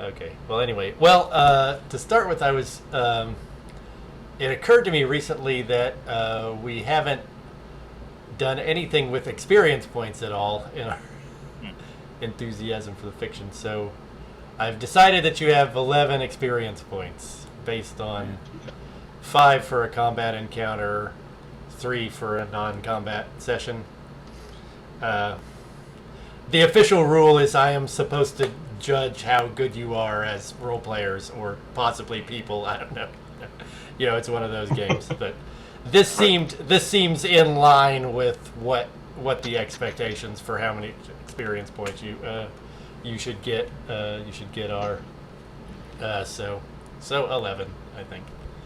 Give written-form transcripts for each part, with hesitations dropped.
Okay. Well, anyway. Well, to start with, I was. It occurred to me recently that we haven't done anything with experience points at all in our Hmm. enthusiasm for the fiction. So I've decided that you have 11 experience points based on Okay. 5 for a combat encounter, 3 for a non-combat session. Uh, the official rule is I am supposed to judge how good you are as role players or possibly people. I don't know. It's one of those games. But this seems in line with what the expectations for how many experience points you should get are. So 11, I think.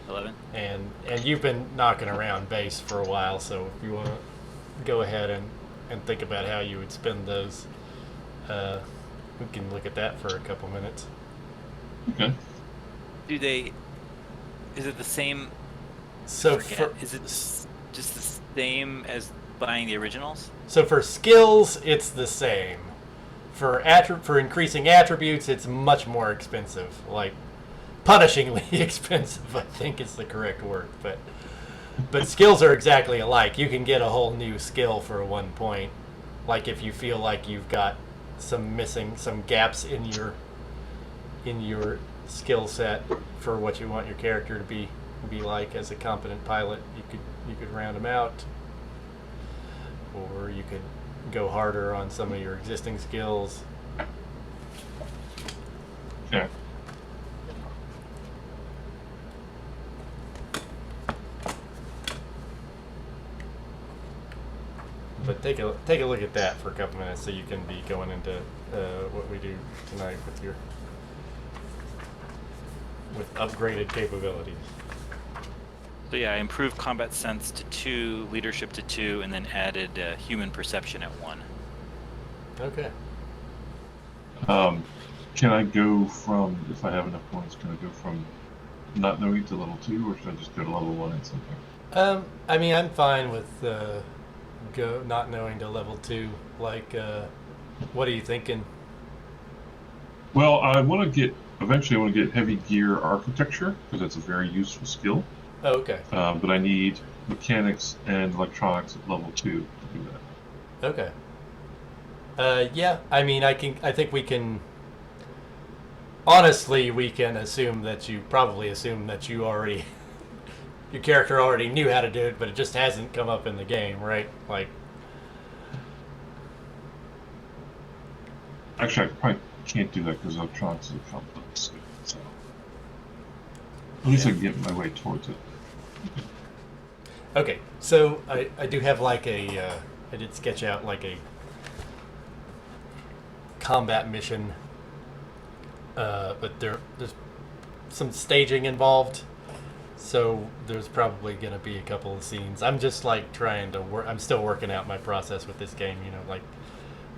11. And you've been knocking around base for a while, so if you want to go ahead and think about how you would spend those, we can look at that for a couple minutes. Okay. Do they? Is it the same? So Is it just the same as buying the originals? So for skills, it's the same. For increasing attributes, it's much more expensive. Like punishingly expensive, I think is the correct word. But skills are exactly alike. You can get a whole new skill for 1 point. Like if you feel like you've got some gaps in your skill set for what you want your character to be like as a competent pilot, you could round them out, or you could go harder on some of your existing skills. Okay. But take a look at that for a couple minutes, so you can be going into what we do tonight with upgraded capabilities. So yeah, I improved combat sense to 2, leadership to 2, and then added human perception at 1. Okay. Can I go from, if I have enough points, can I go from not knowing to level 2, or should I just go to level 1 and something? I mean, I'm fine with not knowing to level 2. Like, what are you thinking? Well, eventually I want to get heavy gear architecture, because that's a very useful skill. Oh, okay. But I need mechanics and electronics at level 2 to do that. Okay. Yeah, I mean, I think we can. Honestly, we can assume that you already, your character already knew how to do it, but it just hasn't come up in the game, right? Like. Actually, I probably can't do that because electronics is a complex skill. So at least I can get my way towards it. Okay, so I do have like I did sketch out like a combat mission, but there's some staging involved, so there's probably going to be a couple of scenes. I'm just like trying to work. I'm still working out my process with this game. Like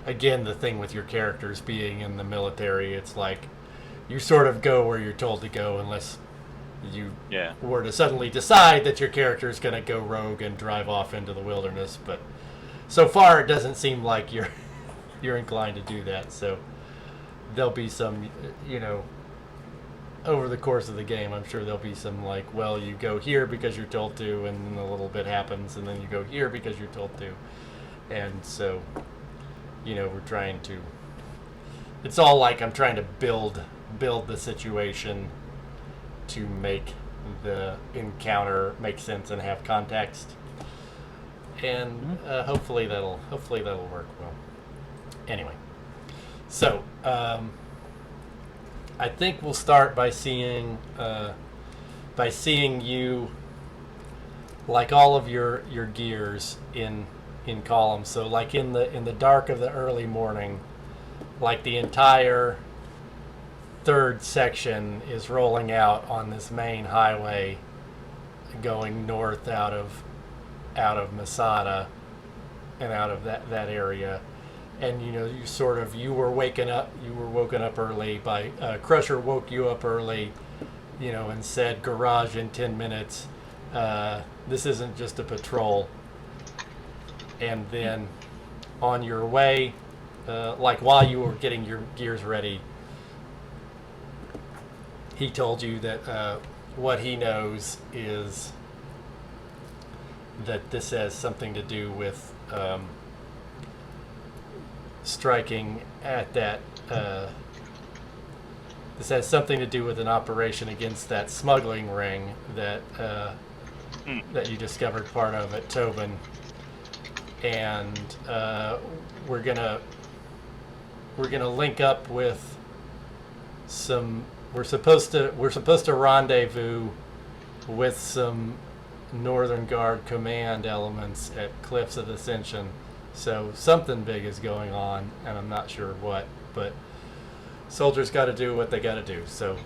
again, the thing with your characters being in the military, it's like you sort of go where you're told to go unless you were to suddenly decide that your character is going to go rogue and drive off into the wilderness. But so far, it doesn't seem like you're inclined to do that. So there'll be some, over the course of the game, I'm sure there'll be some like, well, you go here because you're told to, and then a little bit happens, and then you go here because you're told to, and so, we're trying to. It's all like I'm trying to build the situation to make the encounter make sense and have context, and hopefully that'll work well. Anyway, so I think we'll start by seeing you, like all of your gears in columns. So like in the dark of the early morning, like the entire third section is rolling out on this main highway going north out of Masada and out of that area. And you were woken up early by Crusher woke you up early, and said garage in 10 minutes. This isn't just a patrol. And then on your way, like while you were getting your gears ready, he told you that what he knows is that this has something to do with striking at that. This has something to do with an operation against that smuggling ring that that you discovered part of at Tobin, and we're gonna link up with some. We're supposed to rendezvous with some Northern Guard command elements at Cliffs of Ascension. So something big is going on, and I'm not sure what, but soldiers got to do what they got to do. So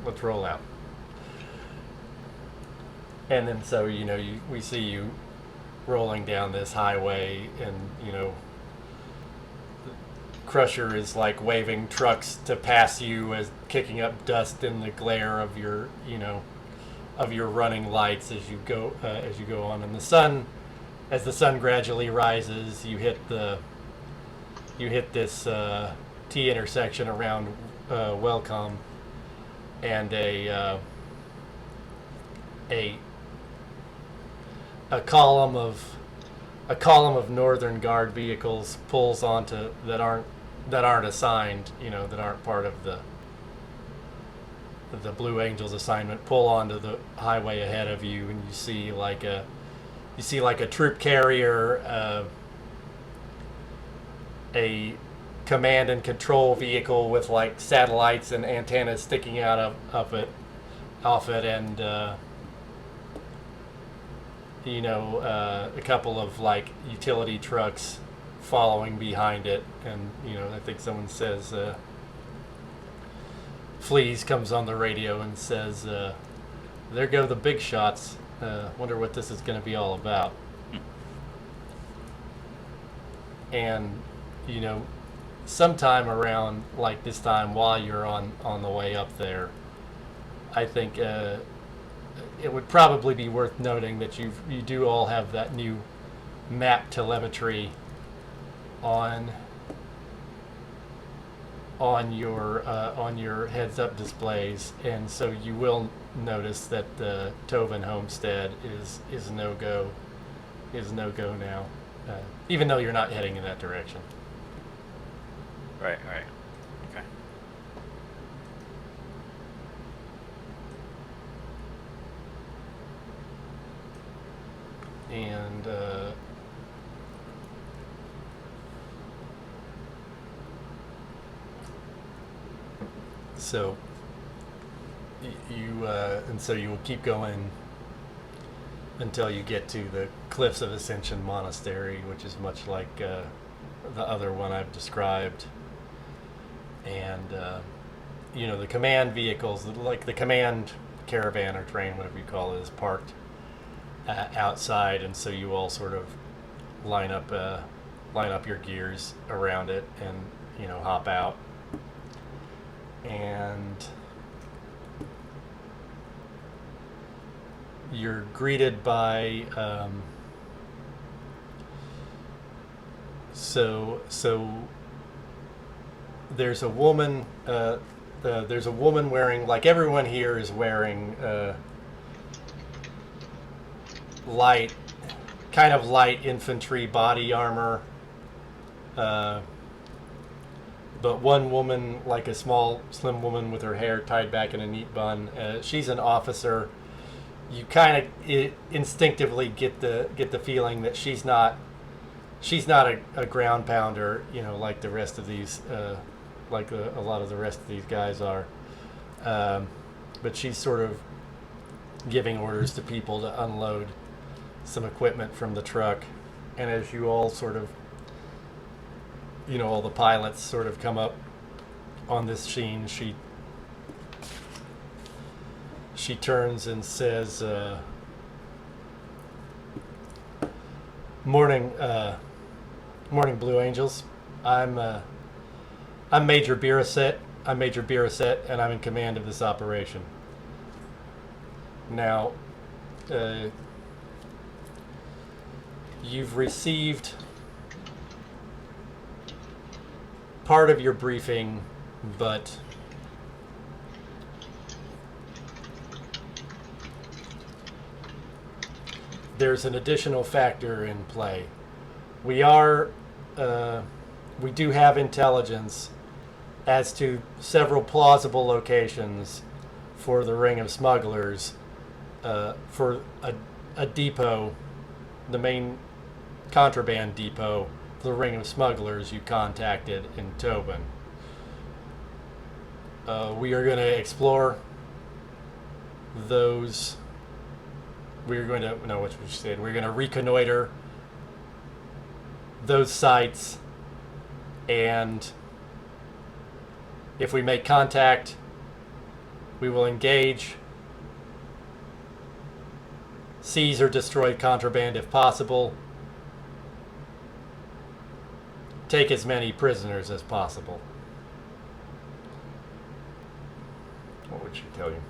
let's roll out. And then so we see you rolling down this highway, and Crusher is like waving trucks to pass you, as kicking up dust in the glare of your running lights as you go on. And as the sun gradually rises, you hit this T intersection around Welcome, and a column of Northern Guard vehicles pulls onto that aren't assigned, that aren't part of the Blue Angels assignment, pull onto the highway ahead of you, and you see like a troop carrier, a command and control vehicle with like satellites and antennas sticking out off it, and a couple of like utility trucks following behind it, and I think someone says Fleas comes on the radio and says, there go the big shots. Wonder what this is going to be all about. And sometime around like this time, while you're on the way up there, I think it would probably be worth noting that you do all have that new map telemetry on your heads-up displays, and so you will notice that the Tovin homestead is no go now, even though you're not heading in that direction. Right. Okay. And so you will keep going until you get to the Cliffs of Ascension Monastery, which is much like the other one I've described. And the command vehicles, like the command caravan or train, whatever you call it, is parked outside, and so you all sort of line up your gears around it, and hop out. And you're greeted by so there's a woman wearing, like everyone here is wearing light infantry body armor, but one woman, like a small slim woman with her hair tied back in a neat bun, she's an officer. You kind of instinctively get the feeling that she's not a ground pounder, like the rest of these, like a lot of the rest of these guys are. But she's sort of giving orders to people to unload some equipment from the truck. And as you all sort of, all the pilots sort of come up on this scene, she turns and says, morning Blue Angels. I'm Major Biraset. And I'm in command of this operation. Now, you've received part of your briefing, but there's an additional factor in play. We do have intelligence as to several plausible locations for the Ring of Smugglers, for a depot, the main contraband depot for the Ring of Smugglers you contacted in Tobin. We are going to explore those. We're going to, no, what you said, we're going to reconnoiter those sites, and if we make contact, we will engage, seize or destroy contraband if possible, take as many prisoners as possible. What would she tell you?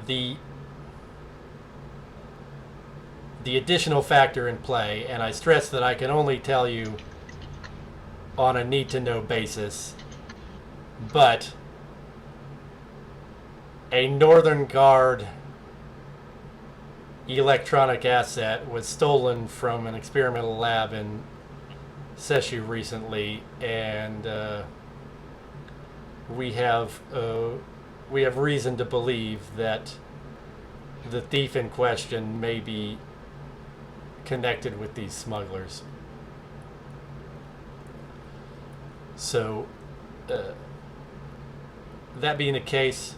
The additional factor in play, and I stress that I can only tell you on a need-to-know basis, but a Northern Guard electronic asset was stolen from an experimental lab in Seshu recently, and we have reason to believe that the thief in question may be connected with these smugglers. So, that being the case,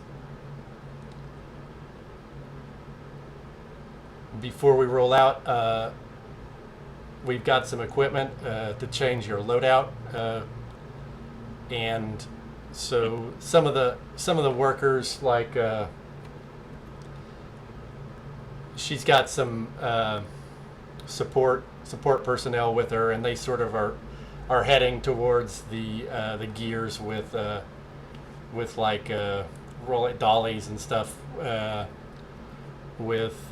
before we roll out, we've got some equipment to change your loadout, and so some of the workers, like she's got some support personnel with her, and they sort of are heading towards the gears with like roll dollies and stuff. With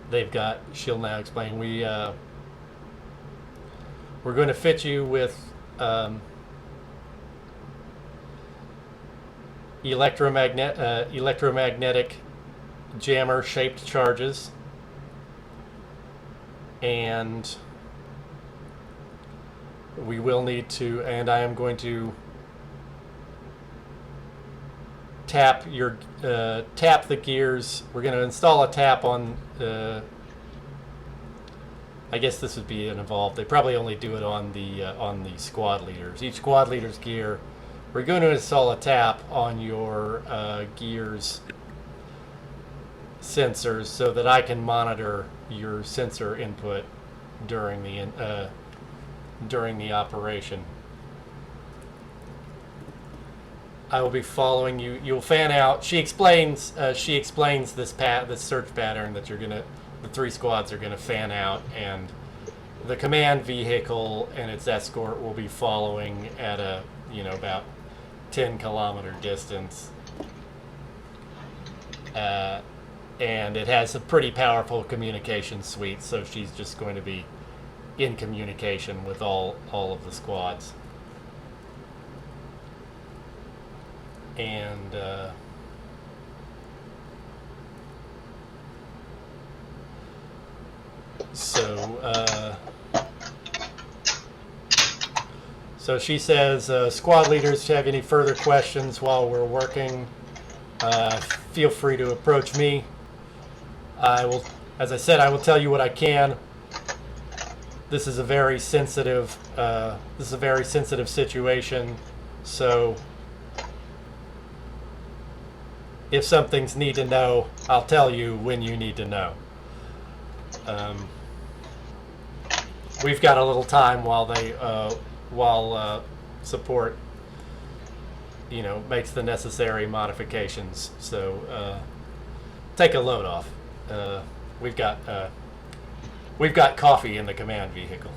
they've got. She'll now explain. We're going to fit you with electromagnetic jammer shaped charges, and we will need to, and I am going to tap the gears. We're going to install a tap on I guess this would be an evolved. They probably only do it on the squad leaders. Each squad leader's gear. We're going to install a tap on your gear's sensors so that I can monitor your sensor input during the operation. I will be following you. You'll fan out. She explains this search pattern that the three squads are gonna fan out, and the command vehicle and its escort will be following at a about 10-kilometer distance. And it has a pretty powerful communication suite, so she's just going to be in communication with all of the squads. And so she says, squad leaders, if you have any further questions while we're working, feel free to approach me. I will, as I said, I will tell you what I can. This is a very sensitive situation, so if some things need to know, I'll tell you when you need to know. We've got a little time while support, makes the necessary modifications. So take a load off. We've got coffee in the command vehicle.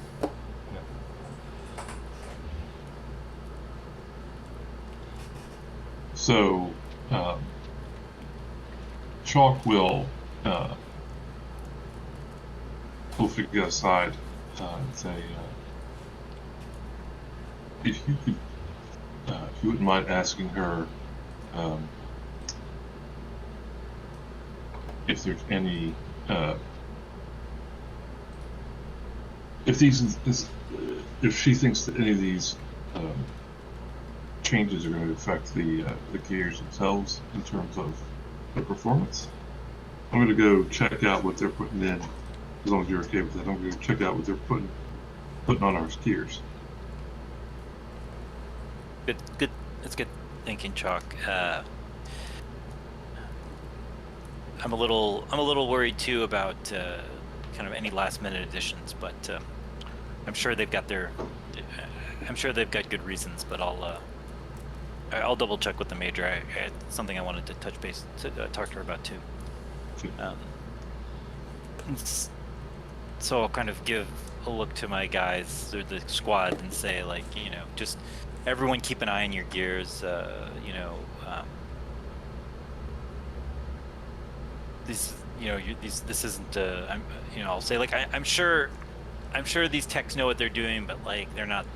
So Chalk will figure aside and say, if you wouldn't mind asking her if there's any, if she thinks that any of these changes are going to affect the gears themselves in terms of the performance. I'm going to go check out what they're putting in. As long as you're okay with that, I'm going to go check out what they're putting on our gears. Good. That's good thinking, Chalk. I'm a little worried too about kind of any last-minute additions, but I'm sure they've got good reasons. But I'll double check with the major. I had something I wanted to touch base to talk to her about too. So I'll kind of give a look to my guys or the squad and say, like, just everyone keep an eye on your gears. This isn't. I'll say, like, I'm sure these techs know what they're doing, but like they're not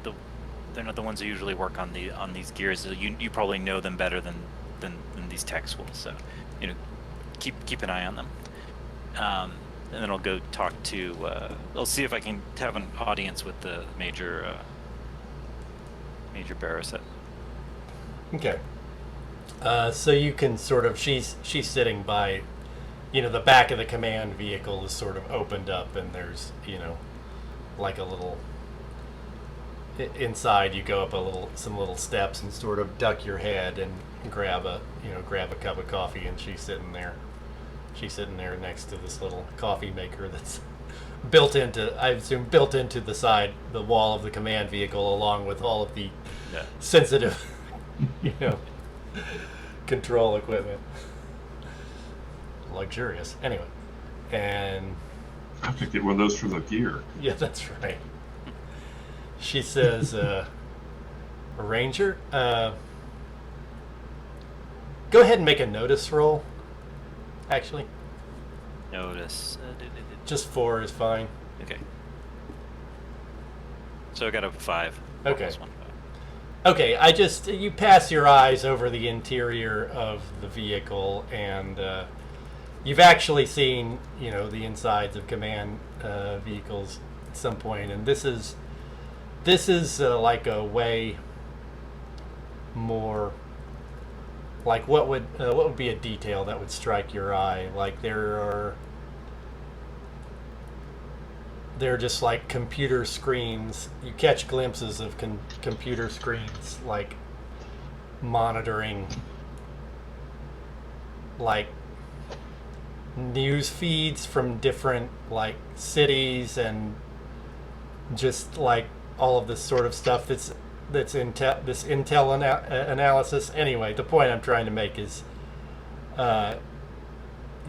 the ones who usually work on these gears. So you probably know them better than these techs will. So, keep an eye on them. And then I'll go talk to. I'll see if I can have an audience with the Major Barrowset. Okay. So you can sort of. She's sitting by, the back of the command vehicle is sort of opened up, and there's like a little. Inside, you go up some little steps and sort of duck your head and grab a cup of coffee, and she's sitting there next to this little coffee maker that's built into the wall of the command vehicle, along with all of the sensitive, control equipment. Luxurious. Anyway, and I have to get one of those for the gear. Yeah, that's right. She says, Ranger, go ahead and make a notice roll, actually. Notice. Just 4 is fine. Okay. So I got a 5. Okay. +1, 5. Okay, you pass your eyes over the interior of the vehicle, and you've actually seen, the insides of command vehicles at some point, and this is like a way more, like what would be a detail that would strike your eye? Like they're just like computer screens. You catch glimpses of computer screens, like monitoring like news feeds from different like cities, and just like all of this sort of stuff this intel analysis. Anyway, the point I'm trying to make is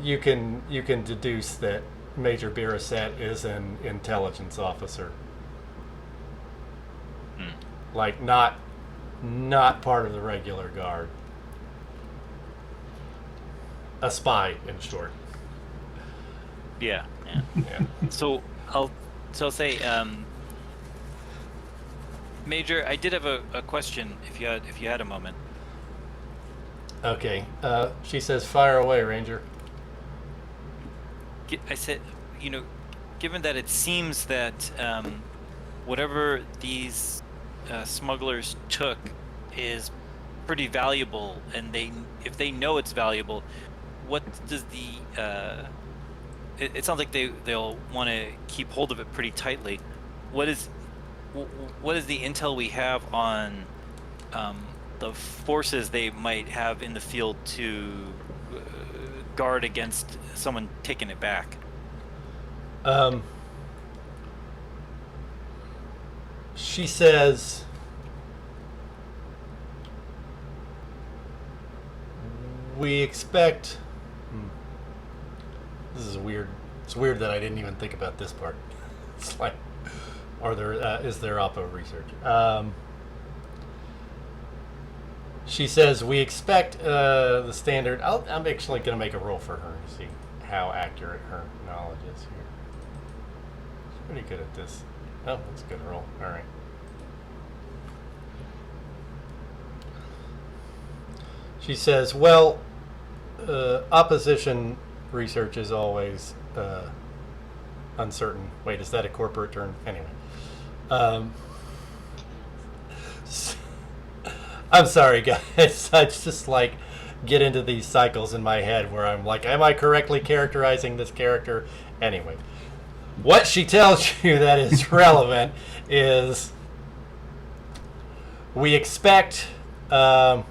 you can deduce that Major Barrowset is an intelligence officer. Like not part of the regular guard. A spy, in short. Yeah. Yeah. So I'll say, Major, I did have a question. If you had a moment. Okay. She says, "Fire away, Ranger." I said, given that it seems that whatever these smugglers took is pretty valuable, and if they know it's valuable, what does the it sounds like they'll want to keep hold of it pretty tightly. What is the intel we have on the forces they might have in the field to guard against someone taking it back? She says, "We expect." This is weird. It's weird that I didn't even think about this part. It's like, is there oppo research? She says, "We expect the standard." I'm actually going to make a roll for her to see how accurate her knowledge is here. She's pretty good at this. Oh, that's a good roll. All right. She says, "Well, opposition research is always uncertain. Wait, is that a corporate term? Anyway. I'm sorry, guys. I just like get into these cycles in my head where I'm like, am I correctly characterizing this character? Anyway, what she tells you that is relevant is we expect the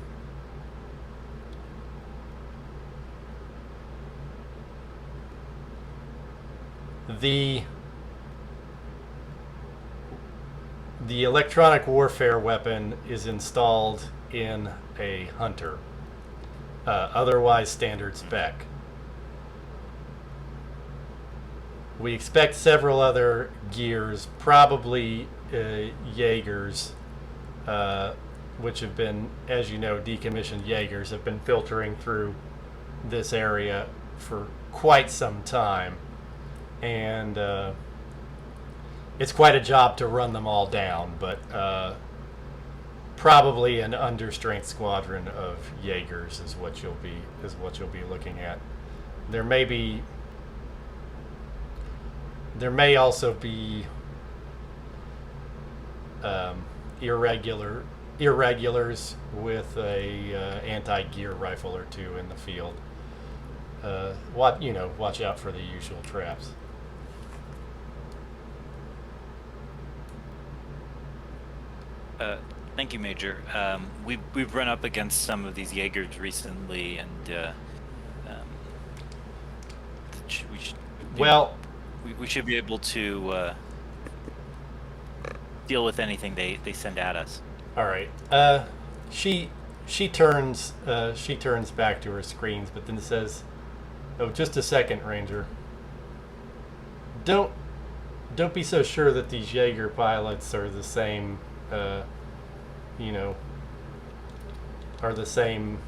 electronic warfare weapon is installed in a hunter, otherwise standard spec. We expect several other gears, probably Jaegers, which have been, as you know, decommissioned Jaegers have been filtering through this area for quite some time. And it's quite a job to run them all down, but probably an understrength squadron of Jaegers is what you'll be looking at. There may also be irregulars with a anti-gear rifle or two in the field. Watch out for the usual traps. Thank you, Major. We've run up against some of these Jaegers recently, and we should be able to deal with anything they send at us. All right. She turns back to her screens, but then says, "Oh, just a second, Ranger. Don't be so sure that these Jaeger pilots are the same." Are the same,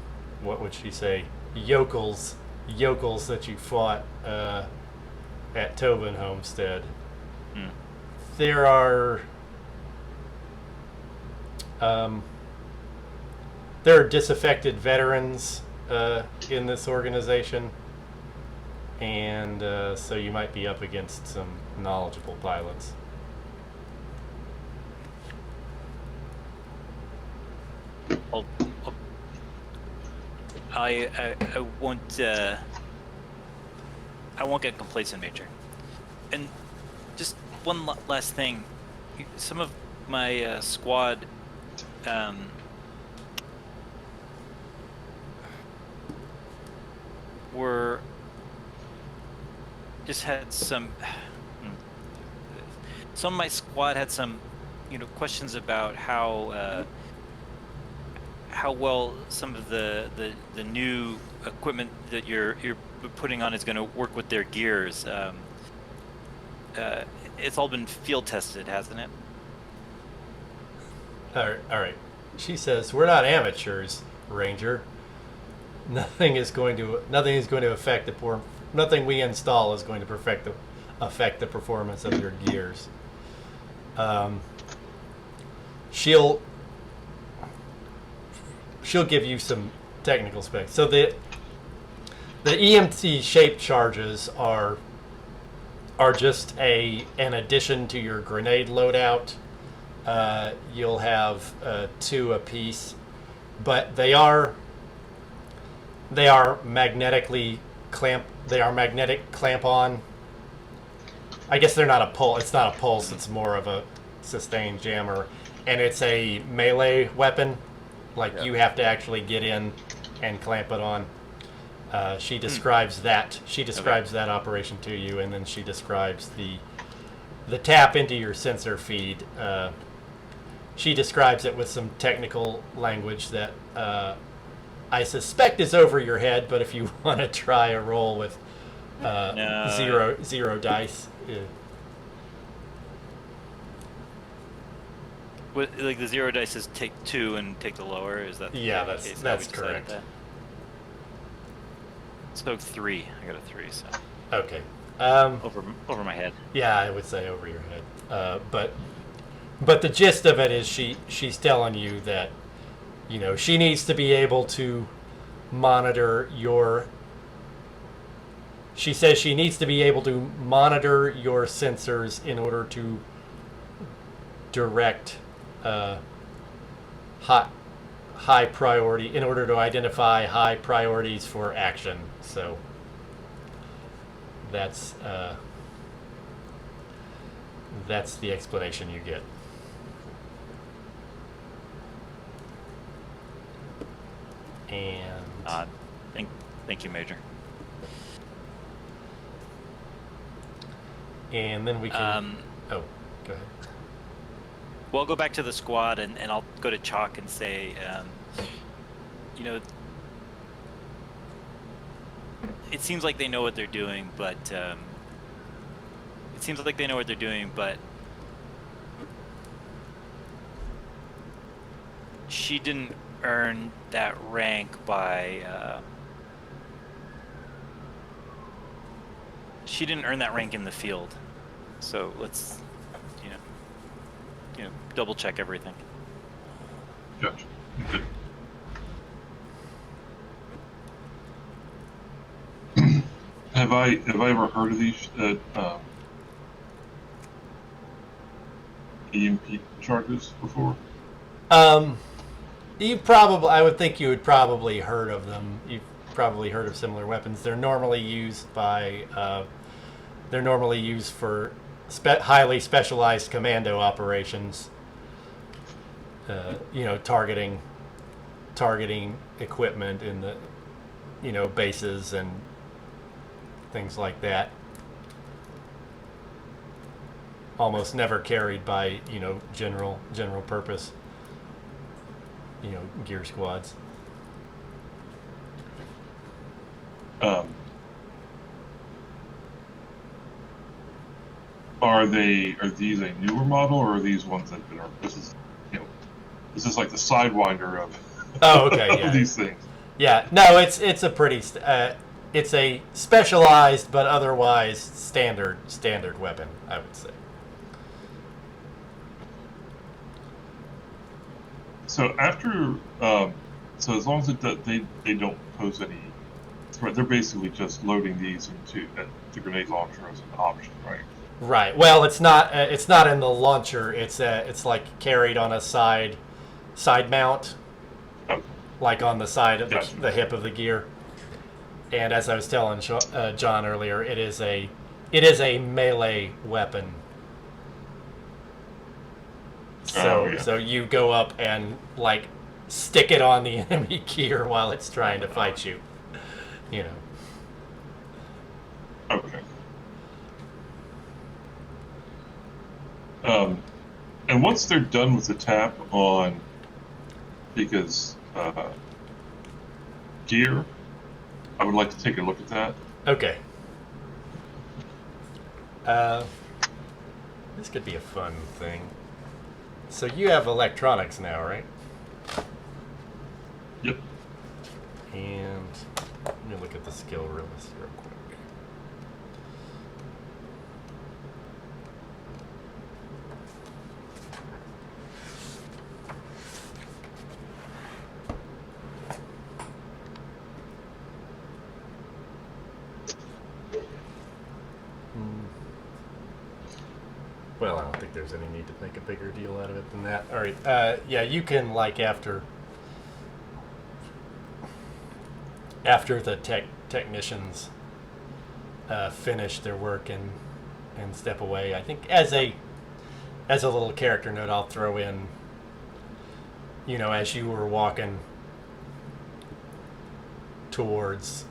what would she say, yokels that you fought at Tobin Homestead. There are disaffected veterans in this organization, and so you might be up against some knowledgeable pilots. I won't get complacent, Major. And just one last thing, some of my squad had some of my squad had some questions about how well some of the new equipment that you're putting on is going to work with their gears. It's all been field tested, hasn't it? All right. She says, "We're not amateurs, Ranger. Nothing we install is going to affect the performance of your gears." She'll give you some technical specs. So the EMT shaped charges are just an addition to your grenade loadout. You'll have 2 apiece, but they are magnetically clamp. They are magnetic clamp on. I guess they're not a pulse. It's not a pulse. It's more of a sustained jammer, and it's a melee weapon. You have to actually get in and clamp it on. She describes that. She describes that operation to you, and then she describes the tap into your sensor feed. She describes it with some technical language that I suspect is over your head, but if you want to try a roll with zero dice. Like the 0 dice is take 2 and take the lower. Is that? Yeah, that's correct. That? So 3. I got a 3. So. Okay. Over my head. Yeah, I would say over your head. But the gist of it is she's telling you that she needs to be able to monitor your she says she needs to be able to monitor your sensors in order to direct high priority, in order to identify high priorities for action. So that's the explanation you get. And thank you, Major. And then we can. Oh, go ahead. Well, I'll go back to the squad, and I'll go to Chalk and say, it seems like they know what they're doing, but she didn't earn that rank by. She didn't earn that rank in the field, so let's, double check everything. Gotcha. Okay. Have I ever heard of these EMP charges before? I would think you would probably heard of them. You've probably heard of similar weapons. They're normally used for highly specialized commando operations. Targeting equipment in the, bases and things like that. Almost never carried by, general purpose, gear squads. Are these a newer model, or are these ones that have been? This is like the Sidewinder of. Oh, okay. of Yeah. these things. Yeah. No, it's a pretty. It's a specialized but otherwise standard weapon, I would say. So after, so as long as they don't pose any threat, they're basically just loading these into the grenade launcher as an option, right? Right. Well, it's not in the launcher. It's like carried on a side mount, Okay. like on the side of Gotcha. the hip of the gear. And as I was telling John earlier, it is a melee weapon. So you go up and like stick it on the enemy gear while it's trying to fight you. Okay. And once they're done with the tap on Pika's gear, I would like to take a look at that. Okay. This could be a fun thing. So you have electronics now, right? Yep. And let me look at the skill list real quick. Well, I don't think there's any need to make a bigger deal out of it than that. All right. Yeah, you can, like, after the technicians finish their work and step away, I think as a little character note, I'll throw in, as you were walking towards,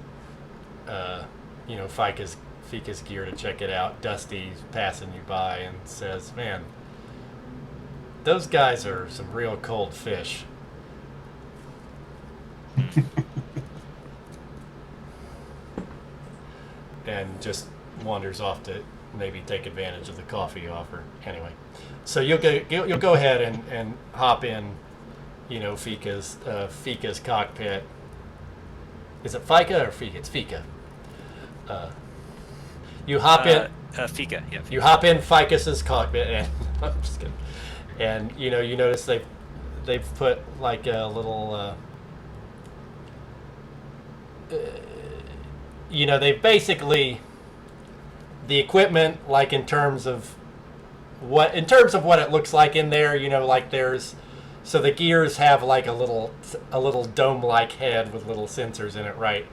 Fika's gear to check it out, Dusty's passing you by and says, "Man, those guys are some real cold fish." And just wanders off to maybe take advantage of the coffee offer. Anyway, so you'll go ahead and hop in, Fika's cockpit. Is it Fika or Fika? It's Fika. You hop in. Fika, yeah. Fika. You hop in Ficus's cockpit, and I'm just kidding. And you notice they've put like a little they've basically the equipment, like in terms of what it looks like in there. Like so the gears have like a little dome-like head with little sensors in it, right?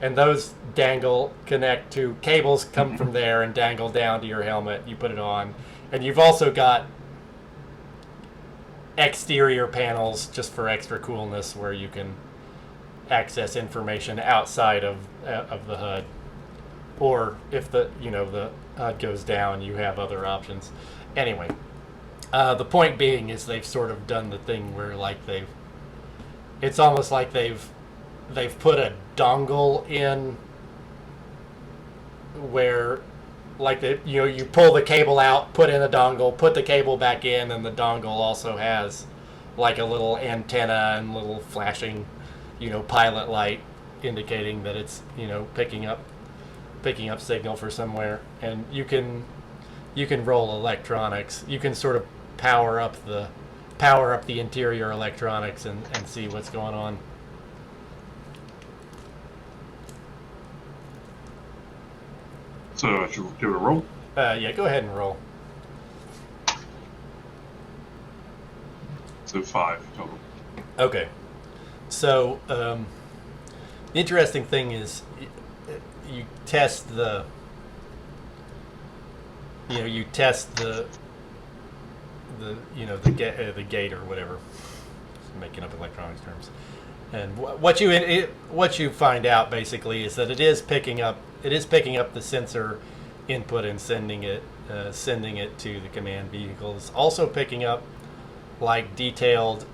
And those connect to cables, come from there and dangle down to your helmet. You put it on, and you've also got exterior panels just for extra coolness, where you can access information outside of the HUD, or if the HUD goes down, you have other options. Anyway, the point being is they've sort of done the thing where like it's almost like they've put a dongle in where like you pull the cable out, put in a dongle, put the cable back in, and the dongle also has like a little antenna and little flashing pilot light indicating that it's picking up signal for somewhere. And you can roll electronics. You can sort of power up the interior electronics and see what's going on. So I should give it a roll? Yeah, go ahead and roll. So 5 total. Okay. So, the interesting thing is you test the gate or whatever. Just making up electronics terms. And what you find out basically is that it is picking up the sensor input and sending it to the command vehicle. It's also picking up like detailed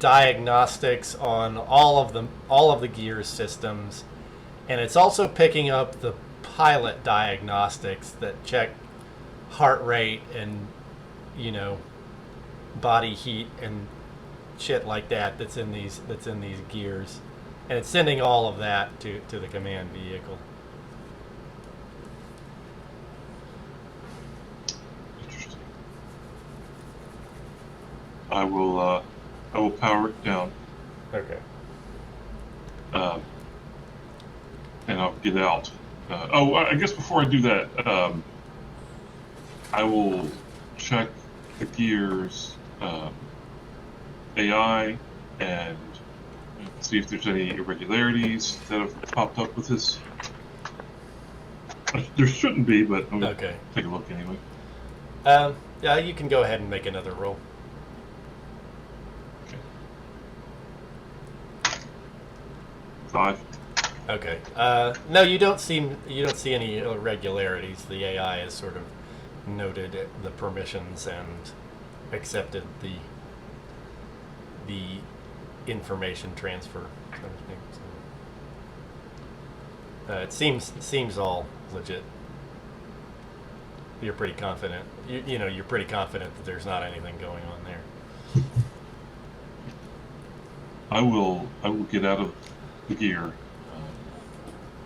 diagnostics on all of the gear systems, and it's also picking up the pilot diagnostics that check heart rate and body heat and shit like that that's in these gears, and it's sending all of that to the command vehicle. Interesting. I will power it down. Okay. And I'll get out. I guess before I do that, I will check the gears AI and see if there's any irregularities that have popped up with this. There shouldn't be, but I'm going to take a look anyway. Yeah, you can go ahead and make another roll. Okay. 5. Okay. No, you don't see any irregularities. The AI has sort of noted the permissions and accepted the information transfer. It seems all legit. You're pretty confident. You're pretty confident that there's not anything going on there. I will get out of the gear,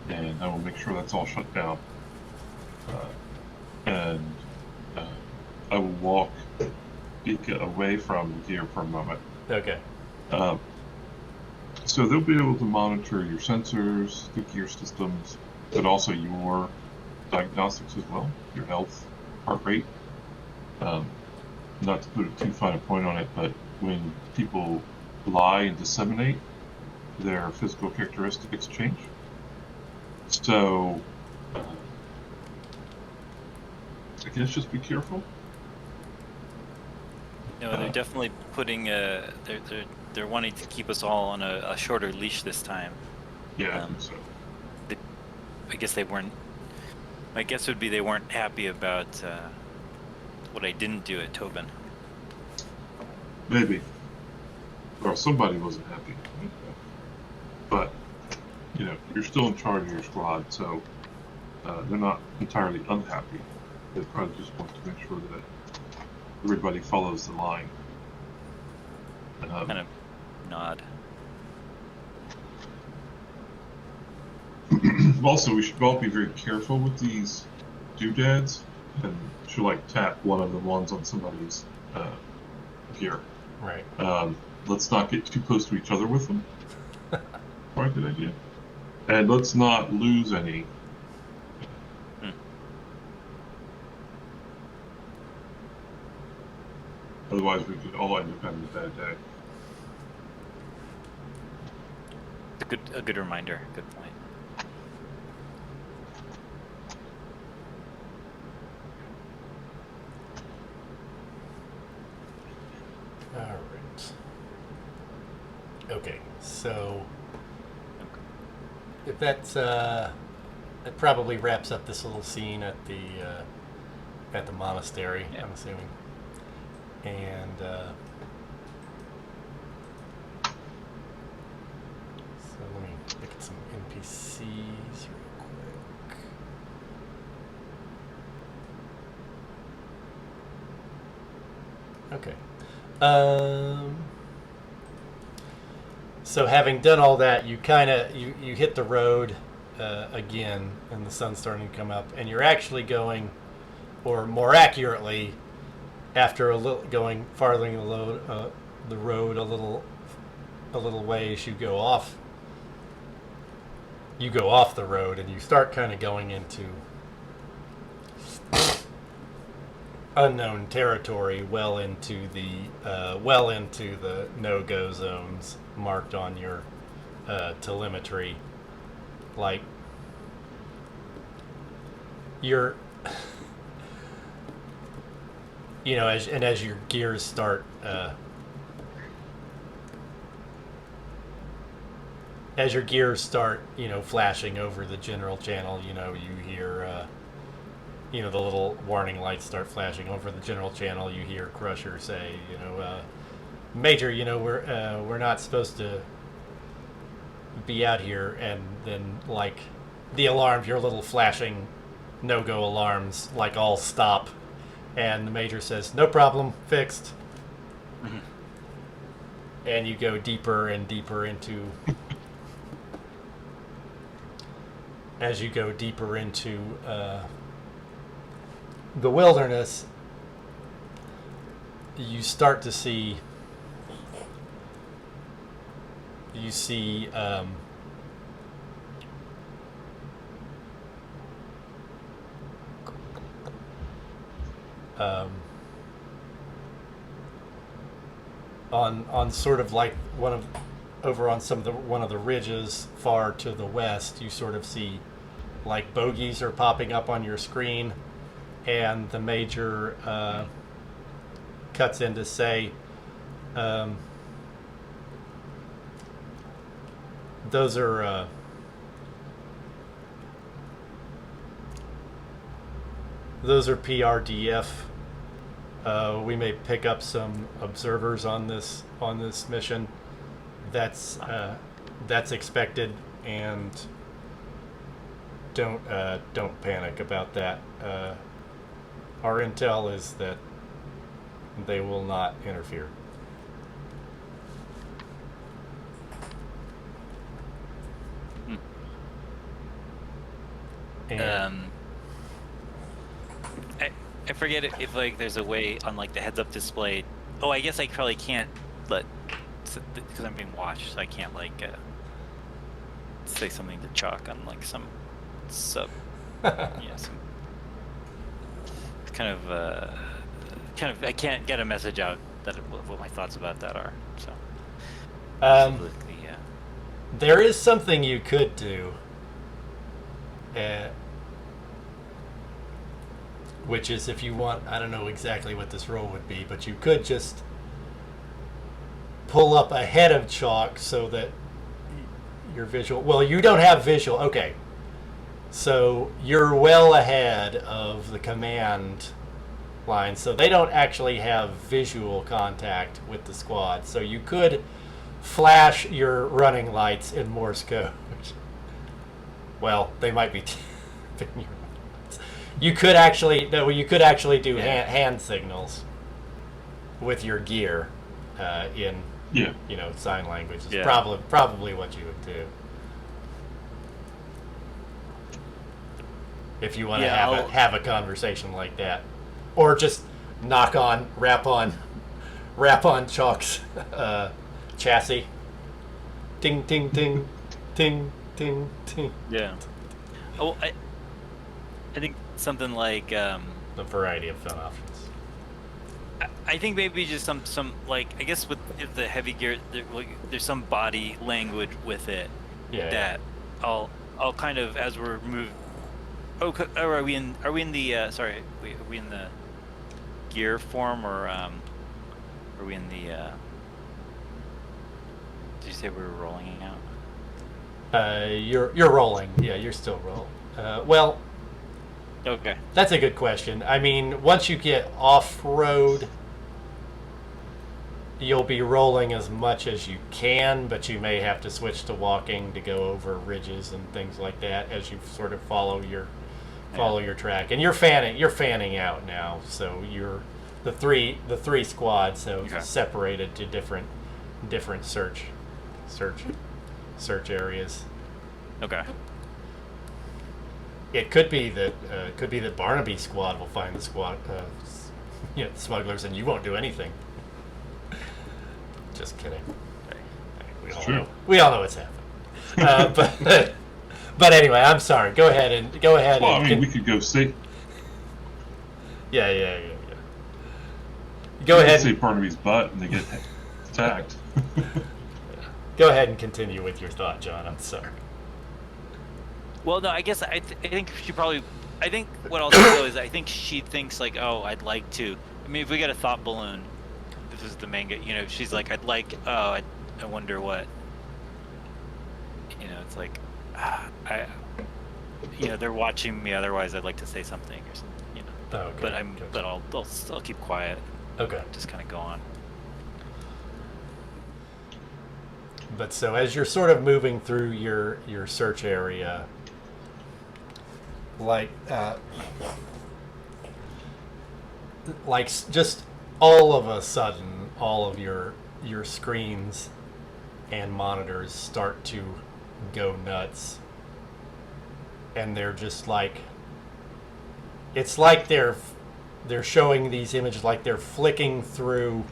and I will make sure that's all shut down. And I will walk away from the gear for a moment. Okay. So they'll be able to monitor your sensors, the gear systems, but also your diagnostics as well, your health, heart rate. Not to put a too fine a point on it, but when people lie and disseminate, their physical characteristics change. So I guess just be careful. No, they're definitely putting they're wanting to keep us all on a shorter leash this time. Yeah, I think so. I guess they weren't. My guess would be they weren't happy about what I didn't do at Tobin. Maybe. Or somebody wasn't happy. But, you're still in charge of your squad, so they're not entirely unhappy. They probably just want to make sure that everybody follows the line. Kind of nod. Also, we should all be very careful with these doodads, and should tap one of the ones on somebody's gear. Right. let's not get too close to each other with them. Quite a good idea. And let's not lose any. Otherwise, we could all end up having a bad day. A good reminder. Good point. All right. Okay, so if that's it probably wraps up this little scene at the monastery. Yeah. I'm assuming, and so let me look at some NPCs real quick. Okay. So having done all that, you you hit the road again, and the sun's starting to come up, and you're actually going, or more accurately, after a little going farther the road a little ways, you go off the road, and you start kind of going into unknown territory, well into the no-go zones marked on your telemetry. Like you're, as your gears start flashing over the general channel, you hear the little warning lights start flashing over the general channel. You hear Crusher say, Major, we're not supposed to be out here. And then, like, the alarms, your little flashing no-go alarms, like, all stop. And the Major says, no problem, fixed. Mm-hmm. And you go deeper and deeper into... as you go deeper into... the wilderness, you start to see on sort of like one of the ridges far to the west, you sort of see like bogies are popping up on your screen. And the Major cuts in to say, those are PRDF. We may pick up some observers on this mission. That's expected, and don't panic about that. Our intel is that they will not interfere. And I forget if like there's a way on like the heads-up display. Oh, I guess I probably can't let, because I'm being watched, so I can't like say something to Chalk on like some some kind of I can't get a message out that what my thoughts about that are. So there is something you could do, which is, if you want, I don't know exactly what this role would be, but you could just pull up ahead of Chalk so that your visual, well, you don't have visual, okay. So you're well ahead of the command line, so they don't actually have visual contact with the squad. So you could flash your running lights in Morse code. Well, they might be. You could actually do hand signals with your gear in sign language. It's probably what you would do. If you want to have a conversation like that, or just rap on Chalk's chassis. Ting, ting, ting, ting, ting, ting. Yeah. Oh, I think something like A variety of fun options. I think maybe just some like I guess with the heavy gear there's some body language with it that I'll kind of as we're moving. Oh, are we in the sorry? Wait, are we in the gear form or are we in the? Did you say we were rolling out? You're rolling. Yeah, you're still rolling. Well. Okay. That's a good question. I mean, once you get off-road, you'll be rolling as much as you can, but you may have to switch to walking to go over ridges and things like that as you sort of follow your track. And you're fanning out now, so you're the three squads, so separated to different search areas. Okay. It could be that Barnaby's squad will find the smugglers, and you won't do anything. Just kidding. We all know what's happening. But anyway, I'm sorry. Go ahead. Well, I mean, we could go see. Yeah. Go ahead. See Barnaby's butt, and they get attacked. Go ahead and continue with your thought, John. I'm sorry. Well, no, I guess I think she probably. I think what I'll do though is I think she thinks like, oh, I'd like to. I mean, if we get a thought balloon, this is the manga. You know, she's like, I'd like. Oh, I wonder what. You know, it's like, they're watching me. Otherwise, I'd like to say something or something. You know. Okay. But I'll keep quiet. Okay. Just kind of go on. But so as you're sort of moving through your search area. Like just all of a sudden, all of your screens and monitors start to go nuts, and they're just like, it's like they're showing these images like they're flicking through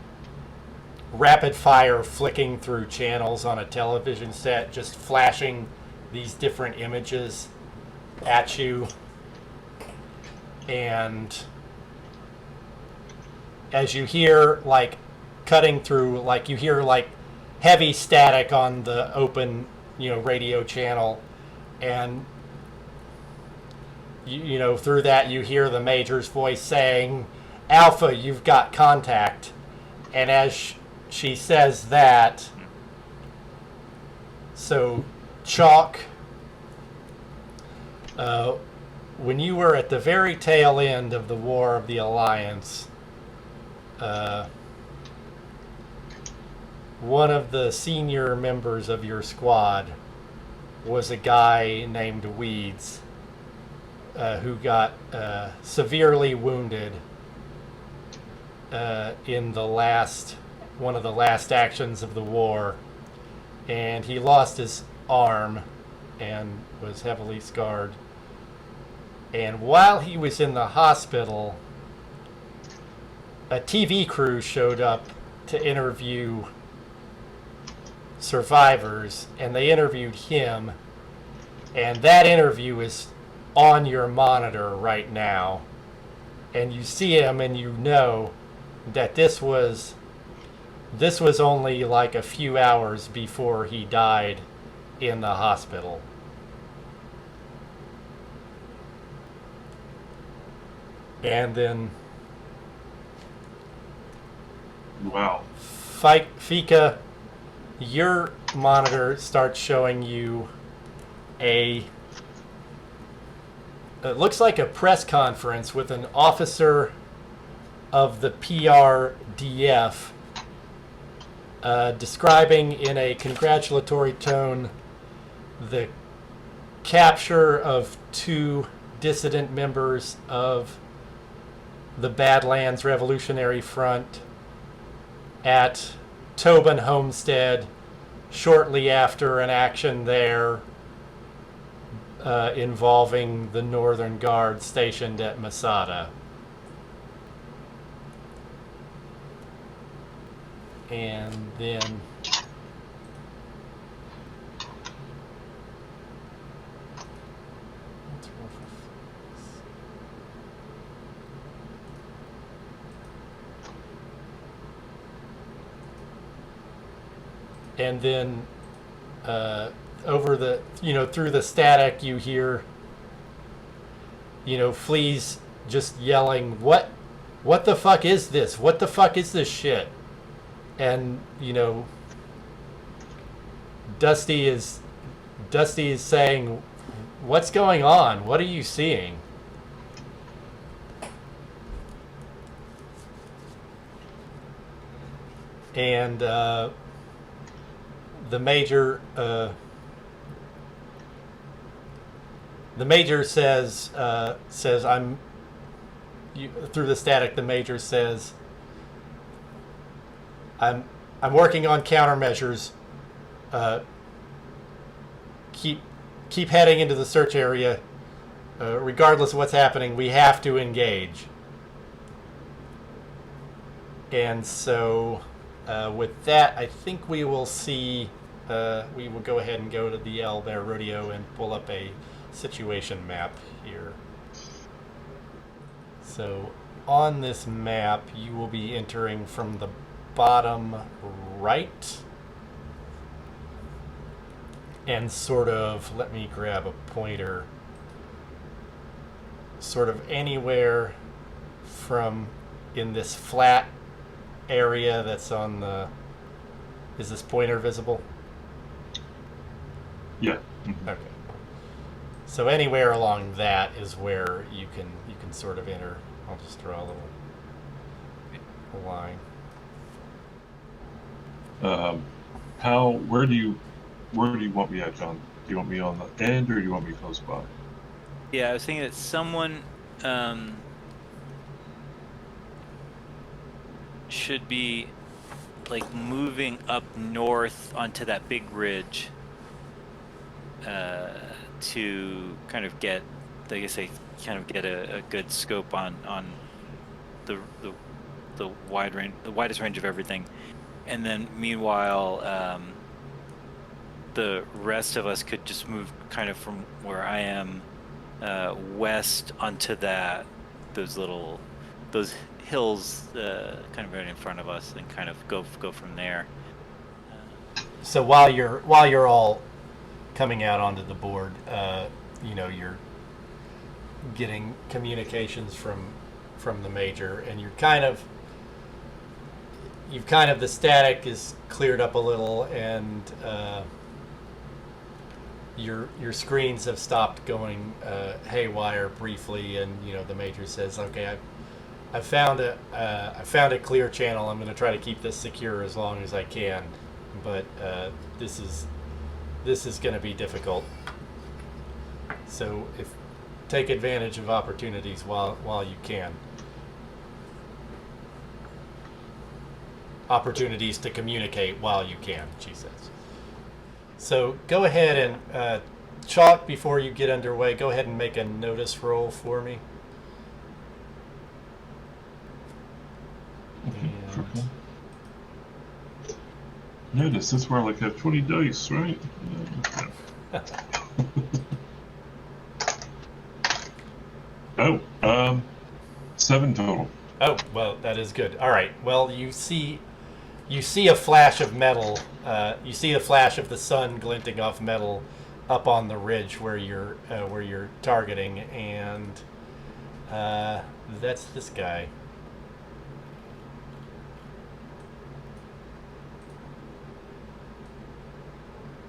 rapid fire, flicking through channels on a television set, just flashing these different images at you. And as you hear like cutting through, like you hear like heavy static on the open radio channel, and through that you hear the major's voice saying, Alpha, you've got contact. And as she says that, so Chalk, when you were at the very tail end of the War of the Alliance, one of the senior members of your squad was a guy named Weeds, who got severely wounded in one of the last actions of the war, and he lost his arm and was heavily scarred. And while he was in the hospital, a TV crew showed up to interview survivors, and they interviewed him, and that interview is on your monitor right now, and you see him and you know that this was only like a few hours before he died in the hospital. And then wow. Fika, your monitor starts showing you it looks like a press conference with an officer of the PRDF describing in a congratulatory tone the capture of 2 dissident members of the Badlands Revolutionary Front at Tobin Homestead shortly after an action there involving the Northern Guard stationed at Masada. And then and then over the, through the static, you hear, Flea's just yelling, what the fuck is this? What the fuck is this shit? And, Dusty is saying, what's going on? What are you seeing? And the major says through the static, the major says, I'm working on countermeasures. Keep heading into the search area. Regardless of what's happening, we have to engage. And so, with that, I think we will see. We will go ahead and go to the Owlbear Rodeo and pull up a situation map here. So, on this map, you will be entering from the bottom right. And sort of, let me grab a pointer, sort of anywhere from in this flat area that's on the, is this pointer visible? Yeah. Okay. So anywhere along that is where you can sort of enter. I'll just draw a little line. Where do you want me at, John? Do you want me on the end, or do you want me close by? Yeah, I was thinking that someone should be like moving up north onto that big ridge to kind of get, I guess, a good scope on the widest range of everything, and then meanwhile. The rest of us could just move kind of from where I am west onto those hills kind of right in front of us, and kind of go from there. So while you're all coming out onto the board, you're getting communications from the major, and the static is cleared up a little, and your screens have stopped going haywire briefly, and the major says, "Okay, I found a clear channel. I'm going to try to keep this secure as long as I can, but this is going to be difficult. So take advantage of opportunities while you can. Opportunities to communicate while you can," she says. So go ahead and Chalk, before you get underway, go ahead and make a notice roll for me. Okay. Notice, that's where I have 20 dice, right? Oh, 7 total. Oh, well, that is good. All right. Well, you see a flash of metal. You see a flash of the sun glinting off metal up on the ridge where you're targeting, and that's this guy.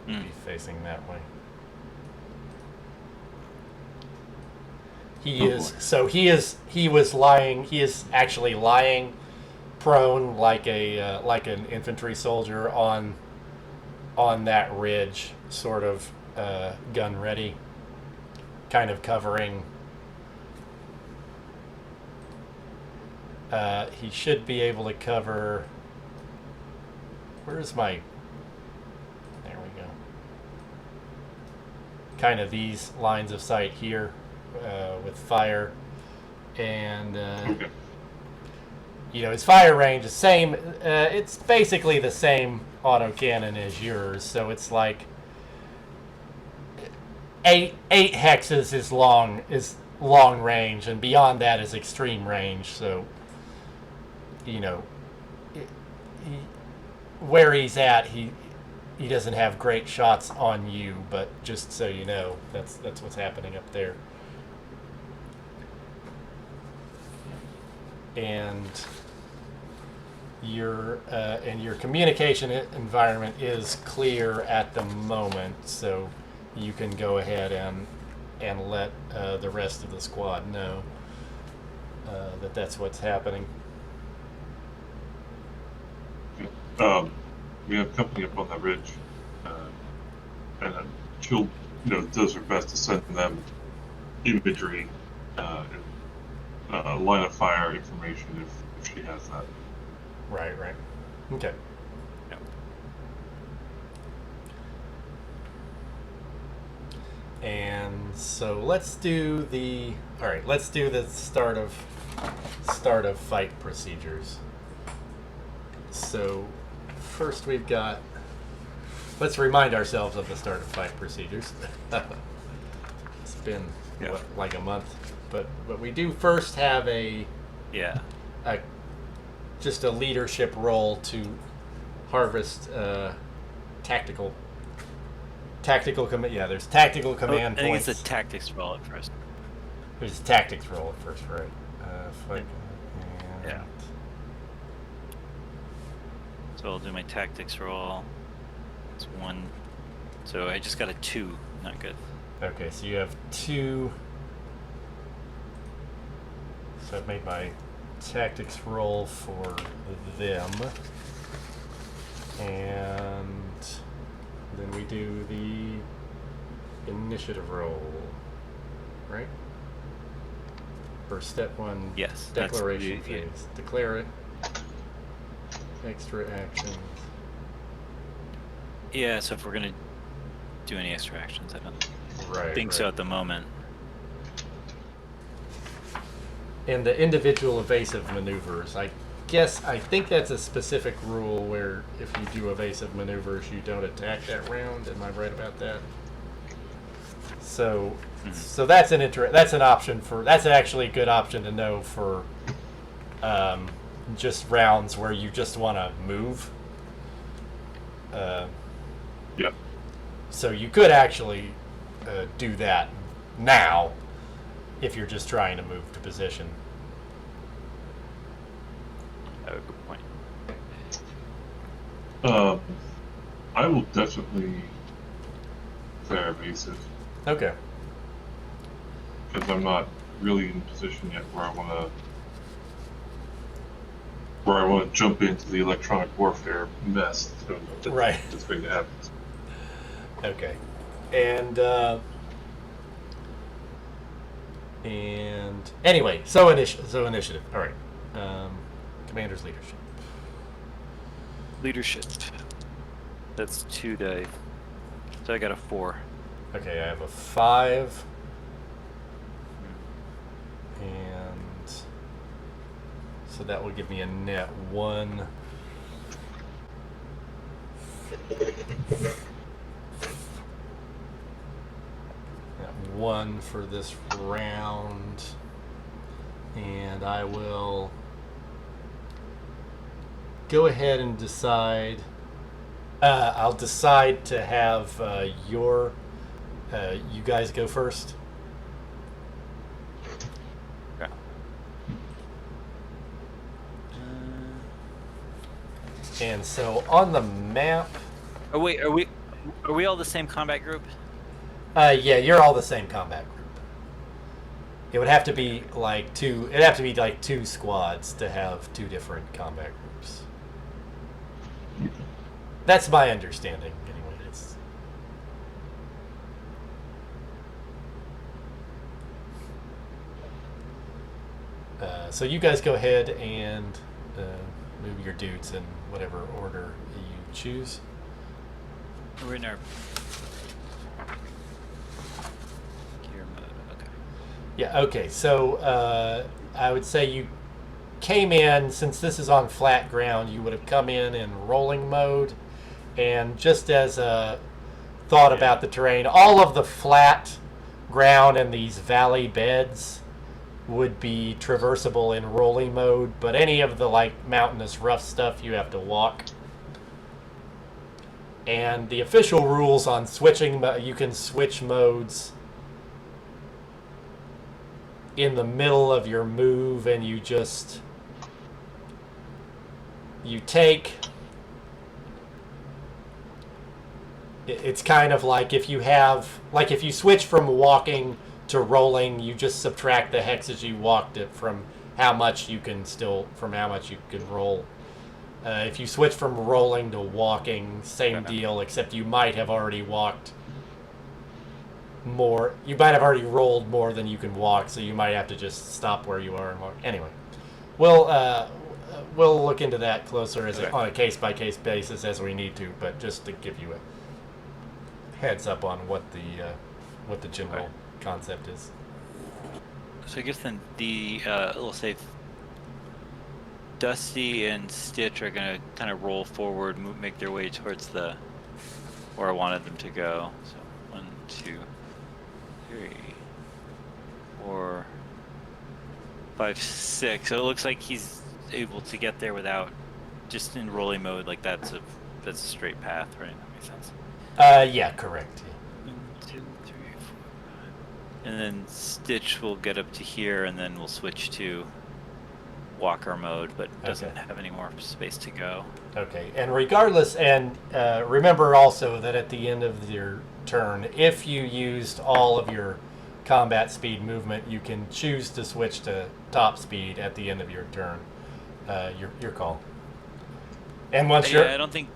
Be facing that way. He is actually lying prone like an infantry soldier on that ridge, sort of gun ready, kind of covering. He should be able to cover. Where's my? There we go. Kind of these lines of sight here with fire, and Okay. his fire range is same. It's basically the same autocannon as yours, so it's like eight hexes is long range, and beyond that is extreme range. So where he's at, he doesn't have great shots on you, but just so you know, that's what's happening up there. And your communication environment is clear at the moment, so you can go ahead and let the rest of the squad know that that's what's happening. We have company up on that ridge, and she'll, does her best to send them imagery and line of fire information if she has that. Right. Okay. Yep. And so let's do the start of fight procedures. So first we've got, let's remind ourselves of the start of fight procedures. It's been like a month, but we do first have just a leadership role to harvest tactical command. Yeah, there's tactical command I think points. it's a tactics roll at first. There's a tactics roll at first, right? Fight. Yeah. So I'll do my tactics roll. It's 1. So I just got a 2. Not good. Okay, so you have 2. So I've made my tactics roll for them. And then we do the initiative roll, right? For step 1, Yes. declaration phase. Declare it. Extra actions. Yeah, so if we're going to do any extra actions, I don't think so at the moment. And the individual evasive maneuvers, I think that's a specific rule where if you do evasive maneuvers, you don't attack that round. Am I right about that? So, so that's an option for. That's actually a good option to know for just rounds where you just want to move. Yep. So you could actually do that now if you're just trying to move to position. Oh, good point. I will definitely declare evasive. Okay. Because I'm not really in position yet where I want to jump into the electronic warfare mess. So that's going to happen. Okay. And anyway, so initiative. All right. Commander's leadership. Leadership. That's 2 dice. So I got a 4. Okay, I have a 5. And so that will give me a net 1. Net 1 for this round. And I will go ahead and decide. I'll decide to have you guys go first. Yeah. And so on the map. Oh wait, are we all the same combat group? Yeah, you're all the same combat group. It would have to be like two. It'd have to be like 2 squads to have 2 different combat groups. That's my understanding, anyway. So you guys go ahead and move your dudes in whatever order you choose. We're in our gear mode. Okay. Yeah. Okay. So I would say you came in, since this is on flat ground, you would have come in rolling mode. And just as a thought about the terrain, all of the flat ground and these valley beds would be traversable in rolling mode, but any of the like mountainous rough stuff you have to walk. And the official rules on switching, you can switch modes in the middle of your move, and you take. It's kind of like if you switch from walking to rolling, you just subtract the hexes you walked it from how much you can roll. If you switch from rolling to walking, same deal, except you might have already walked more. You might have already rolled more than you can walk, so you might have to just stop where you are and walk. Anyway, we'll look into that closer on a case-by-case basis as we need to, but just to give you a heads up on what the general concept is. So I guess then we'll say Dusty and Stitch are gonna kind of roll forward, make their way towards where I wanted them to go. So 1, 2, 3, 4, 5, 6. So it looks like he's able to get there without just in rolling mode. Like that's a straight path, right? That makes sense. Yeah, correct. 1, 2, 3, 4, 5. And then Stitch will get up to here, and then we'll switch to walker mode, but doesn't have any more space to go. Okay, and regardless, and remember also that at the end of your turn, if you used all of your combat speed movement, you can choose to switch to top speed at the end of your turn. Your call. And once I don't think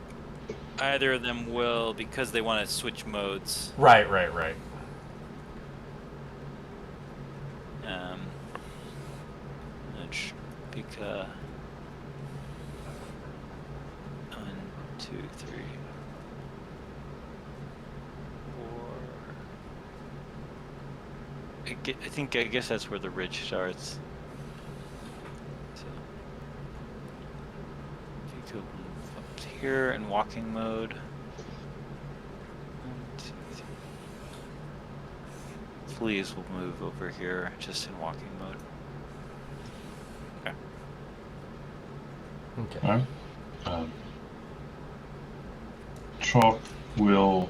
either of them will, because they want to switch modes. Right. Let's pick 1, 2, 3, 4. I guess that's where the ridge starts. So if you go up to here in walking mode. 1, 2, 3. Fleas will move over here just in walking mode. Okay. Chalk will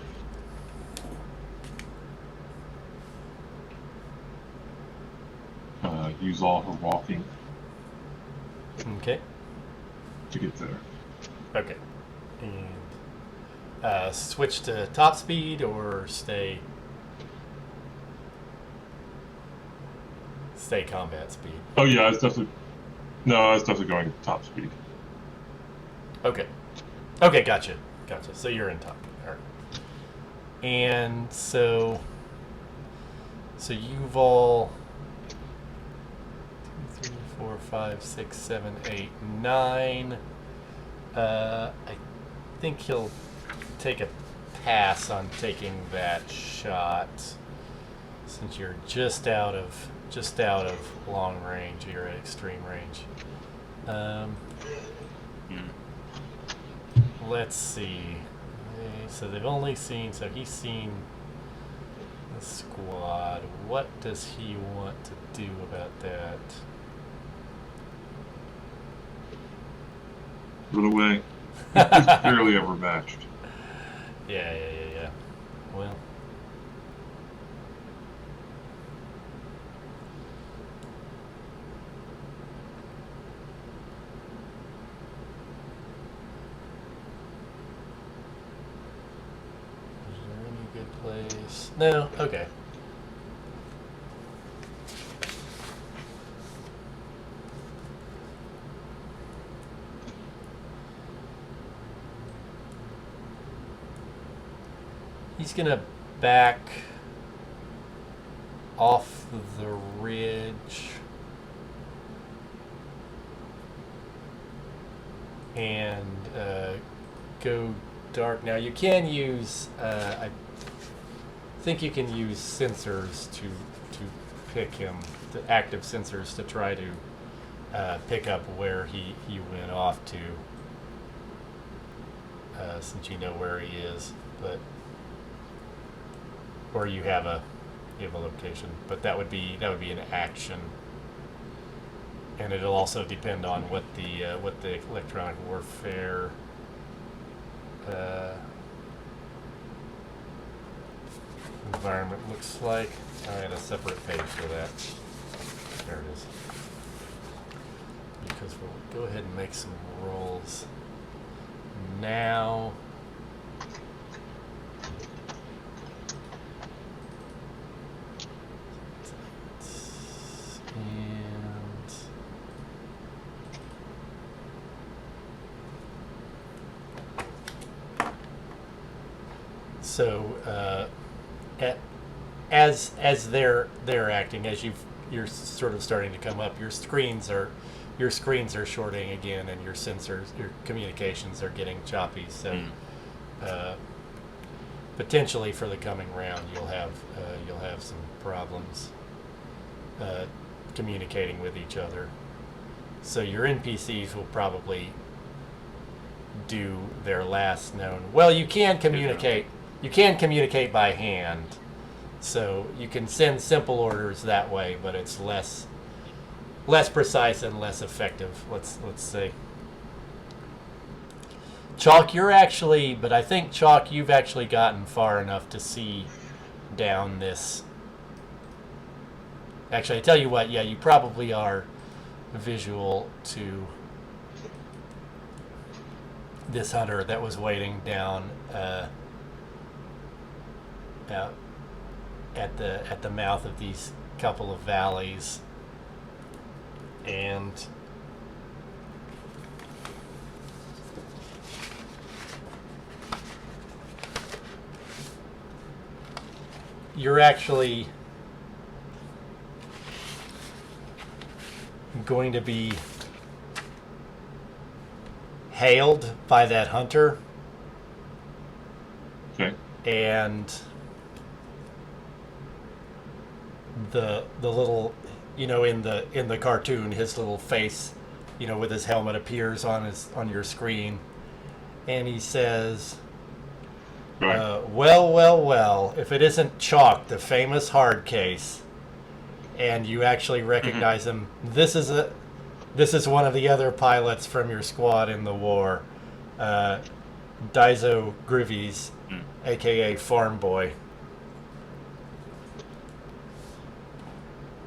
use all her walking Okay. to get there. Okay. And switch to top speed or stay combat speed. Oh yeah, I was definitely going top speed. Okay. Okay, gotcha. So you're in top. All right. And so you've all 2, 3, 4, 5, 6, 7, 8, 9. I think he'll take a pass on taking that shot since you're just out of long range. You're at extreme range. Let's see. So they've only seen. So he's seen the squad. What does he want to do about that? Run away. It's barely ever matched. Yeah. Well. Place. No, okay. He's gonna back off the ridge and go dark. Now you can use I think you can use sensors to pick him, the active sensors to try to pick up where he went off to, since you know where he is, but or you have a location, but that would be an action, and it'll also depend on what the electronic warfare environment looks like. I had a separate page for that. There it is. Because we'll go ahead and make some rolls now. And so as they're acting, as you're sort of starting to come up, your screens are shorting again, and your communications are getting choppy. So potentially for the coming round, you'll have some problems communicating with each other. So your NPCs will probably do their last known. Well, you can communicate. You can communicate by hand, so you can send simple orders that way, but it's less precise and less effective. Let's say. Chalk, but I think Chalk, you've actually gotten far enough to see down this. Actually, I tell you what, yeah, you probably are visual to this hunter that was waiting down at the mouth of these couple of valleys, and you're actually going to be hailed by that hunter. Okay. And the little, in the cartoon, his little face, with his helmet appears on your screen, and he says, Right. well, if it isn't Chalk, the famous hard case, and you actually recognize him, this is one of the other pilots from your squad in the war, Daiso Grivies, aka Farm Boy.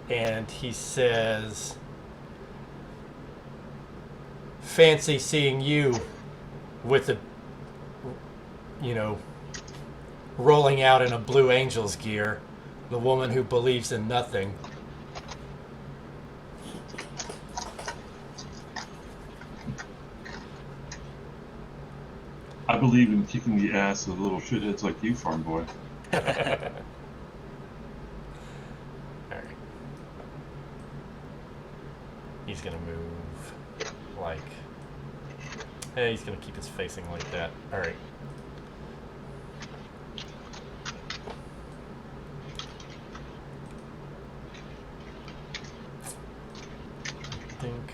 And he says, fancy seeing you with the, rolling out in a Blue Angels gear, the woman who believes in nothing. I believe in kicking the ass of little shitheads like you, Farm Boy. Alright. He's gonna move like... he's gonna keep his facing like that. Alright. I think...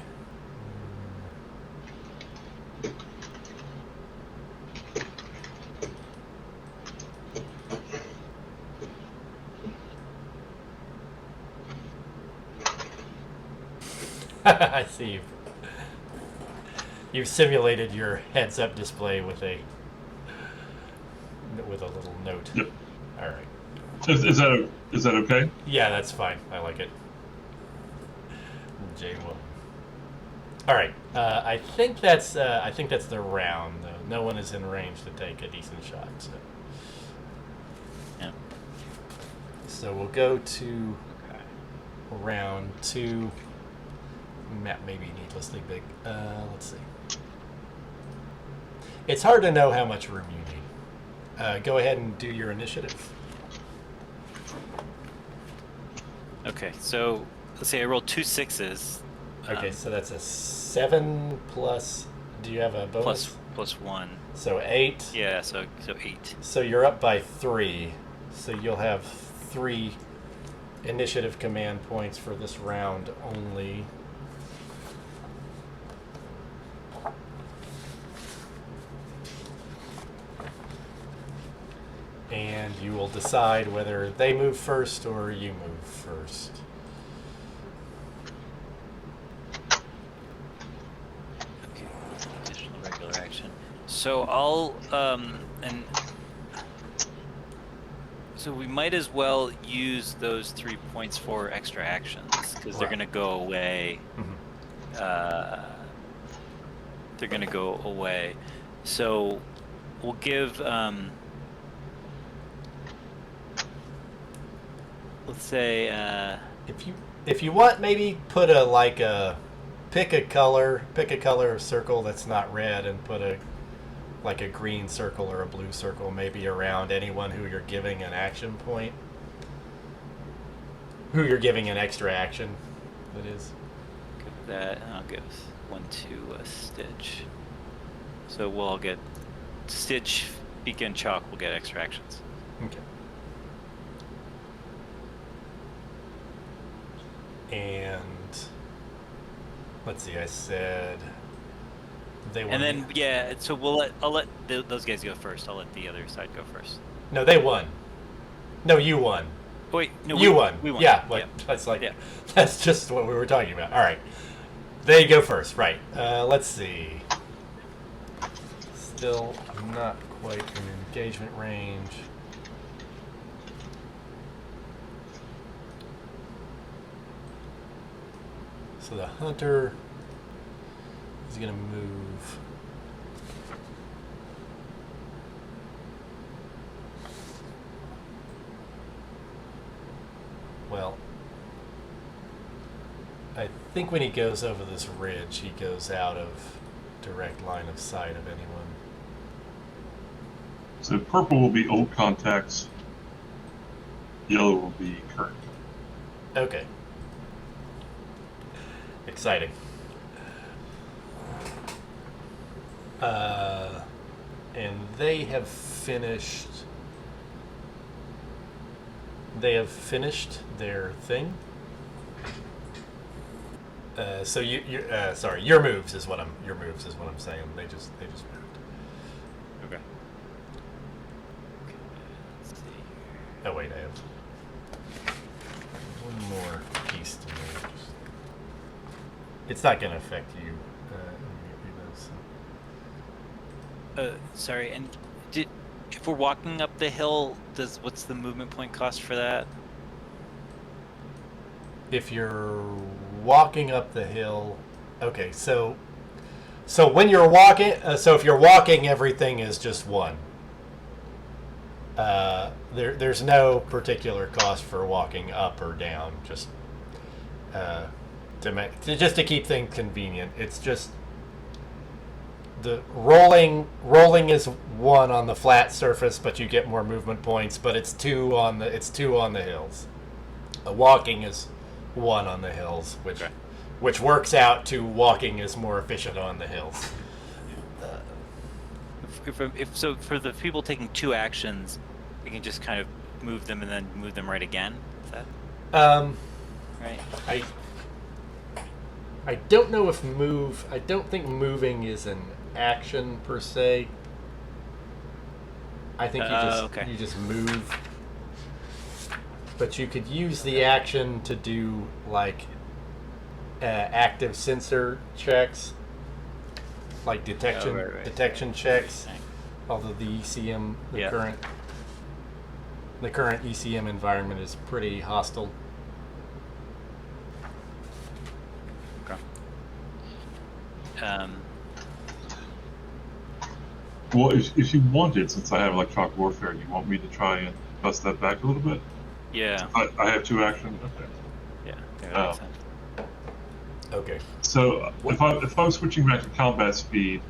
I see you've simulated your heads-up display with a little note. Yep. All right. Is that okay? Yeah, that's fine. I like it. Jane will. All right. I think that's the round. No one is in range to take a decent shot. So. Yeah. So we'll go to round 2. Map may be needlessly big. Let's see. It's hard to know how much room you need. Go ahead and do your initiative. Okay, so let's say I rolled 2 6s. Okay, so that's a 7 plus. Do you have a bonus? Plus 1. So 8. Yeah, so 8. So you're up by 3. So you'll have 3 initiative command points for this round only. And you will decide whether they move first or you move first. Okay, additional regular action. So I'll So we might as well use those 3 points for extra actions because they're Right. going to go away. Mhm. They're going to go away. So we'll give, let's say, If you want, maybe put pick a color circle that's not red, and put a green circle or a blue circle maybe around anyone who you're giving an action point, who you're giving an extra action. That is. give that, and I'll give 1 to Stitch. So we'll all get Stitch, Beacon, and Chalk will get extra actions. Okay. And let's see, I said they won. And then yeah, so I'll let those guys go first. I'll let the other side go first. No, they won. No, you won. Wait, no, You won. We won. Yeah, Yeah. That's just what we were talking about. All right, they go first. Right. Let's see. Still not quite in engagement range. So the hunter is going to move. Well, I think when he goes over this ridge, he goes out of direct line of sight of anyone. So purple will be old contacts. Yellow will be current. Okay. Exciting. And they have finished. They have finished their thing. So sorry, your moves is what I'm saying. They just moved. Okay. Let's see here. Oh wait, I have one more piece to move. It's not going to affect you. Sorry, and if we're walking up the hill, what's the movement point cost for that? If you're walking up the hill, okay. So when you're walking, so if you're walking, everything is just 1. There's no particular cost for walking up or down. Just to keep things convenient. It's just the rolling is 1 on the flat surface, but you get more movement points. But it's 2 on the hills. Walking is 1 on the hills, which works out to walking is more efficient on the hills. If so, for the people taking 2 actions, we can just kind of move them and then move them right again. Is that right? I don't know if I don't think moving is an action per se. I think you just move. But you could use the action to do active sensor checks, like detection checks. Although the ECM, the current ECM environment is pretty hostile. Well, if you wanted, since I have electronic warfare, you want me to try and bust that back a little bit? Yeah. I have 2 actions. Okay. Yeah. That makes sense. Okay. So if I'm switching back to combat speed,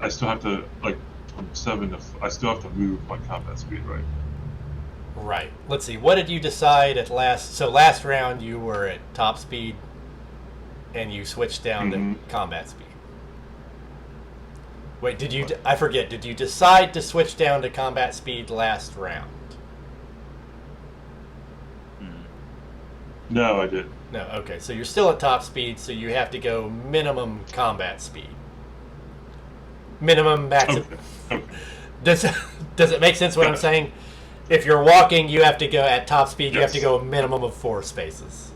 I still have to from 7 to I still have to move my combat speed, right? Right. Let's see. What did you decide at last? So last round you were at top speed, and you switched down to combat speed. Wait, did you? I forget. Did you decide to switch down to combat speed last round? No, I didn't. No. Okay. So you're still at top speed. So you have to go minimum combat speed. Minimum max. Okay. Does it make sense what I'm saying? If you're walking, you have to go at top speed. You have to go a minimum of 4 spaces,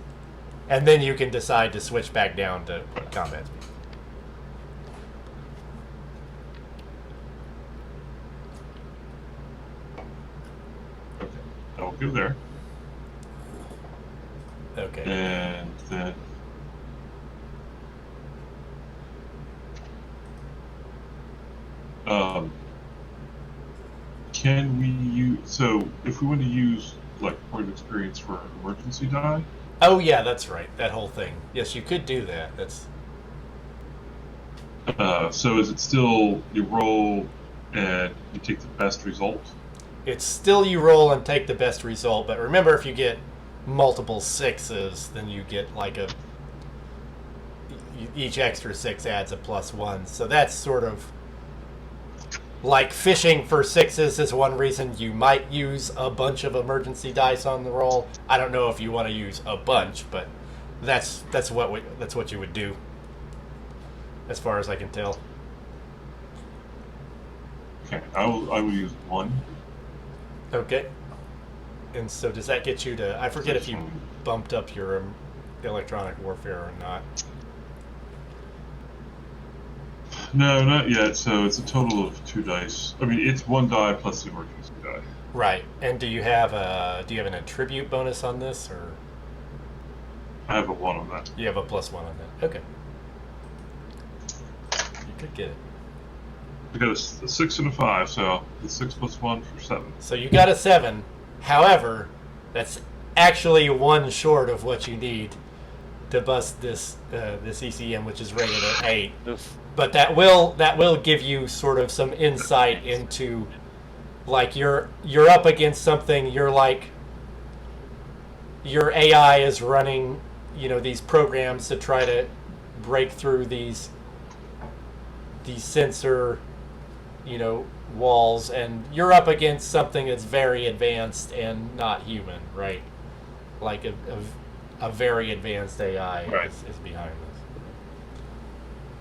and then you can decide to switch back down to combat speed. Okay. go there. Okay. And then can we use, so if we want to use like point of experience for an emergency die? Oh yeah, that's right. That whole thing. Yes, you could do that. That's So is it still you roll and you take the best result? it's still you roll and take the best result, but remember if you get multiple sixes, then you get like each extra 6 adds a +1. So that's sort of like fishing for sixes is one reason you might use a bunch of emergency dice on the roll. I don't know if you want to use a bunch, but that's what you would do, as far as I can tell. Okay, I will use 1. Okay. And so does that get you to... I forget if you bumped up your electronic warfare or not. No, not yet. So it's a total of 2 dice. I mean, it's 1 die plus the emergency die. Right. And do you have an attribute bonus on this, or I have a 1 on that. you have a +1 on that? Okay. You could get it. I got a 6 and a 5, so it's 6 plus 1 for 7. So you got a 7. However, that's actually 1 short of what you need to bust this ECM, which is rated at 8. Oof. But that will give you sort of some insight into, like, you're up against something. You're like, your AI is running, these programs to try to break through these sensor, walls, and you're up against something that's very advanced and not human, right? Like a very advanced AI Right. is behind this.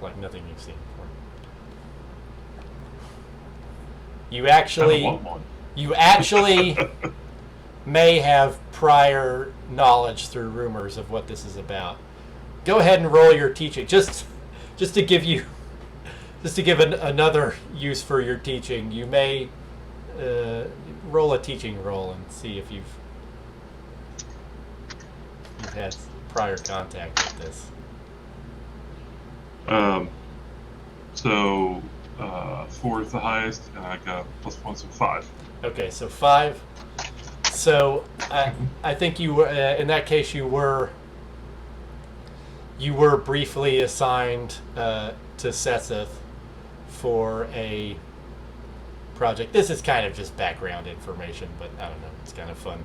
Like nothing you've seen before. You I actually want 1. you actually may have prior knowledge through rumors of what this is about. Go ahead and roll your teaching, just to give you, another use for your teaching. You may roll a teaching roll and see if you've had prior contact with this. So 4 is the highest, and I got a +1, so 5. Okay, so 5. So I think you were in that case you were briefly assigned to Sethith for a project. This is kind of just background information, but I don't know, it's kind of fun.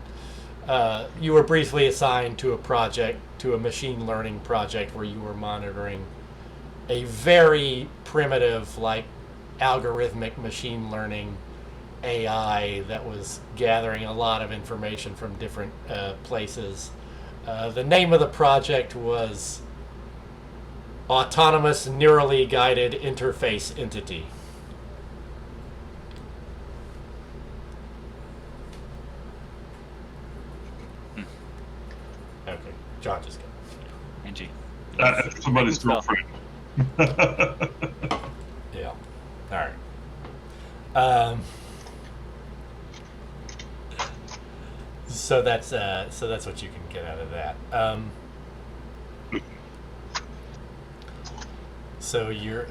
You were briefly assigned to a machine learning project where you were monitoring a very primitive, like, algorithmic machine learning AI that was gathering a lot of information from different places. The name of the project was Autonomous Neurally Guided Interface Entity. Okay, John just got it. Angie. After somebody's girlfriend. Yeah. All right. So that's what you can get out of that. So you're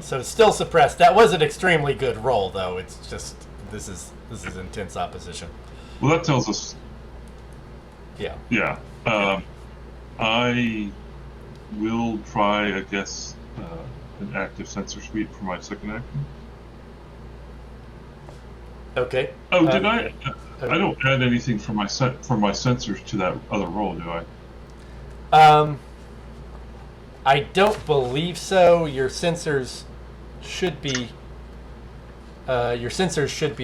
so it's still suppressed. That was an extremely good roll, though. It's just this is intense opposition. Well, that tells us. Yeah. Yeah. I will try, I guess, an active sensor suite for my second action. Okay. Oh, did I? I don't add anything for my sensors to that other roll, do I? I don't believe so. Your sensors should be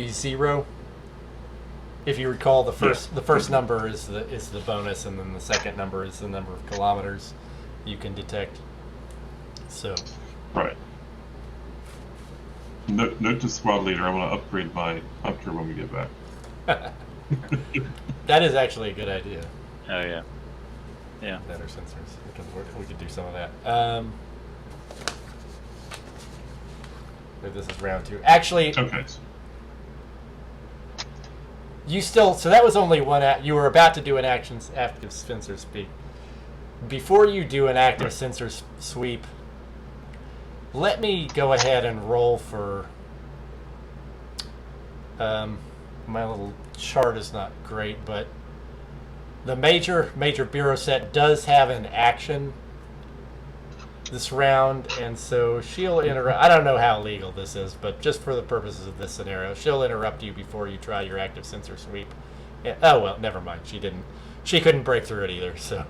0. If you recall, the first number is the bonus, and then the second number is the number of kilometers you can detect. So. Right. Note to squad leader, I want to upgrade my hunter when we get back. That is actually a good idea. Oh yeah. Yeah. Better sensors. We could do some of that. This is round 2. Actually, Okay. You still, so that was only one you were about to do an active sensor sweep. Before you do an active sensor sweep, let me go ahead and roll for, my little chart is not great, but the major bureau set does have an action this round, and so she'll interrupt. I don't know how legal this is, but just for the purposes of this scenario, she'll interrupt you before you try your active sensor sweep. Yeah, oh well, never mind. She couldn't break through it either, so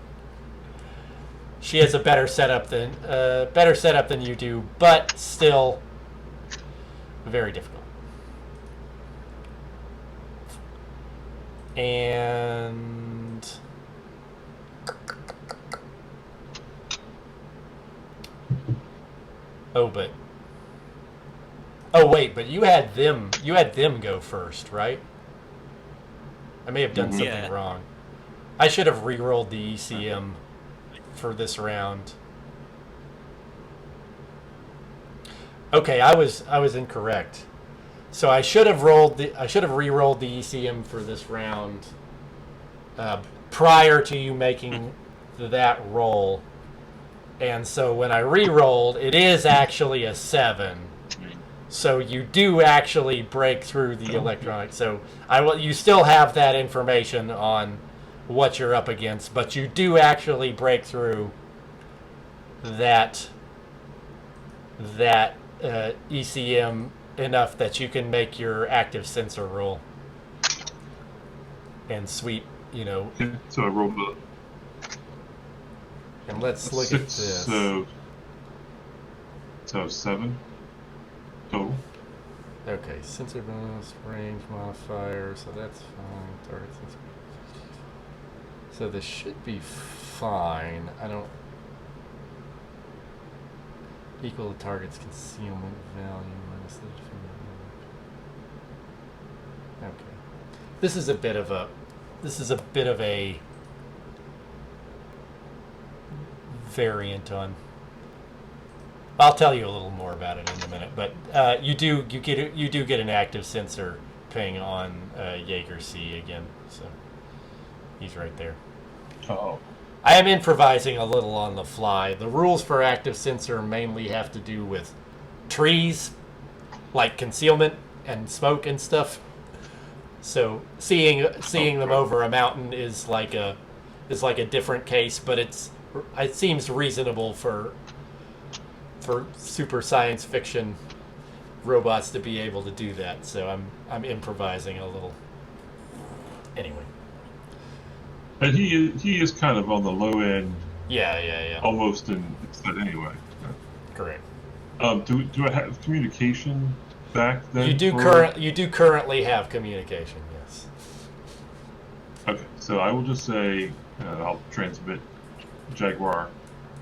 she has a better setup than you do, but still very difficult. And but you had them go first, right? I may have done something wrong. I should have re-rolled the ECM for this round. Okay, I was incorrect. So I should have re-rolled the ECM for this round prior to you making that roll. And so when I re-rolled, it is actually a 7. So you do actually break through the electronic. So you still have that information on what you're up against, but you do actually break through that ECM enough that you can make your active sensor roll and sweep. Okay, so I rolled a. And let's look at this. So 7 total. Okay, sensor bonus, range modifier, so that's fine. Target sensor. So this should be fine. I don't equal the target's concealment value minus the defender. Okay. This is a bit of a variant on. I'll tell you a little more about it in a minute, but you do get an active sensor ping on Jaeger C again, so he's right there. Oh. I am improvising a little on the fly. The rules for active sensor mainly have to do with trees, like concealment and smoke and stuff. So seeing them over a mountain is like a different case, but it seems reasonable for super science fiction robots to be able to do that. So I'm improvising a little. Anyway. And he is kind of on the low end. Yeah. Almost in that anyway. Correct. Do I have communication back then? You do currently have communication. Yes. Okay, so I will just say I'll transmit Jaguar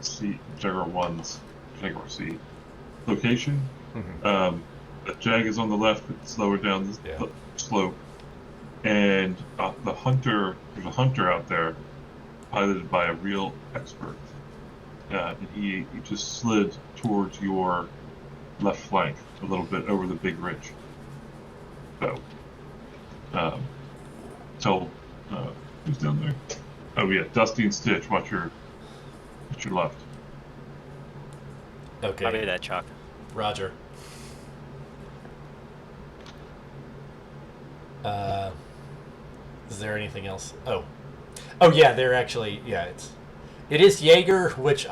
1's Jaguar C location. Mm-hmm. The Jag is on the left, it's lower down the slope, and there's a hunter out there, piloted by a real expert. And he just slid towards your left flank a little bit over the big ridge. So, tell who's down there? Oh yeah, Dusty and Stitch. Watch your left. Okay. Copy that, Chalk. Roger. Is there anything else? Oh yeah, they're actually, it is Jaeger, which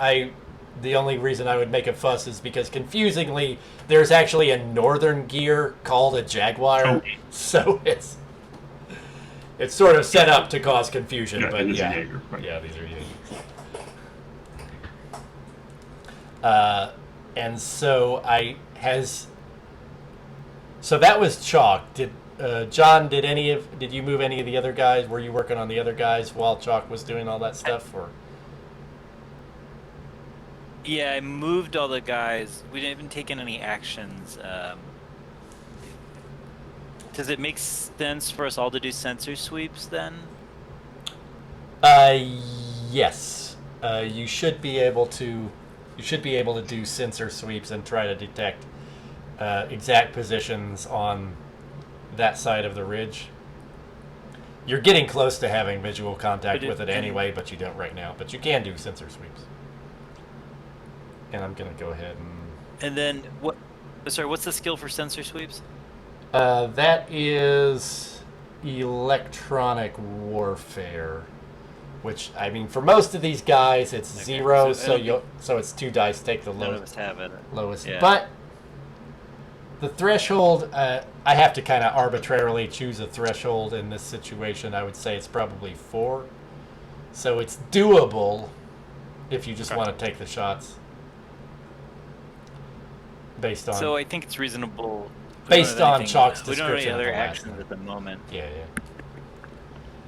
the only reason I would make a fuss is because confusingly there's actually a northern gear called a Jaguar. Oh. So it's sort of set up to cause confusion, but it is a Jaeger, right. Yeah, these are Jaegers. And so so that was Chalk. John, did you move any of the other guys? Were you working on the other guys while Chalk was doing all that stuff, or? Yeah, I moved all the guys. We didn't even take any actions. Does it make sense for us all to do sensor sweeps then? Yes. You should be able to do sensor sweeps and try to detect exact positions on that side of the ridge. You're getting close to having visual contact But with it and- anyway, but you don't right now. But you can do sensor sweeps. And I'm gonna go ahead and And then what? Sorry, what's the skill for sensor sweeps? that is electronic warfare, which I mean for most of these guys it's Okay, 0, so I don't so it's 2 dice. Take the None of lowest. us have it. lowest. Yeah. But the threshold, I have to kind of arbitrarily choose a threshold in this situation. I would say it's probably 4. So it's doable if you just Okay. want to take the shots. Based on So I think it's reasonable. Based on Chalk's We don't have any description of other the last actions one. at the moment. yeah.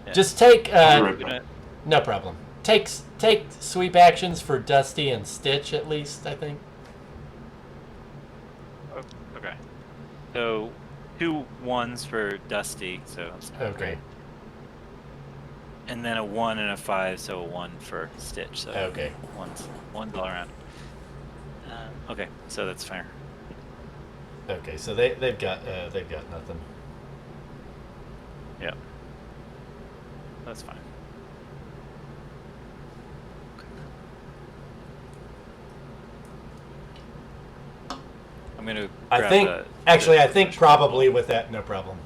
Yeah. Just take I'll be right We back. don't- no problem. Take sweep actions for Dusty and Stitch at least, I think. Okay. So 2 1s for Dusty. So that's not Okay. great. And then a 1 and a 5, so a 1 for Stitch. So Okay. one's all around. Okay, so that's fair. Okay, so they've got nothing. Yeah, that's fine. I'm gonna. I grab think the actually I think first probably roll. with that no problem.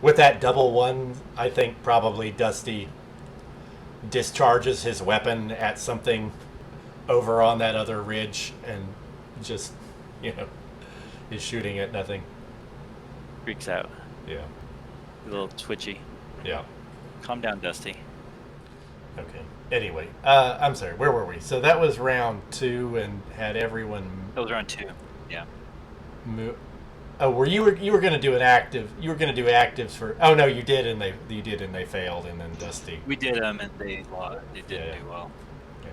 With that double 1, I think probably Dusty discharges his weapon at something over on that other ridge and just, is shooting at nothing. Freaks out. Yeah. A little twitchy. Yeah. Calm down, Dusty. Okay. Anyway, I'm sorry. Where were we? So that was round 2, and had everyone. That was round 2. Yeah. Oh, you were going to do an active? You were going to do actives for? Oh no, you did, and they failed, and then Dusty. We did them, and they lost. They didn't Yeah. do well. Yeah.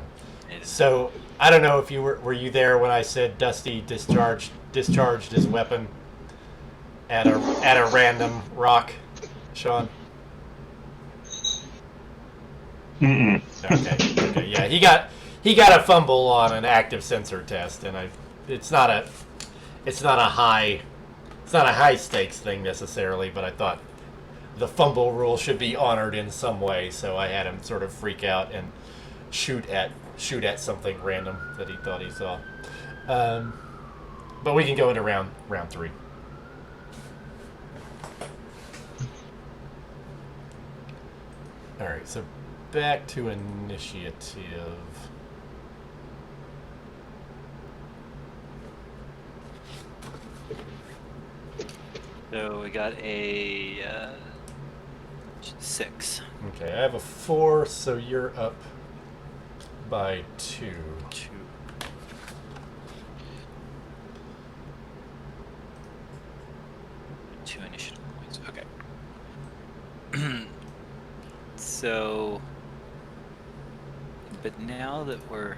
They didn't- So I don't know if you were you there when I said Dusty discharged his weapon at a random rock, Sean. Mm-mm. Okay, yeah, he got a fumble on an active sensor test, and it's not a high stakes thing necessarily, but I thought the fumble rule should be honored in some way, so I had him sort of freak out and shoot at something random that he thought he saw. But we can go into round 3. All right, so back to initiative. So we got a 6. Okay, I have a 4, so you're up by 2. 2. Two initiative points. Okay. So, but now that we're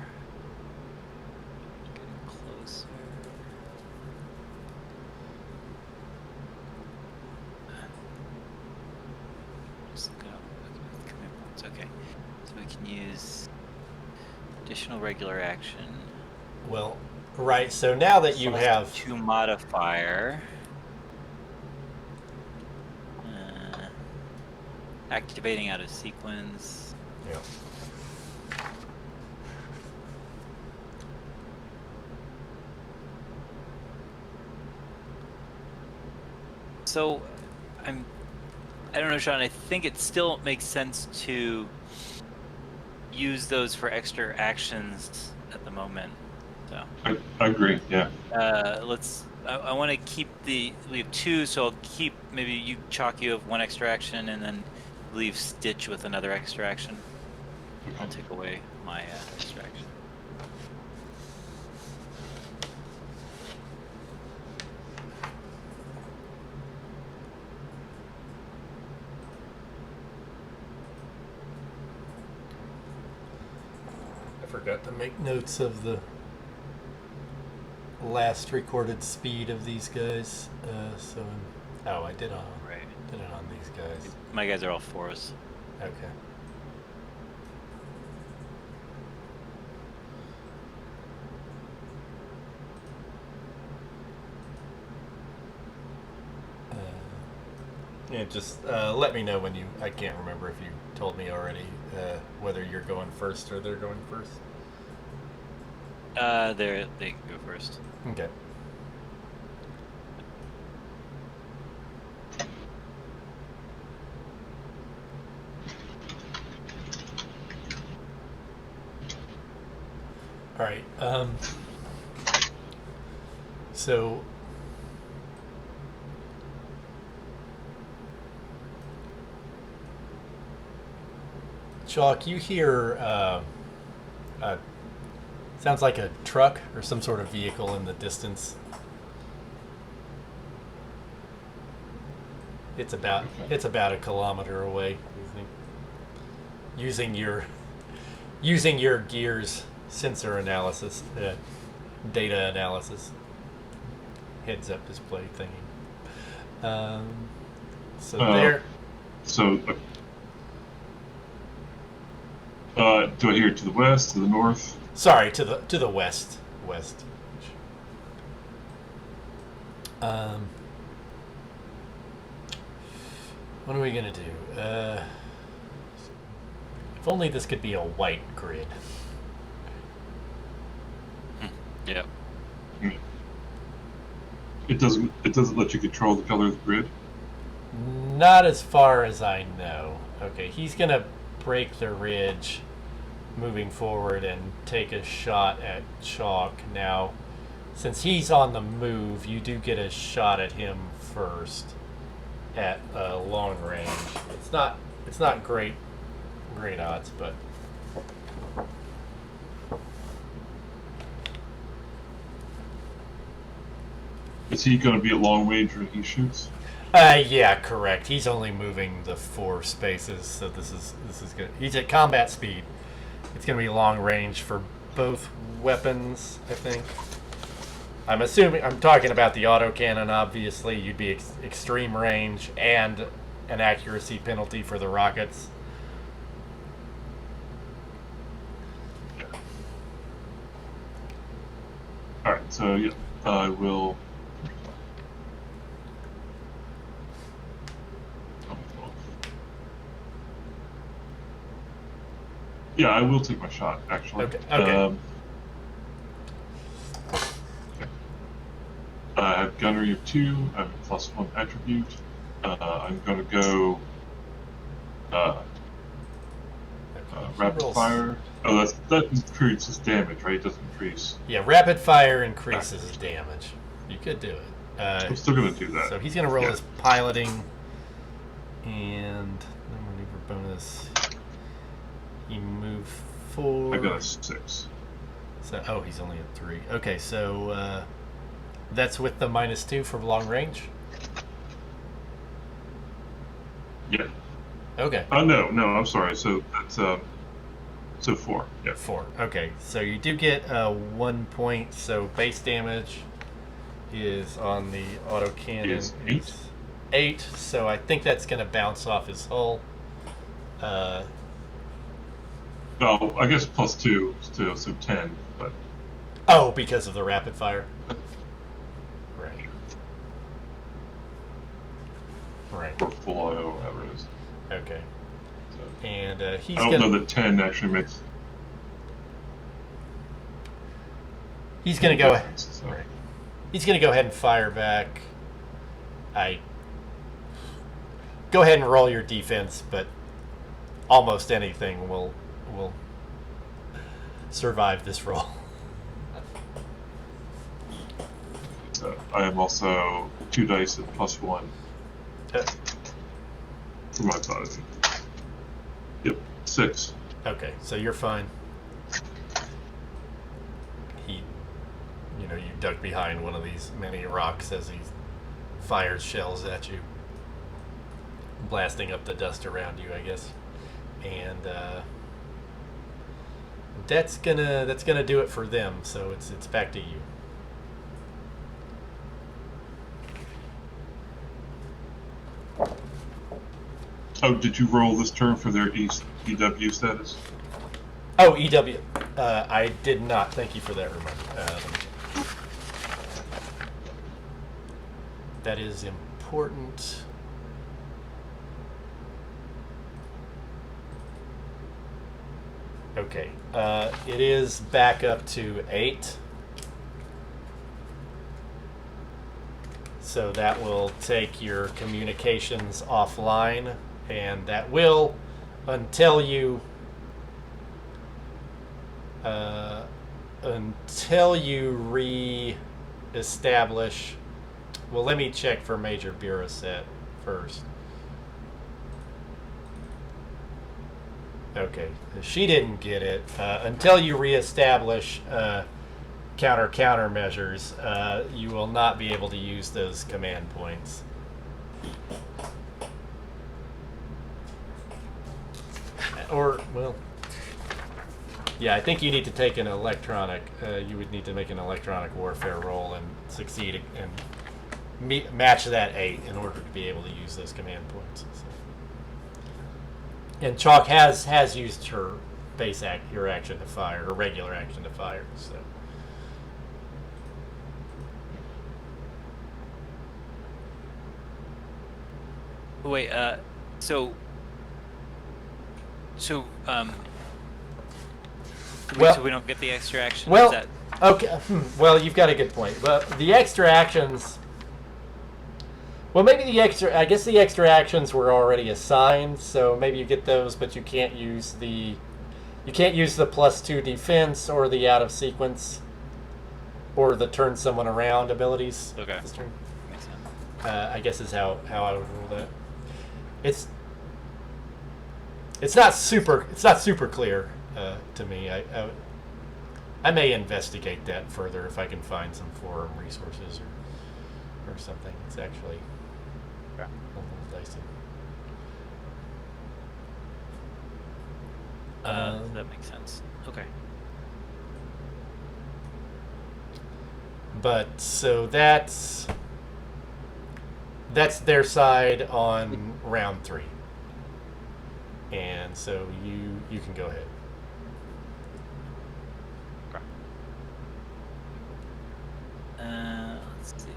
getting closer. Just go. Commit points. Okay. So we can use additional regular action. Well, right. So now that you Plus have 2 modifier. Activating out of sequence. yeah. So, I don't know, Sean. I think it still makes sense to use those for extra actions at the moment. So, I agree. Yeah. let's. I want to keep we have 2, so I'll keep. Maybe you have 1 extra action, and then leave Stitch with another extra action. I'll take away my extra action. I forgot to make notes of the last recorded speed of these guys. I did on Right. did it on these guys. My guys are all 4s. Okay. Yeah, just let me know when you. I can't remember if you told me already whether you're going first or they're going first. They can go first. Okay. All right. So. Chalk, you hear sounds like a truck or some sort of vehicle in the distance. It's about a kilometer away, you think. Using your gear's sensor analysis, data analysis, heads up display thingy. So there. So. Do I hear it to the west, to the north? Sorry, to the west. West. What are we gonna do? If only this could be a white grid. Yeah. It doesn't let you control the color of the grid. Not as far as I know. Okay, he's gonna break the ridge, moving forward and take a shot at Chalk. Now, since he's on the move, you do get a shot at him first at long range. It's not great odds, but Is he going to be at long range when he shoots? yeah, correct. He's only moving the 4 spaces, so this is good. He's at combat speed. It's going to be long range for both weapons, I think. I'm assuming I'm talking about the autocannon. Obviously, you'd be extreme range and an accuracy penalty for the rockets. Yeah. All right, so yeah, I will. Yeah, I will take my shot, actually. Okay. I have gunnery of 2. I have a +1 attribute. I'm going to go rapid fire. Oh, that increases damage, right? It doesn't increase. Yeah, rapid fire increases damage. You could do it. I'm still going to do that. So he's going to roll his piloting and maneuver bonus. He moved 4. I got a 6. So he's only at 3. Okay, so that's with the -2 for long range. Yeah. Okay. No, I'm sorry. So that's so 4. Yeah. 4. Okay, so you do get 1 point. So base damage is on the autocannon Is 8. 8. So I think that's going to bounce off his hull. Oh, I guess +2 still, so 10. But Oh, because of the rapid fire. Right. Right. or full auto, whatever it is. Okay. So, And he's I don't gonna know that 10 actually makes. he's gonna go difference, so. right. He's gonna go ahead and fire back. Go ahead and roll your defense, but almost anything will survive this roll. So I am also 2 dice at +1 for my piloting. Yep, 6. Okay, so you're fine. You duck behind one of these many rocks as he fires shells at you, blasting up the dust around you, I guess. And that's gonna do it for them. So it's back to you. Oh, did you roll this turn for their EW status? Oh, EW. I did not. Thank you for that reminder. That is important. Okay. It is back up to 8. So that will take your communications offline, and that will, until you re-establish. Well, let me check for Major Bureau set first. Okay, she didn't get it. Until you reestablish countermeasures, you will not be able to use those command points. Or, well, yeah, I think you need to take an electronic, you would need to make an electronic warfare roll and succeed and match that 8 in order to be able to use those command points. So. And Chalk has used her your action to fire, her regular action to fire, so. Wait, so well, so we don't get the extra action? Well, Is that... okay. Well, you've got a good point. But the extra actions. Well, maybe I guess the extra actions were already assigned, so maybe you get those, but you can't use the +2 defense or the out of sequence or the turn someone around abilities. Okay. This turn. Makes sense. I guess is how I would rule that. It's not super clear to me. I may investigate that further if I can find some forum resources or something. It's actually a little dicey. That makes sense. Okay. But so that's their side on round 3, and so you can go ahead. Okay. Let's see.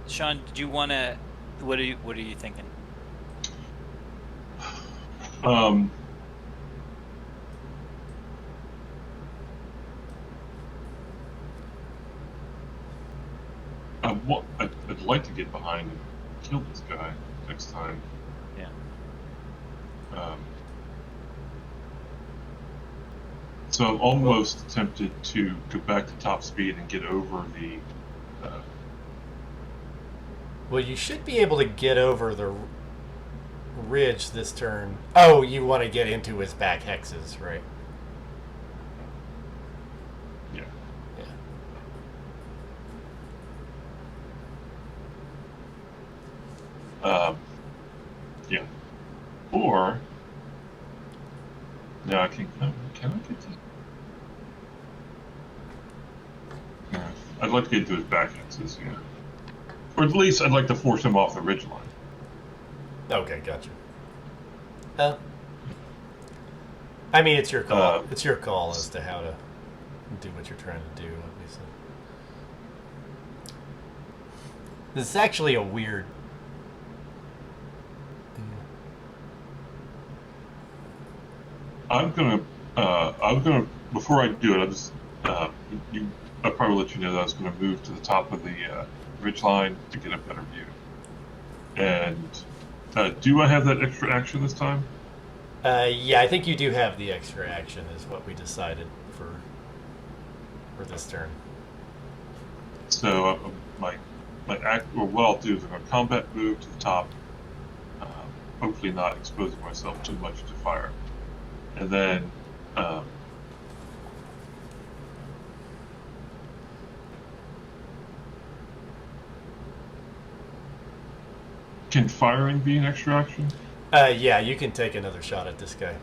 Sean, do you want to? What are you thinking? I'd like to get behind and kill this guy next time. Yeah. So I'm almost tempted to go back to top speed and get over the. Well, you should be able to get over the ridge this turn. Oh, you want to get into his back hexes, right? Yeah. Yeah. Or. No, I can I get to? Yeah. I'd like to get into his back hexes, yeah. Or at least I'd like to force him off the ridgeline. Okay, gotcha. I mean, it's your call. It's your call as to how to do what you're trying to do, obviously. This is actually a weird. I'm gonna. Before I do it, I'll probably let you know that I was gonna move to the top of the ridge line to get a better view. And do I have that extra action this time? Yeah, I think you do have the extra action, is what we decided for this turn. So my act, or what I'll do is I'm gonna combat move to the top, hopefully not exposing myself too much to fire, and then. Can firing be an extra action? Yeah, you can take another shot at this guy.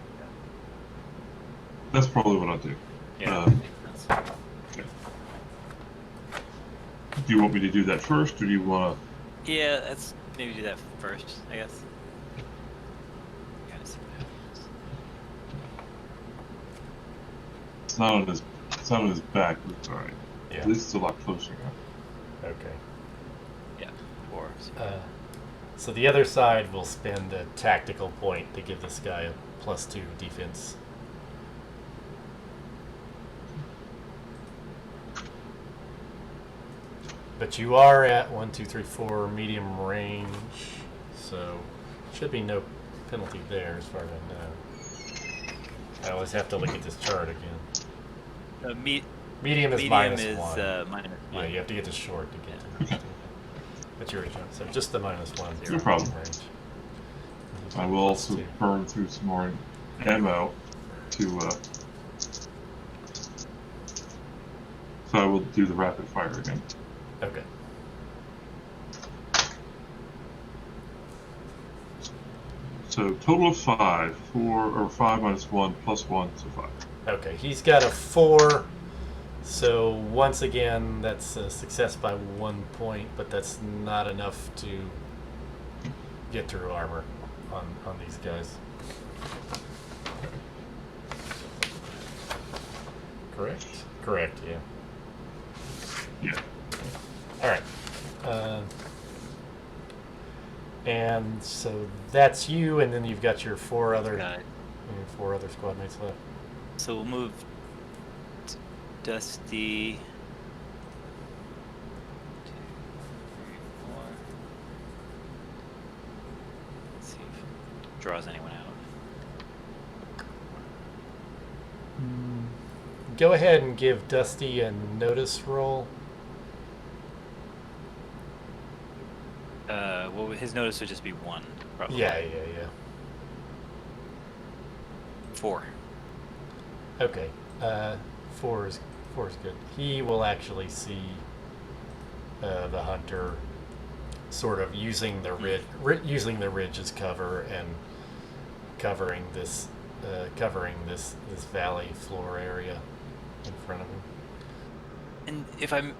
That's probably what I'll do. Yeah. Okay. Do you want me to do that first, or do you want to? Yeah, let's maybe do that first, I guess. Gotta see what happens. It's not on his back. But it's all right. Yeah. At least it's a lot closer now. Okay. Yeah. Or. So the other side will spend a tactical point to give this guy a +2 defense. But you are at 1, 2, 3, 4 medium range, so should be no penalty there as far as I know. I always have to look at this chart again. Medium is -1. minus Yeah, you have to get to short to get to. But you're right, so just the -1. No problem. Range. I will also +2. burn through some more ammo to. So I will do the rapid fire again. Okay. So total of 5. 5 minus 1 plus 1, so 5. Okay, he's got a 4. So once again, that's a success by 1 point, but that's not enough to get through armor on these guys. Correct? Correct, yeah. Yeah. All right. And so that's you, and then you've got your 4 other squad mates left. So we'll move Dusty. 2, 3, 4. Let's see if it draws anyone out. Go ahead and give Dusty a notice roll. Well, his notice would just be 1, probably. Yeah. 4. Okay. 4 is good. He will actually see the hunter sort of using the ridge as cover and covering this valley floor area in front of him. And if I'm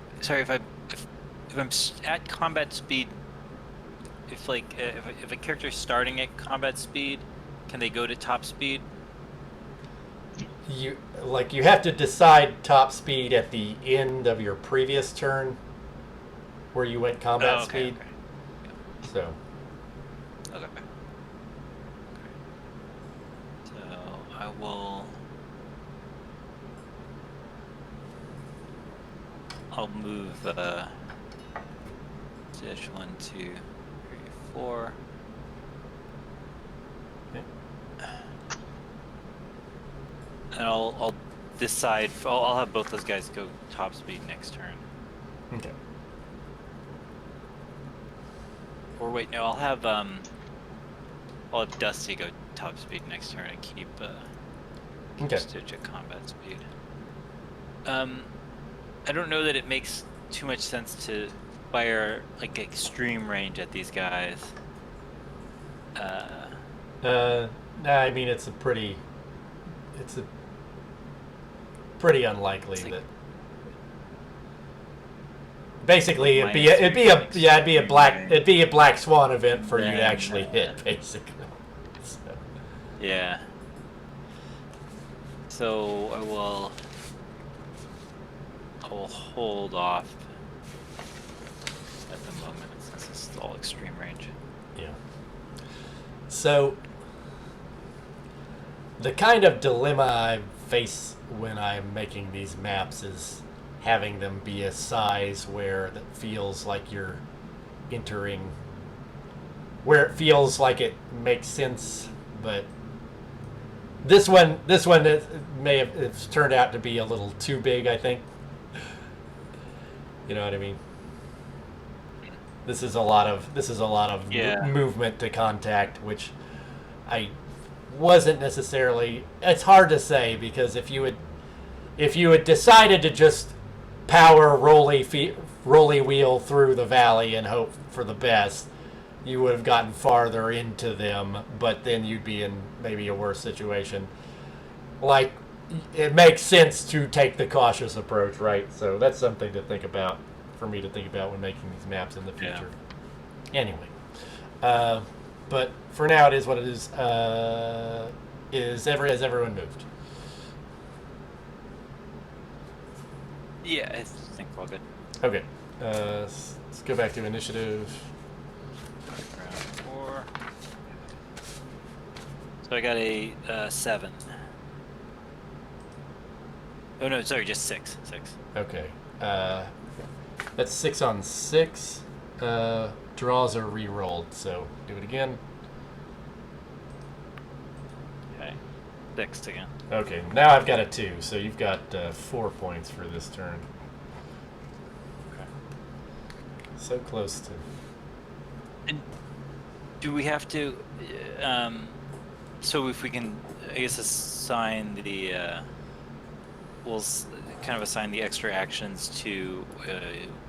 at combat speed, if a character's starting at combat speed, can they go to top speed? You have to decide top speed at the end of your previous turn, where you went combat speed. Okay. So. Okay. So I will. I'll move dish 1, 2, 3, 4. Okay. And I'll decide. I'll have both those guys go top speed next turn. Okay. Or wait, no, I'll have Dusty go top speed next turn and keep Okay. Stitch at combat speed. I don't know that it makes too much sense to fire like extreme range at these guys. I mean, it's a pretty unlikely It's like- that. Basically, it'd be a black swan event for you to actually hit, basically. So. Yeah. So I will hold off at the moment since it's all extreme range. Yeah. So the kind of dilemma I face when I'm making these maps is having them be a size where that feels like you're entering, where it feels like it makes sense, but this one it's turned out to be a little too big, I think. You know what I mean? This is a lot of Yeah. movement to contact, which I wasn't necessarily. It's hard to say, because if you had decided to just power rolly wheel through the valley and hope for the best, you would have gotten farther into them, but then you'd be in maybe a worse situation. Like, it makes sense to take the cautious approach, right? So that's something to think about, for me to think about when making these maps in the future. Yeah. Anyway, but for now it is what it is. Has everyone moved? Yeah, I think we're all good. Okay. Let's go back to initiative. Background. So I got a 7. Oh no, sorry, just 6. 6. Okay. That's 6 on 6. Draws are re-rolled, so do it again. Okay. 6 again. Okay, now I've got a 2, so you've got 4 points for this turn. Okay. So close to... And do we have to? So if we can, I guess, assign the. We'll kind of assign the extra actions to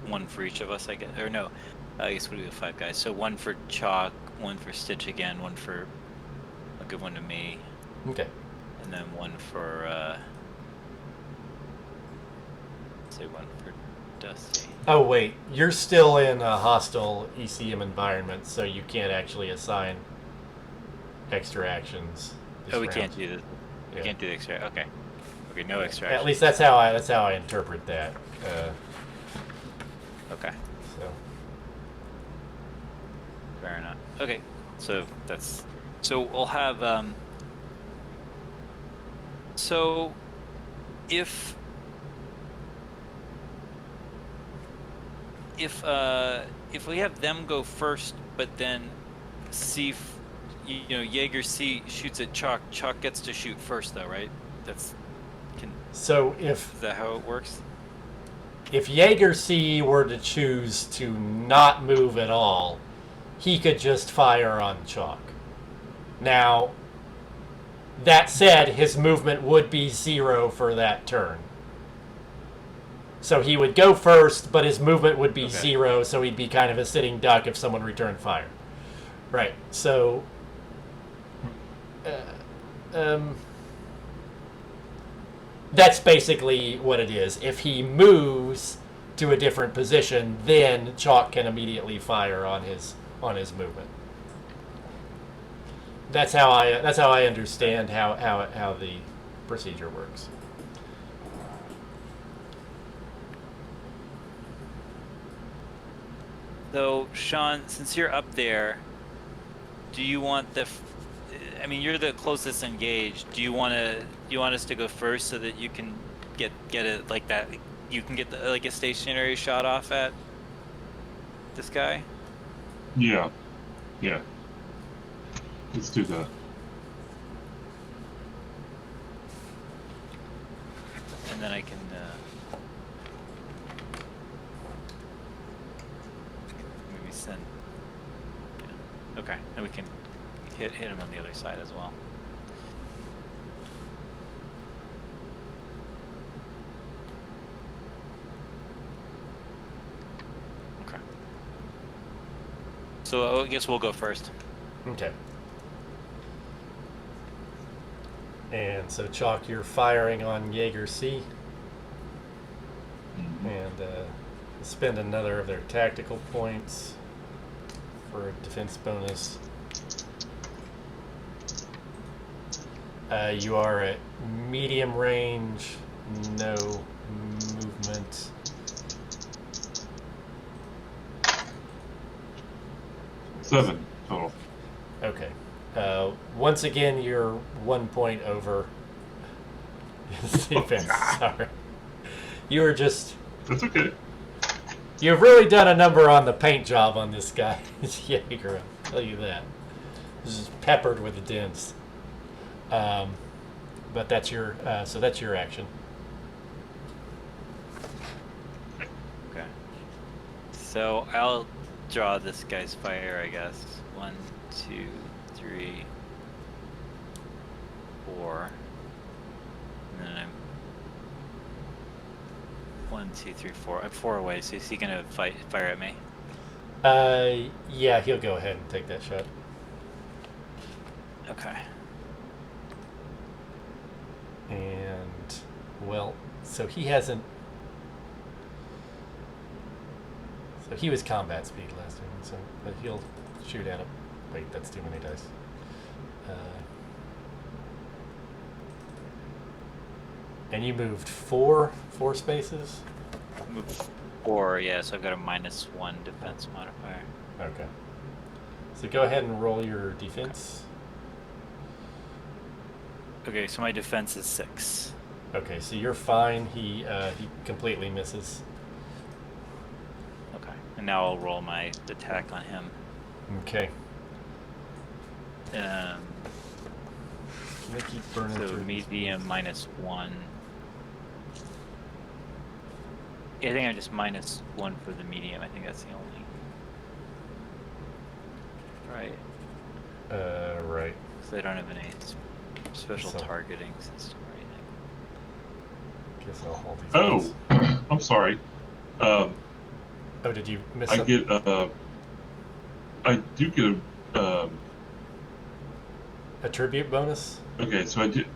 one for each of us, I guess. Or no, I guess we do 5 guys. So 1 for Chalk, 1 for Stitch again, 1 for. I'll give 1 to me. Okay. And then 1 for. Say 1 for Dusty. Oh, wait. You're still in a hostile ECM environment, so you can't actually assign extra actions. Oh, we round. can't do this. We Yeah. can't do the extra. Okay. Okay, no extra. At actions. least that's how I interpret that. Okay. So Fair enough. Okay, so that's so we'll have so if we have them go first, but then see if, Jaeger shoots at Chalk. Chalk gets to shoot first, though, right? so Is that how it works? if Jaeger C were to choose to not move at all, he could just fire on Chalk. Now, that said, his movement would be 0 for that turn. So he would go first, but his movement would be 0, so he'd be kind of a sitting duck if someone returned fire. Right, so... that's basically what it is. If he moves to a different position, then Chalk can immediately fire on his movement. That's how I understand how the procedure works. So, Sean, since you're up there, do you want I mean, you're the closest engaged. Do you want us to go first so that you can get it like that? You can get like a stationary shot off at this guy. Yeah. Let's do that. And then I can. Maybe send. Yeah. Okay, and we can hit him on the other side as well. Okay. So I guess we'll go first. Okay. And so, Chalk, you're firing on Jaeger C. And spend another of their tactical points for a defense bonus. You are at medium range, no movement. Seven total. Okay. Once again, you're 1 point over his defense. Sorry. You were just... That's okay. You've really done a number on the paint job on this guy. Jaeger, I'll tell you that. This is peppered with dents. But that's your so that's your action. Okay. So I'll draw this guy's fire, I guess. 1, 2, 3, 4. And then I'm 1, 2, 3, 4. I'm 4 away, so is he gonna fire at me? Yeah, he'll go ahead and take that shot. Okay. And, well, so he hasn't... So he was combat speed last time, so but he'll shoot at him. Wait, that's too many dice. And you moved four spaces? Move 4, yeah, so I've got a -1 defense modifier. Okay. So go ahead and roll your defense. Okay, so my defense is 6. Okay, so you're fine. He completely misses. Okay, and now I'll roll my attack on him. Okay. Um, They keep burning so through. medium -1. Yeah, I think I'm just -1 for the medium. I think that's the only. Right. Right. So they don't have any special So- targeting system or anything. Guess I'll hold these. Oh, guys. I'm sorry. Um, Oh, did you miss I something? get I do get a A tribute bonus? okay, so I did.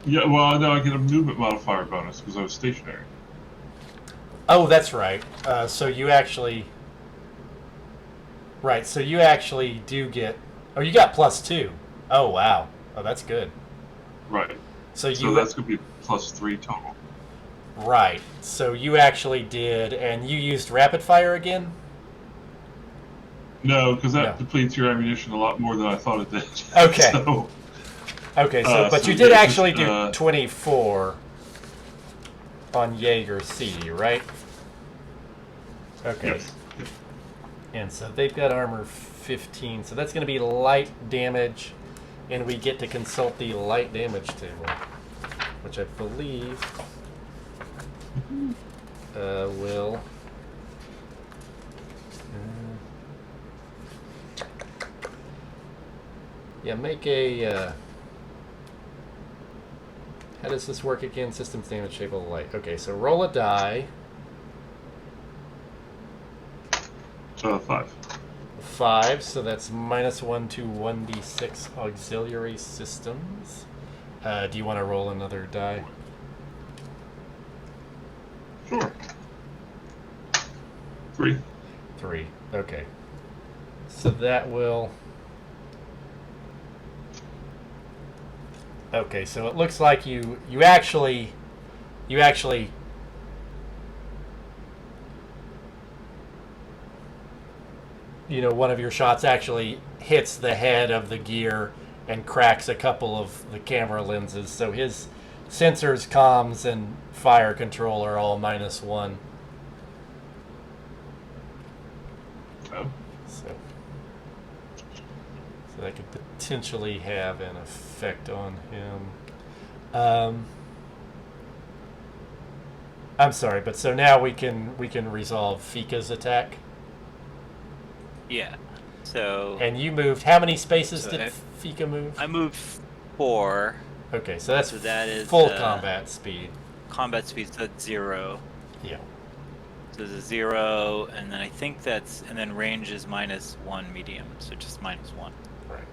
Yeah, well, no, I get a movement modifier bonus because I was stationary. Oh, that's right. So you actually... Right, so you actually do get... Oh, you got +2. Oh, wow. Oh, that's good. Right. So you... So that's gonna be +3 total. Right. So you actually did... And you used rapid fire again? No, because that No. depletes your ammunition a lot more than I thought it did. Okay. So, Okay, so but so you did yeah, actually just, do 24 on Jaeger C, right? Okay. yes. And so they've got armor 15, so that's going to be light damage, and we get to consult the light damage table, which I believe will. Yeah, make a. How does this work again? Systems damage table light. Okay, so roll a die. 5. 5, so that's -1 to 1d6 auxiliary systems. Do you want to roll another die? Sure. 3. 3. Okay. So that will... Okay, so it looks like you actually one of your shots actually hits the head of the gear and cracks a couple of the camera lenses. So his sensors, comms, and fire control are all -1. Oh. So that could potentially have an effect on him. I'm sorry, but so now we can resolve Fika's attack. Yeah. So And you moved. How many spaces So did if- Fika move? I moved 4. Okay, so that's So that is, full combat speed. Combat speed, so that's 0. Yeah. So there's a 0, and then I think that's, and then range is -1 medium, so just -1. Right.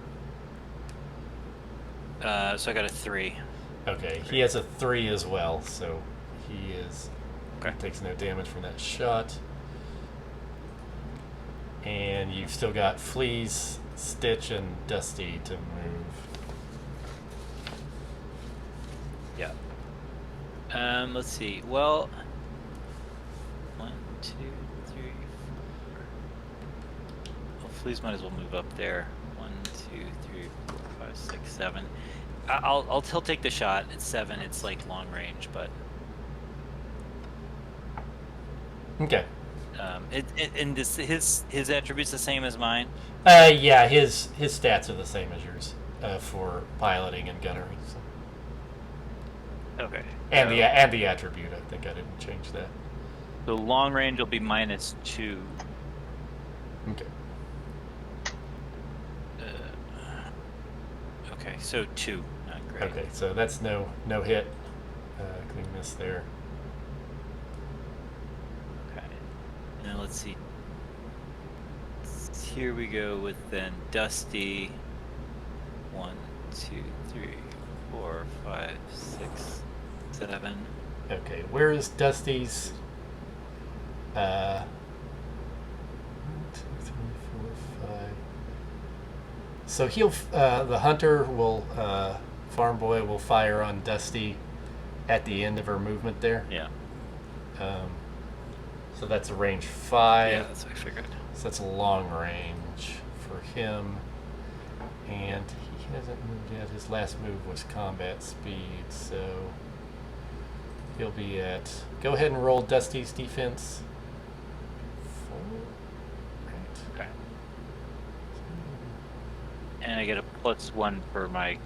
So I got a 3. Okay, he has a 3 as well, so he is Okay. takes no damage from that shot. And you've still got Fleas, Stitch, and Dusty to move. Yeah. Let's see. Well, 1, 2, 3, 4. Well, Fleas might as well move up there. 1, 2, 3, 4, 5, 6, 7. He'll take the shot. It's 7. It's like long range, but Okay. And his attributes the same as mine. Yeah, his stats are the same as yours for piloting and gunnery. So. Okay. And the attribute, I think I didn't change that. So long range will be -2. Okay. Okay, so 2. Not great. Okay, so that's no hit. Clean miss there. Okay. Now let's see. Here we go with then Dusty. 1, 2, 3, 4, 5, 6, 7. Okay, where is Dusty's? 1, 2, 3, 4, 5. So he'll the hunter will farm boy will fire on Dusty at the end of her movement there. Yeah. So that's a range 5. Yeah, that's what I figured. So that's a long range for him, and he hasn't moved yet. His last move was combat speed, so he'll be at. Go ahead and roll Dusty's defense. 4. Right. Okay. And I get a +1 for my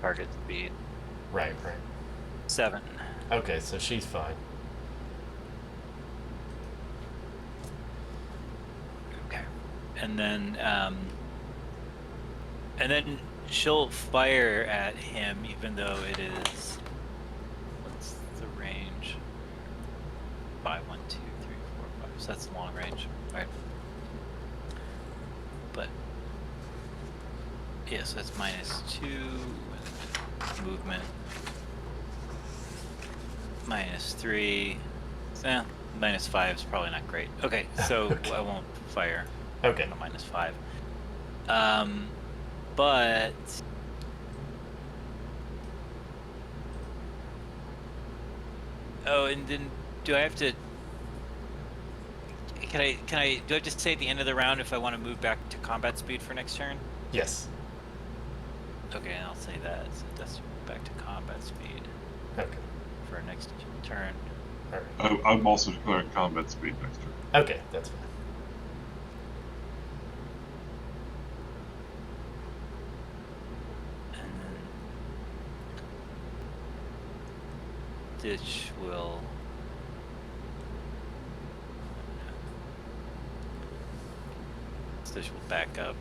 target speed. Right. 7. Okay, so she's fine. Okay. And then she'll fire at him, even though it is. What's the range? 5, 1, 2, 3, 4, 5. So that's long range, right? But yeah, so that's -2 and movement. -3. -5 is probably not great. Okay, so Okay. I won't fire. Okay. No, -5. But and then do I have to? Can I? Do I just say at the end of the round if I want to move back to combat speed for next turn? Yes. Okay, I'll say that. So that's back to combat speed Okay. for next turn. All right. I'm also declaring combat speed next turn. Okay, that's fine. And then Ditch will. Ditch will back up.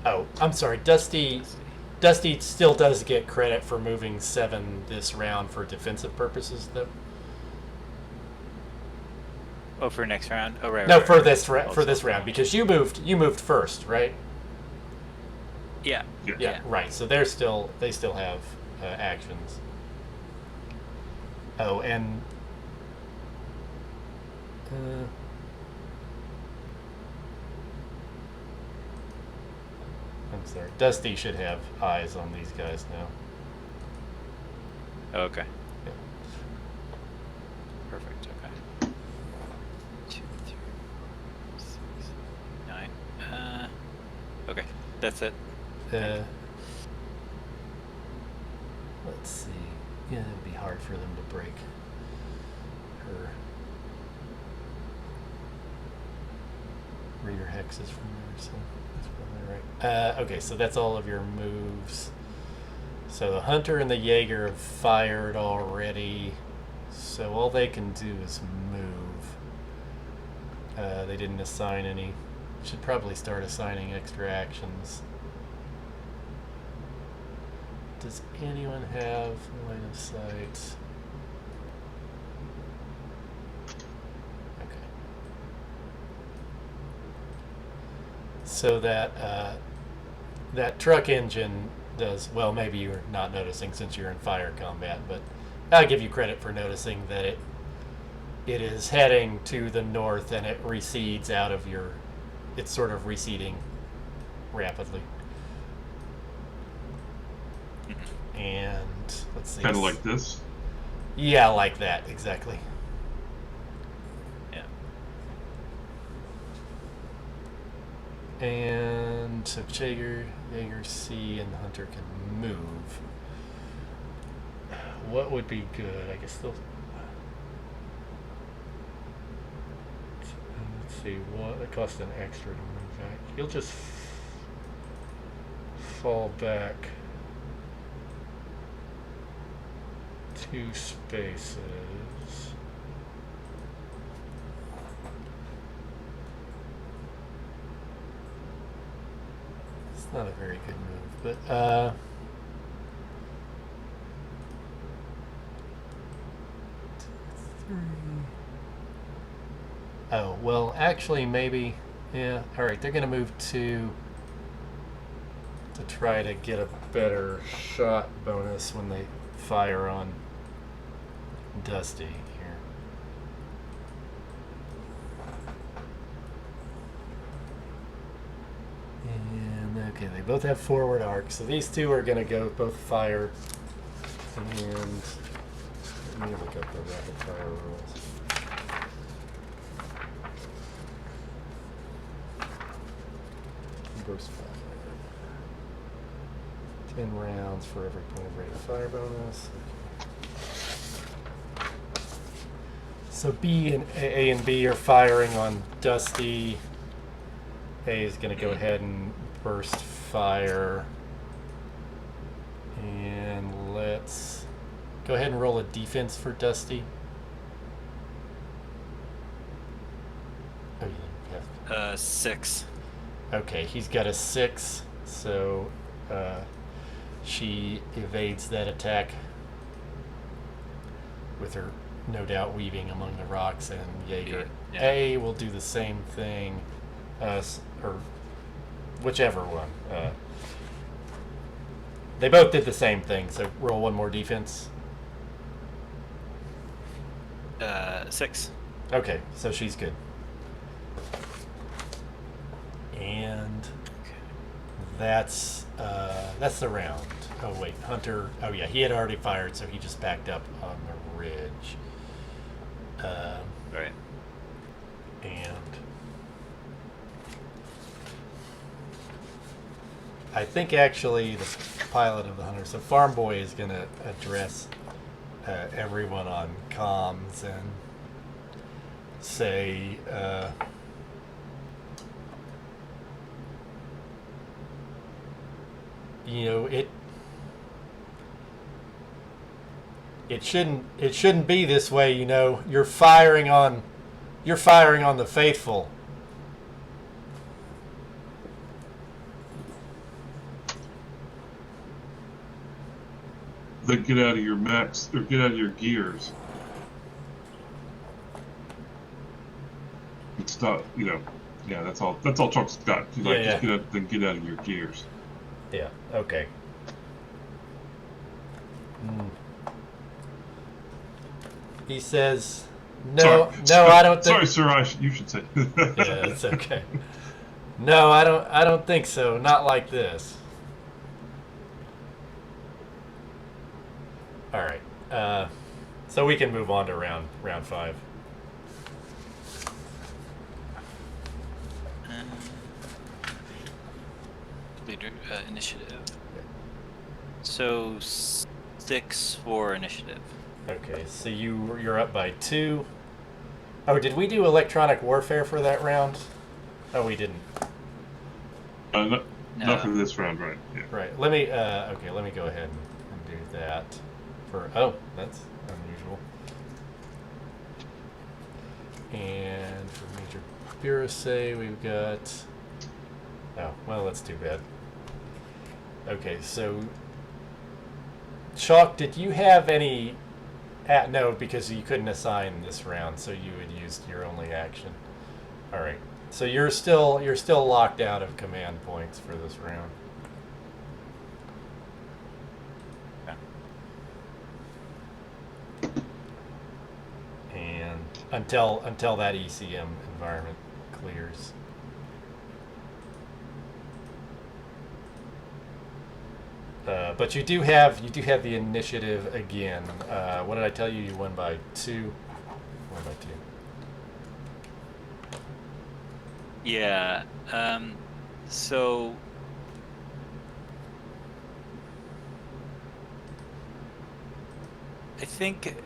Oh, I'm sorry. Dusty still does get credit for moving 7 this round for defensive purposes, though. Oh, for next round? Oh, right. No, right, for right. this Oh, for this so- round because you moved first, right? Yeah. Yeah, right. So they still have actions. Oh, and I'm sorry. Dusty should have eyes on these guys now. Oh, okay. Yeah. Perfect. Okay. 2, 3, 6, 9. Okay. That's it. Let's see. Yeah, it would be hard for them to break her rear hexes from there, so that's probably right. Okay, so that's all of your moves. So the Hunter and the Jaeger have fired already, so all they can do is move. They didn't assign any. Should probably start assigning extra actions. Does anyone have line of sight? Okay. So that truck engine does well. Maybe you're not noticing since you're in fire combat, but I'll give you credit for noticing that it is heading to the north and it recedes out of your. It's sort of receding rapidly. And let's see. Kind of like this. Yeah, like that, exactly. Yeah. And so Jaeger C, and Hunter can move. What would be good? I guess they'll. Let's see. What it costs an extra to move back. He'll just fall back 2 spaces. It's not a very good move, but oh, well, actually, maybe, yeah. All right, they're gonna move to try to get a better shot bonus when they fire on Dusty here. And okay, they both have forward arcs, so these two are gonna go both fire. And let me look up the rapid fire rules. Burst fire. 10 rounds for every point of rate of fire bonus. Okay. So A and B are firing on Dusty. A is going to go ahead and burst fire. And let's go ahead and roll a defense for Dusty. Oh, you have 6. Okay, he's got a 6, so she evades that attack with her, no doubt, weaving among the rocks, and Jaeger. Yeah. A will do the same thing, or whichever one. They both did the same thing, so roll one more defense. 6. Okay, so she's good. And that's the round. Oh wait, Hunter. Oh yeah, he had already fired, so he just backed up on the ridge. Right. And I think actually the pilot of the Hunter, so Farm Boy is going to address everyone on comms and say, you know, it shouldn't be this way. You know, you're firing on the faithful. Then get out of your max, or get out of your gears. And stop, you know. Yeah, that's all Chuck's got. He's like, Yeah. just get out of your gears. Yeah. Okay. He says, "No, Sorry. I don't think." Sorry, sir. You should say. Yeah, it's okay. No, I don't think so. Not like this. All right. So we can move on to round 5. Leader initiative. So 6 for initiative. Okay, so you're up by 2. Oh, did we do electronic warfare for that round? Oh, we didn't. Not for this round, right? Yeah. Right. Let me go ahead and do that. That's unusual. And for Major Bureaucracy, we've got. Oh, well, that's too bad. Okay, so Chalk, did you have any? No, because you couldn't assign this round, so you had used your only action. All right. So you're still locked out of command points for this round. And until that ECM environment clears. But you do have the initiative again. What did I tell you? You won by 2. Won by 2. Yeah. So I think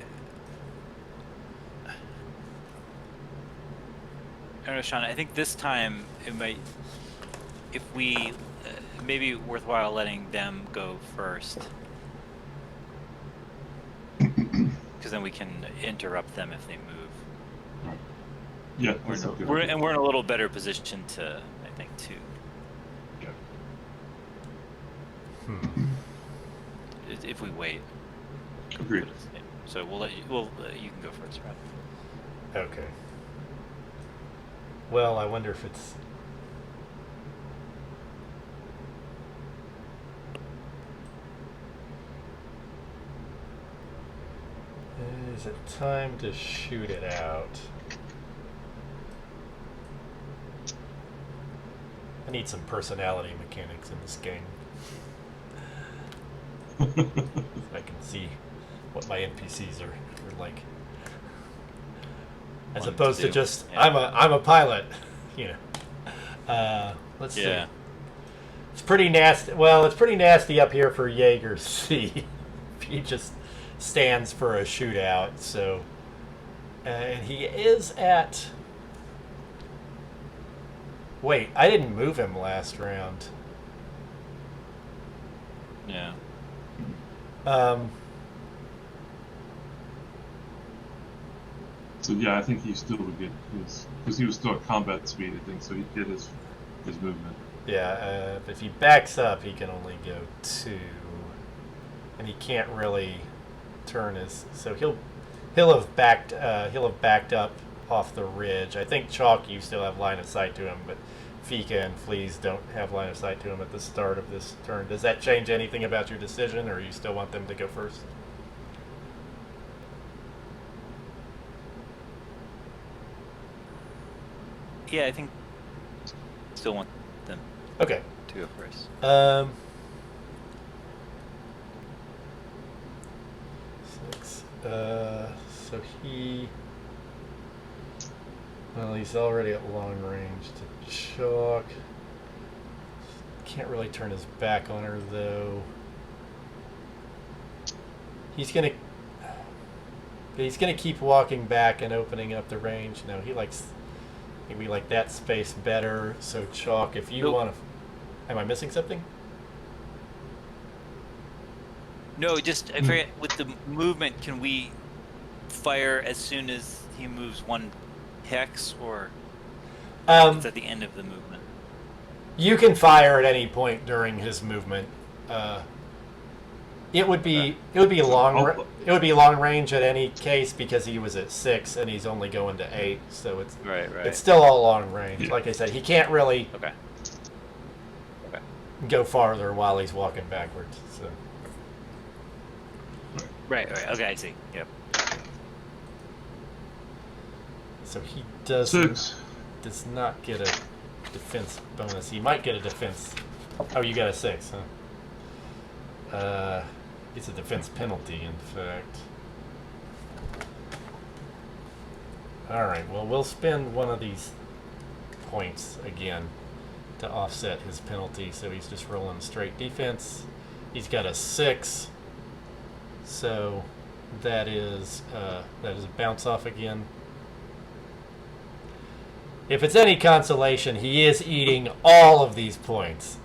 I don't know, Sean. I think this time it might, if we, maybe worthwhile letting them go first, because then we can interrupt them if they move. Yeah, We're in a little better position to, I think, too. Yeah. If we wait. Agreed. So we'll let you. You can go first, right? Okay. Well, I wonder if it's. Is it time to shoot it out? I need some personality mechanics in this game. So I can see what my NPCs are like. As opposed to just, I'm a pilot, you know. Let's see. It's pretty nasty. Well, it's pretty nasty up here for Jaeger C. He just stands for a shootout. So, and he is at. Wait, I didn't move him last round. Yeah. So yeah, I think he still would get his, because he was still at combat speed, I think, so he'd get his movement. Yeah, if he backs up, he can only go 2, and he can't really turn his. So he'll have backed up off the ridge. I think Chalk, you still have line of sight to him, but Fika and Fleas don't have line of sight to him at the start of this turn. Does that change anything about your decision, or you still want them to go first? Yeah, I think still want them Okay. to go first. Six. So he. Well, he's already at long range to Chalk. Can't really turn his back on her though. He's gonna keep walking back and opening up the range. No, he likes maybe like that space better. So Chalk, if you want to, am I missing something? No, just I forget. With the movement, can we fire as soon as he moves 1 hex, or it's at the end of the movement? You can fire at any point during his movement. It would be long range at any case because he was at 6 and he's only going to 8, so it's Right. it's still all long range. Yeah. Like I said, he can't really Okay. go farther while he's walking backwards. So Right. Okay, I see. Yep. so he does 6. not get a defense bonus. He might get a defense. Oh, you got a 6, huh? It's a defense penalty, in fact. Alright, well, we'll spend one of these points again to offset his penalty, so he's just rolling straight defense. He's got a 6, so that is a bounce off again. If it's any consolation, he is eating all of these points.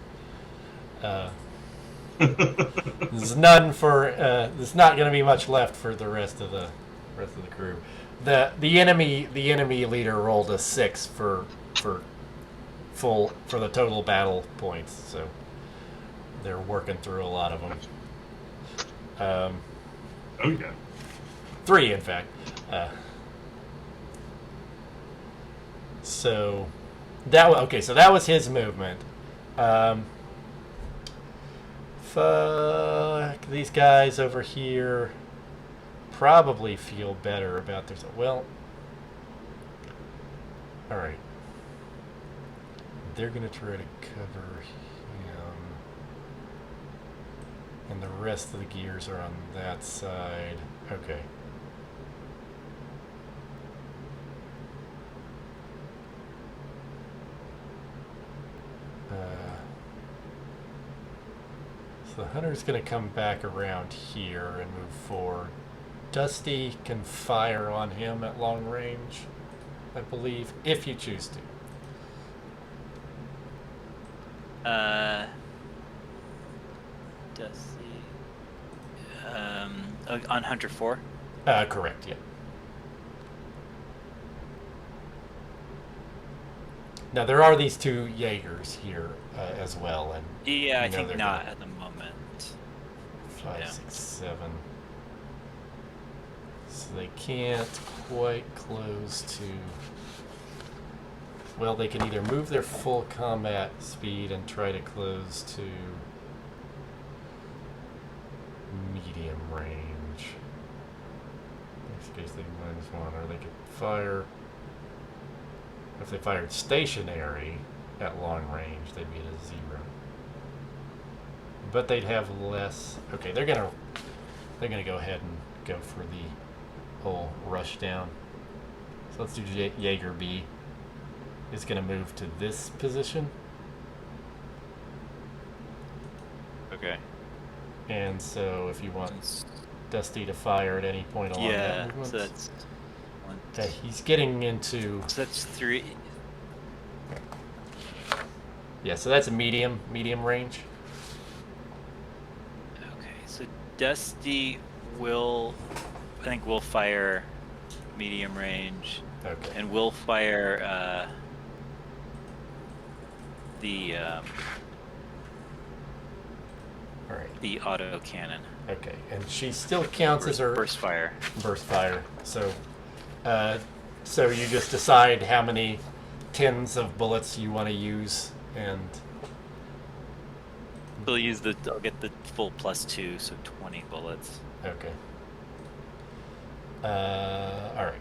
There's none for. There's not going to be much left for the rest of the crew. The enemy leader rolled a 6 for the total battle points, so they're working through a lot of them. Oh yeah. 3, in fact. So that was his movement. Fuck, these guys over here probably feel better about this. Well, all right. They're gonna try to cover him, and the rest of the gears are on that side. Okay. So the hunter's going to come back around here and move forward. Dusty can fire on him at long range, I believe, if you choose to. Dusty. On Hunter 4? Correct, yeah. Now there are these 2 Jaegers here as well, and Yeah, I think not at the moment. 5, Yeah. 6, 7. So they can't quite close to. Well, they can either move their full combat speed and try to close to medium range. In this case, they -1, or they could fire. If they fired stationary at long range, they'd be at a 0. But they'd have less. Okay, they're gonna go ahead and go for the whole rush down. So let's do Jaeger B. Is gonna move to this position. Okay. And so if you want That's- Dusty to fire at any point along that Yeah. movement. So that's one. Okay, he's getting into... So that's 3. Yeah, so that's a medium range. Okay. So Dusty will, I think, will fire medium range, Okay. and will fire the Alright. the auto cannon. Okay, and she still counts as her Burst fire. burst fire. So you just decide how many tins of bullets you want to use, and I'll get the full +2, so 20 bullets. okay. All right.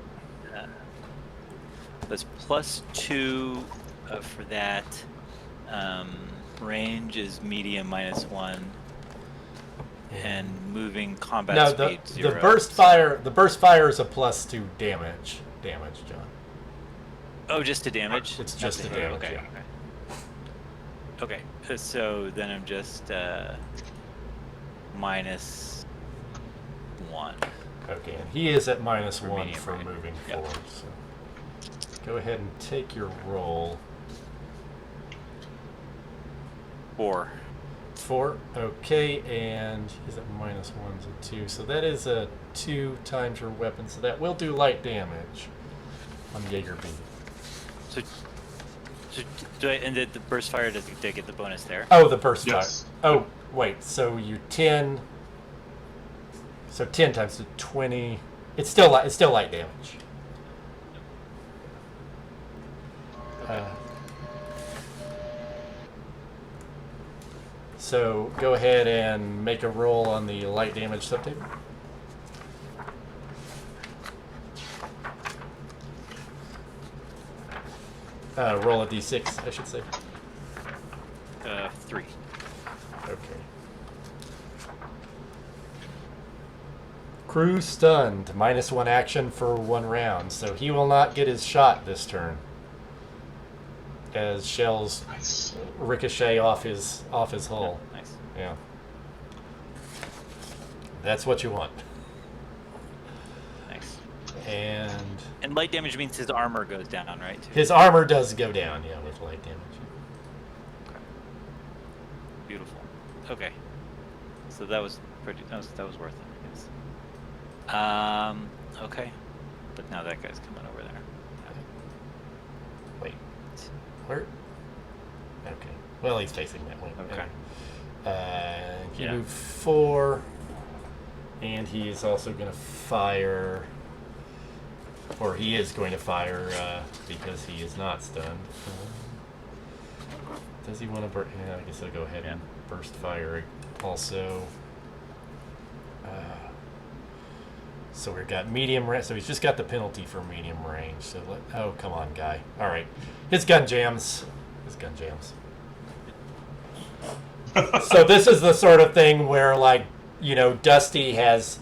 That's +2 for that. Range is medium -1, and moving combat No, speed the 0. burst fire. The burst fire is a +2 damage, John. Oh, just to damage. It's just Not to damage, Okay. yeah. Okay. So then I'm just -1. Okay, and he is at -1 medium for range. moving Yep. forward. So go ahead and take your roll. 4. 4. Okay, and he's at -1 to 2. So that is a 2 times your weapon. So that will do light damage on Jaeger B. So do I? And did the burst fire? Did I get the bonus there? Oh, the burst Yes. fire. Oh, wait. So you 10. So 10 times to 20. It's still light damage. So go ahead and make a roll on the light damage subtable. Roll a d6, I should say. 3. Okay. Crew stunned. -1 action for 1 round. So he will not get his shot this turn, as shells Nice. ricochet off his hull. Nice. Yeah. That's what you want. Nice. And light damage means his armor goes down, right? Too? his armor does go down, yeah, with light damage. Okay. Beautiful. Okay. So that was pretty. That was worth it, I guess. Okay. But now that guy's coming over there. Wait. Where? Okay. Well, he's facing that way. Okay. He Yeah. moved 4. And he is also going to fire. Or he is going to fire because he is not stunned. Does he want to burst? Yeah, I guess I'll go ahead and burst fire also. So we've got medium range. So he's just got the penalty for medium range. So oh, come on, guy. All right. His gun jams. So this is the sort of thing where, like, you know, Dusty has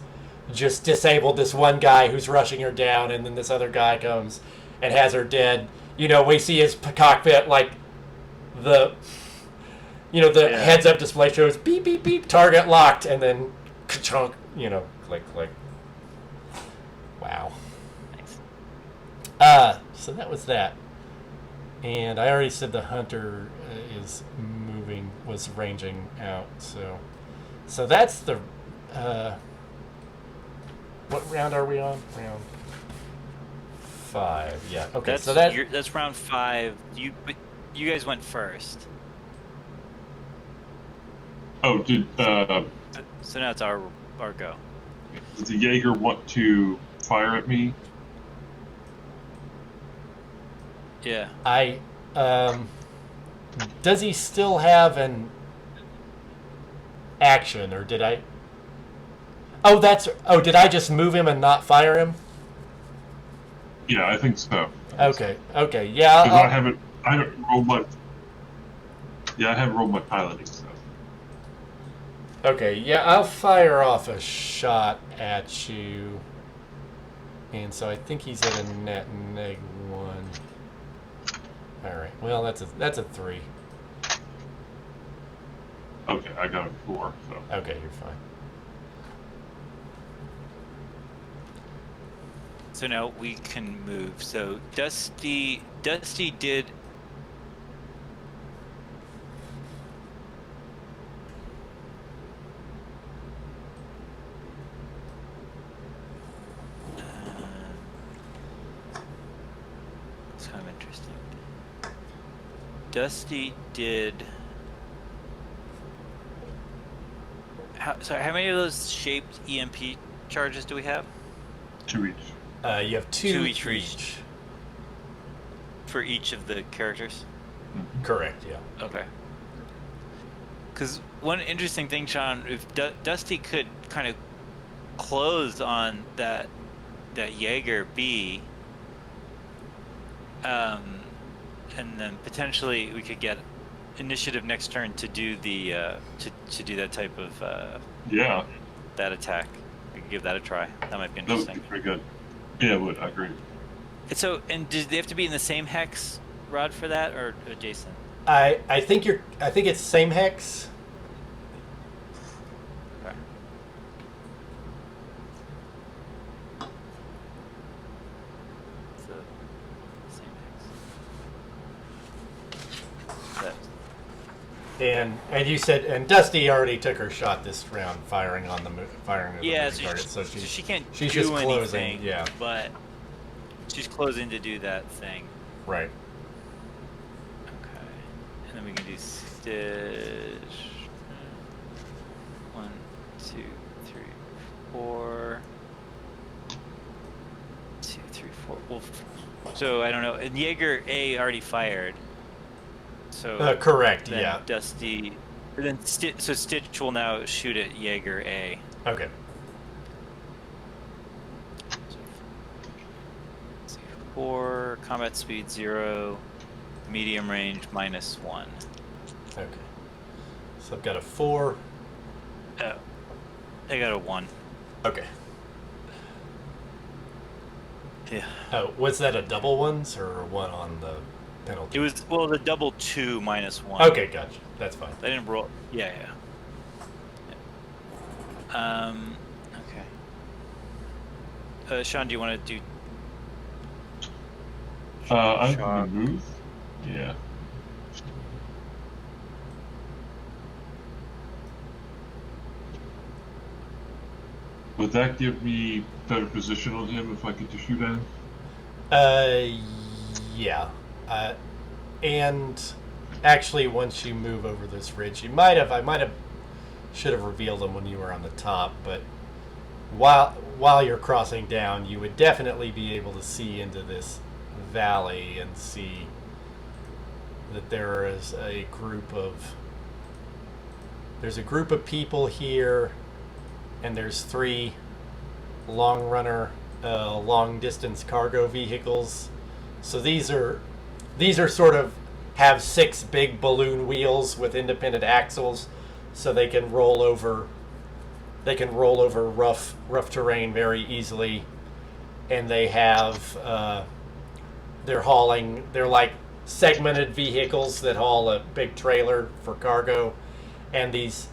just disabled this one guy who's rushing her down, and then this other guy comes and has her dead. You know, we see his cockpit, like, the heads-up display shows beep, beep, beep, target locked, and then ka-chunk, you know, click. Wow. Thanks. So that was that. And I already said the hunter was ranging out, so that's the, what round are we on? Round 5, yeah. Okay, That's round 5. You guys went first. Oh, did So now it's our go. does the Jaeger want to fire at me? Yeah. Does he still have an action, or did I? Did I just move him and not fire him? Yeah, I think so. Okay, yeah. Because I haven't rolled my. Yeah, I haven't rolled my piloting stuff. Okay, yeah, I'll fire off a shot at you. And so I think he's at a net -1. All right. Well, that's a 3. Okay, I got it before, so. Okay, you're fine. So now we can move. So Dusty did. It's kind of interesting. Dusty did. Sorry, how many of those shaped EMP charges do we have? 2 each. You have two Two each. For each of the characters? Correct, yeah. Okay. Because one interesting thing, Sean, if Dusty could kind of close on that Jaeger B, and then potentially we could get initiative next turn to do the to do that type of Yeah, that attack. We could give that a try. That might be that would interesting. be pretty good. Yeah, it would. I agree. And do they have to be in the same hex, Rod, for that, or Jason? I think it's same hex. Okay. So, same hex. That. And you said, and Dusty already took her shot this round, firing at the moving target. So she can't she's do just closing, anything, yeah. but she's closing to do that thing. Right. Okay. And then we can do stitch. 1, 2, 3, 4. 2, 3, 4. Well, so I don't know. And Jaeger A already fired. So correct, then yeah. Dusty. Then so Stitch will now shoot at Jaeger A. Okay. So 4, combat speed 0, medium range -1. Okay. So I've got a 4. Oh, I got a 1. Okay. Yeah. Oh, was that a double ones or a 1 on the penalty? It was, well, the double 2 -1. Okay, gotcha. That's fine. I didn't roll. Yeah. Okay. Sean, do you want to do? I Sharp. can move. Yeah. Would that give me better position on him if I get to shoot at him? Yeah. And actually, once you move over this ridge, I should have revealed them when you were on the top, but while you're crossing down, you would definitely be able to see into this valley and see that there's a group of people here, and there's 3 long distance cargo vehicles. So these are sort of have 6 big balloon wheels with independent axles, so they can roll over rough terrain very easily. And they have they're like segmented vehicles that haul a big trailer for cargo, and these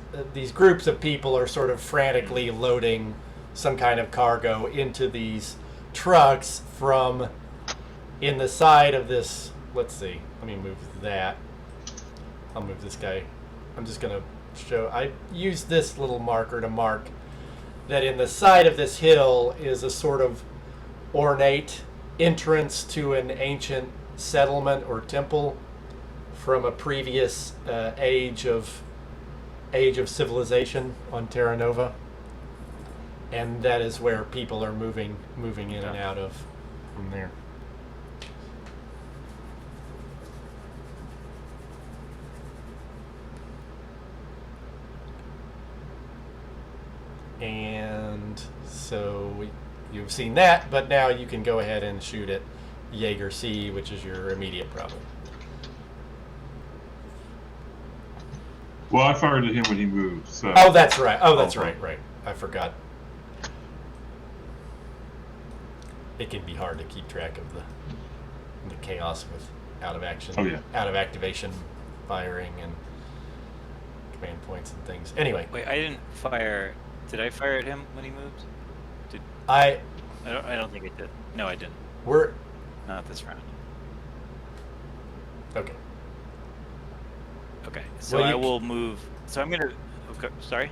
groups of people are sort of frantically loading some kind of cargo into these trucks from in the side of this. Let's see, let me move that. I'll move this guy. I'm just gonna show, I used this little marker to mark that in the side of this hill is a sort of ornate entrance to an ancient settlement or temple from a previous age of civilization on Terra Nova, and that is where people are moving in and out of from there. And so you've seen that, but now you can go ahead and shoot at Jaeger C, which is your immediate problem. Well, I fired at him when he moved. So. Oh, that's right. Right. I forgot. It can be hard to keep track of the chaos with out of action, Oh, yeah. out of activation firing, command points and things. Anyway, Wait, I didn't fire. Did I fire at him when he moved? I I don't think I did. No, I didn't. we're Not this round. okay. Okay, so Well, I you will move. So I'm gonna. Okay, sorry.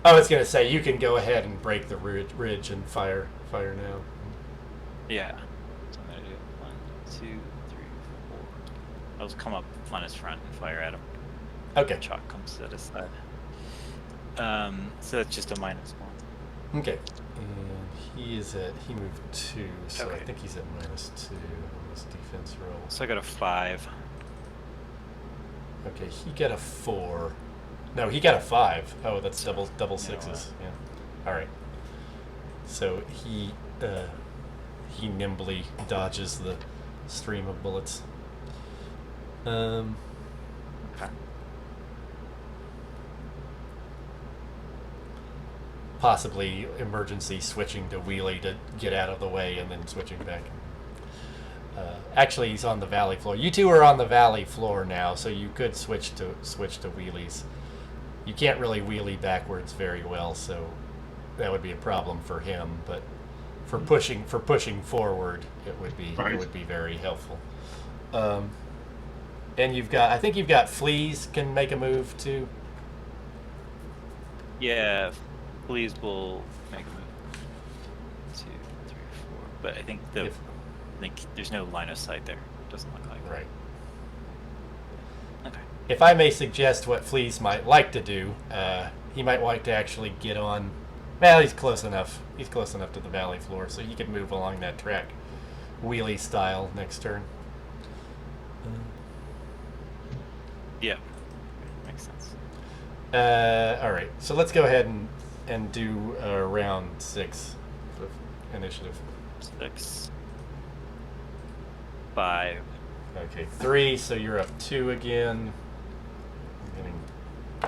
I was gonna say you can go ahead and break the ridge and fire now. Yeah. So I'm gonna do 1, 2, 3, 4. I'll just come up on his front and fire at him. Okay. Chalk comes to the side. So that's just a -1. Okay. And he moved 2, so I Okay. think he's at -2 on his defense roll. So I got a 5. Okay, he got a 4. No, he got a 5. Oh, that's double You know sixes. Yeah. All right. So he nimbly dodges the stream of bullets. Okay. Possibly emergency switching to wheelie to get out of the way and then switching back. Actually, he's on the valley floor. You two are on the valley floor now, so you could switch to wheelies. You can't really wheelie backwards very well, so that would be a problem for him. But for pushing forward, it would be very helpful. And I think you've got fleas can make a move too. Yeah, please will make a move. 2, 3, 4. But I think I think there's no line of sight there. Doesn't look like. Right. Okay. If I may suggest what Fleas might like to do, he might like to actually get on. Well, he's close enough. He's close enough to the valley floor, so he could move along that track, wheelie style next turn. Yeah. Makes sense. All right. So let's go ahead and do round 6 of initiative. 6. 5. Okay, 3. So you're up 2 again. I'm getting. I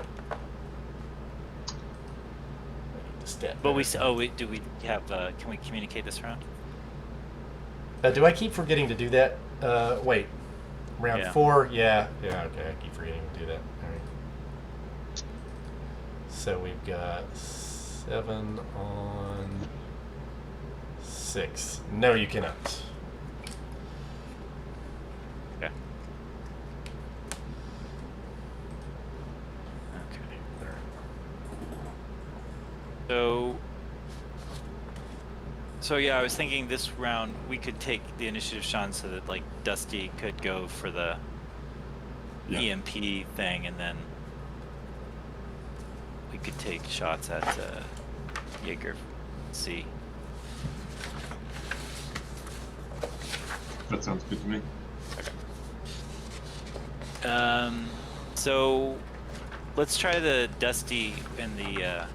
need to step But back. do we have? Can we communicate this round? Do I keep forgetting to do that? Wait. Round Yeah. 4? Yeah, okay, I keep forgetting to do that. Alright. So we've got 7 on 6. No, you cannot. Okay. Okay. So yeah, I was thinking this round we could take the initiative, Sean, so that like Dusty could go for the EMP thing, and then we could take shots at Jaeger. See. That sounds good to me. So let's try the Dusty and the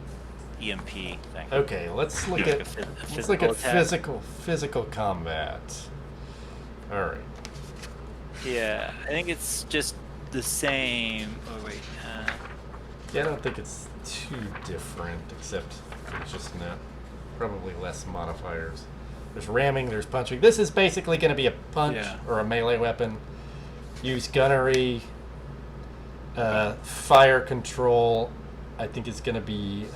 EMP thing. Okay, let's look Yeah. at attack. physical combat. All right. Yeah, I think it's just the same. Oh wait. Yeah, I don't think it's too different, except there's just probably less modifiers. There's ramming, there's punching. This is basically going to be a punch or a melee weapon. Use gunnery, fire control. I think it's going to be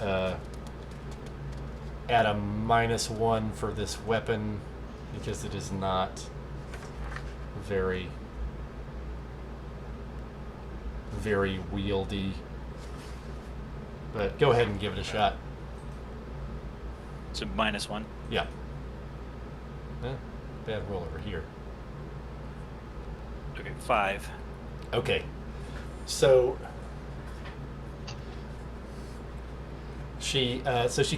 at a -1 for this weapon because it is not very wieldy. But go ahead and give it a shot. So -1. Yeah. Bad roll over here. Okay, 5. Okay. So she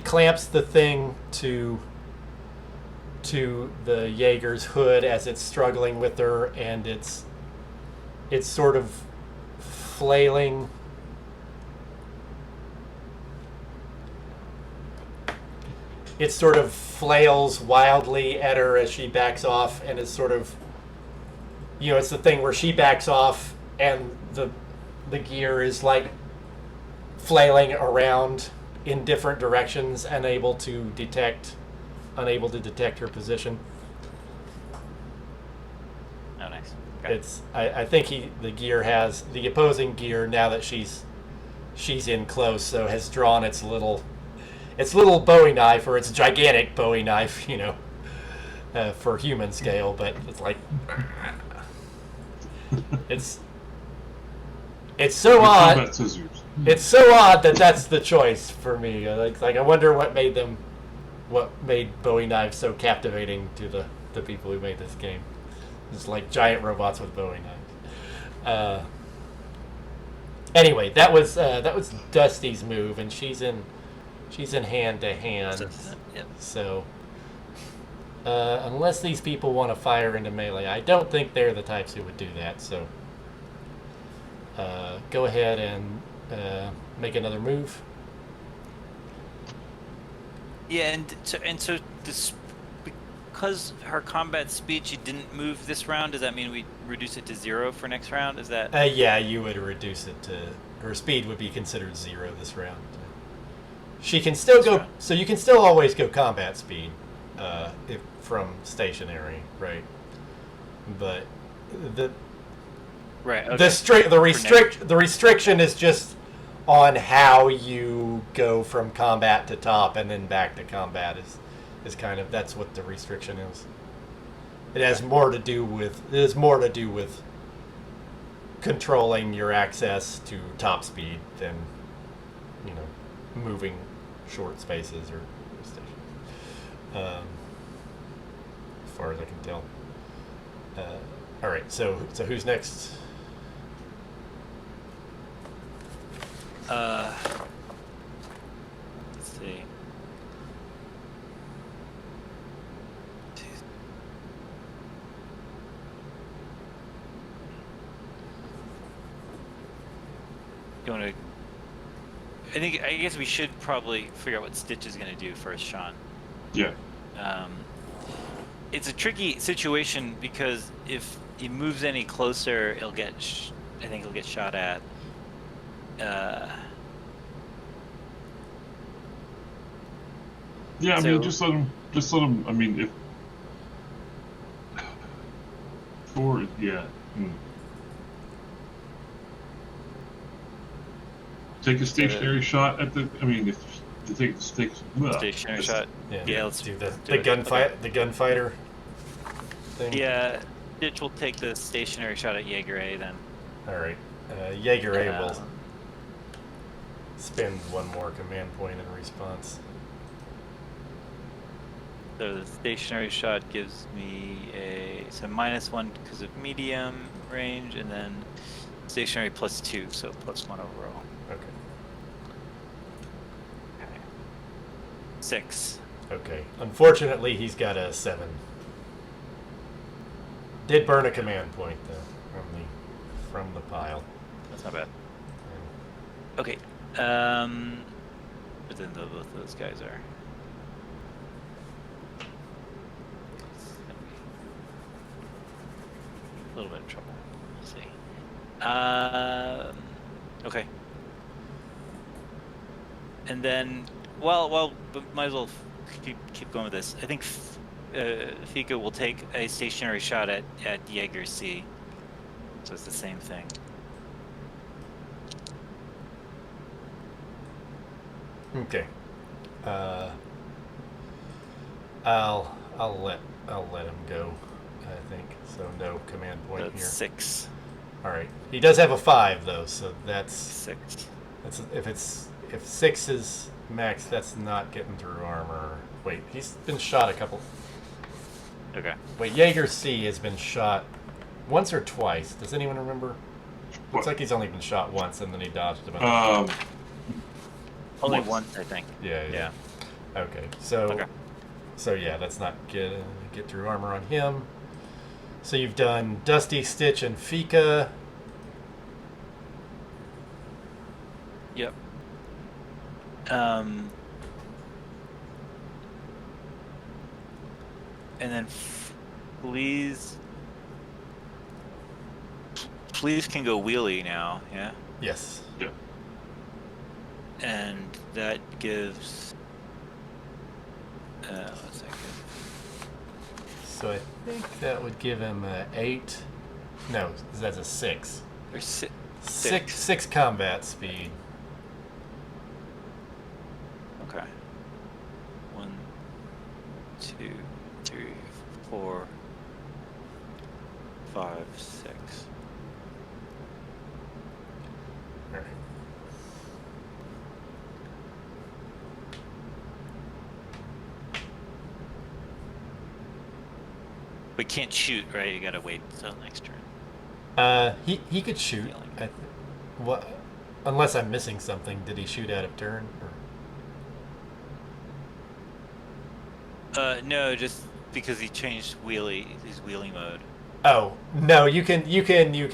clamps the thing to the Jaeger's hood as it's struggling with her, and it's sort of flailing. It sort of flails wildly at her as she backs off, and is sort of, it's the thing where she backs off and the gear is like flailing around in different directions, unable to detect her position. Oh, nice. Okay. I think the opposing gear, now that she's she's in close, so has drawn its little Bowie knife, or its gigantic Bowie knife, for human scale, but it's like it's so odd. Combat scissors. It's so odd that that's the choice for me. Like I wonder what made Bowie knives so captivating to the people who made this game. It's like giant robots with Bowie knives. Anyway, that was Dusty's move, and she's in hand to hand. Yep. So unless these people want to fire into melee, I don't think they're the types who would do that. So go ahead and make another move. Yeah, and so this, because her combat speed, she didn't move this round. Does that mean we reduce it to 0 for next round? Is that? Yeah, you would reduce it to her speed would be considered 0 this round. She can still go, so you can still always go combat speed if from stationary, right? But the the restriction is just on how you go from combat to top and then back to combat is kind of, that's what the restriction is. It has more to do with controlling your access to top speed than moving short spaces or stations. As far as I can tell. All right, so who's next? Let's see. I guess we should probably figure out what Stitch is going to do first, Sean. Yeah. It's a tricky situation because if he moves any closer, I think he'll get shot at. Yeah, I mean, just let him. I mean, if forward, yeah. Take a stationary shot at the. I mean, if to take stationary shot. Yeah, let's do the gunfight. The gunfighter thing. Yeah, Stitch will take the stationary shot at Jaeger A then. All right, Jaeger A will spend one more command point in response. So the stationary shot gives me a -1 because of medium range, and then stationary +2, so +1 overall. Okay. 6. Okay. Unfortunately, he's got a 7. Did burn a command point though from the pile. That's not bad. Okay. But then both of those guys are. A little bit of trouble. Let's see. Okay. And then, well, might as well keep going with this. I think Fika will take a stationary shot at Jaeger C. So it's the same thing. Okay. I'll let him go, I think. So no command point That's here. 6. All right. He does have a 5 though, so that's 6. if 6 is max, that's not getting through armor. Wait, he's been shot a couple. Okay. Wait, Jaeger C has been shot once or twice. Does anyone remember? Looks like he's only been shot once, and then he dodged a bunch. Only once, I think. Yeah. Okay. So yeah, that's not get through armor on him. So you've done Dusty, Stitch, and Fika. Yep. And then Please can go wheelie now, yeah? Yes. Yeah. And that gives... what's that give? So I think that would give him a 8. No, that's a 6. There's 6. 6 combat speed. 2, 3, 4, 5, 6. All right. We can't shoot, right? You gotta wait until next turn. He could shoot. What? Unless I'm missing something. Did he shoot out of turn? Or? No, just because he changed his wheelie mode. Oh no, you can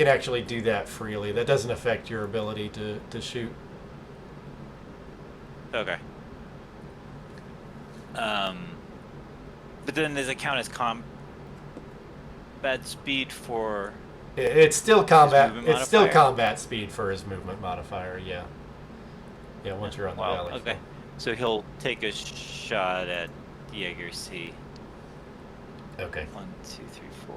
actually do that freely. That doesn't affect your ability to shoot. Okay. But then does it count as combat speed for? It's still combat. movement It's still modifier? combat speed for his movement modifier. Yeah. Yeah. Once you're on the valley. Okay. So he'll take a shot at Jaeger C. Okay. 1, 2, 3, 4.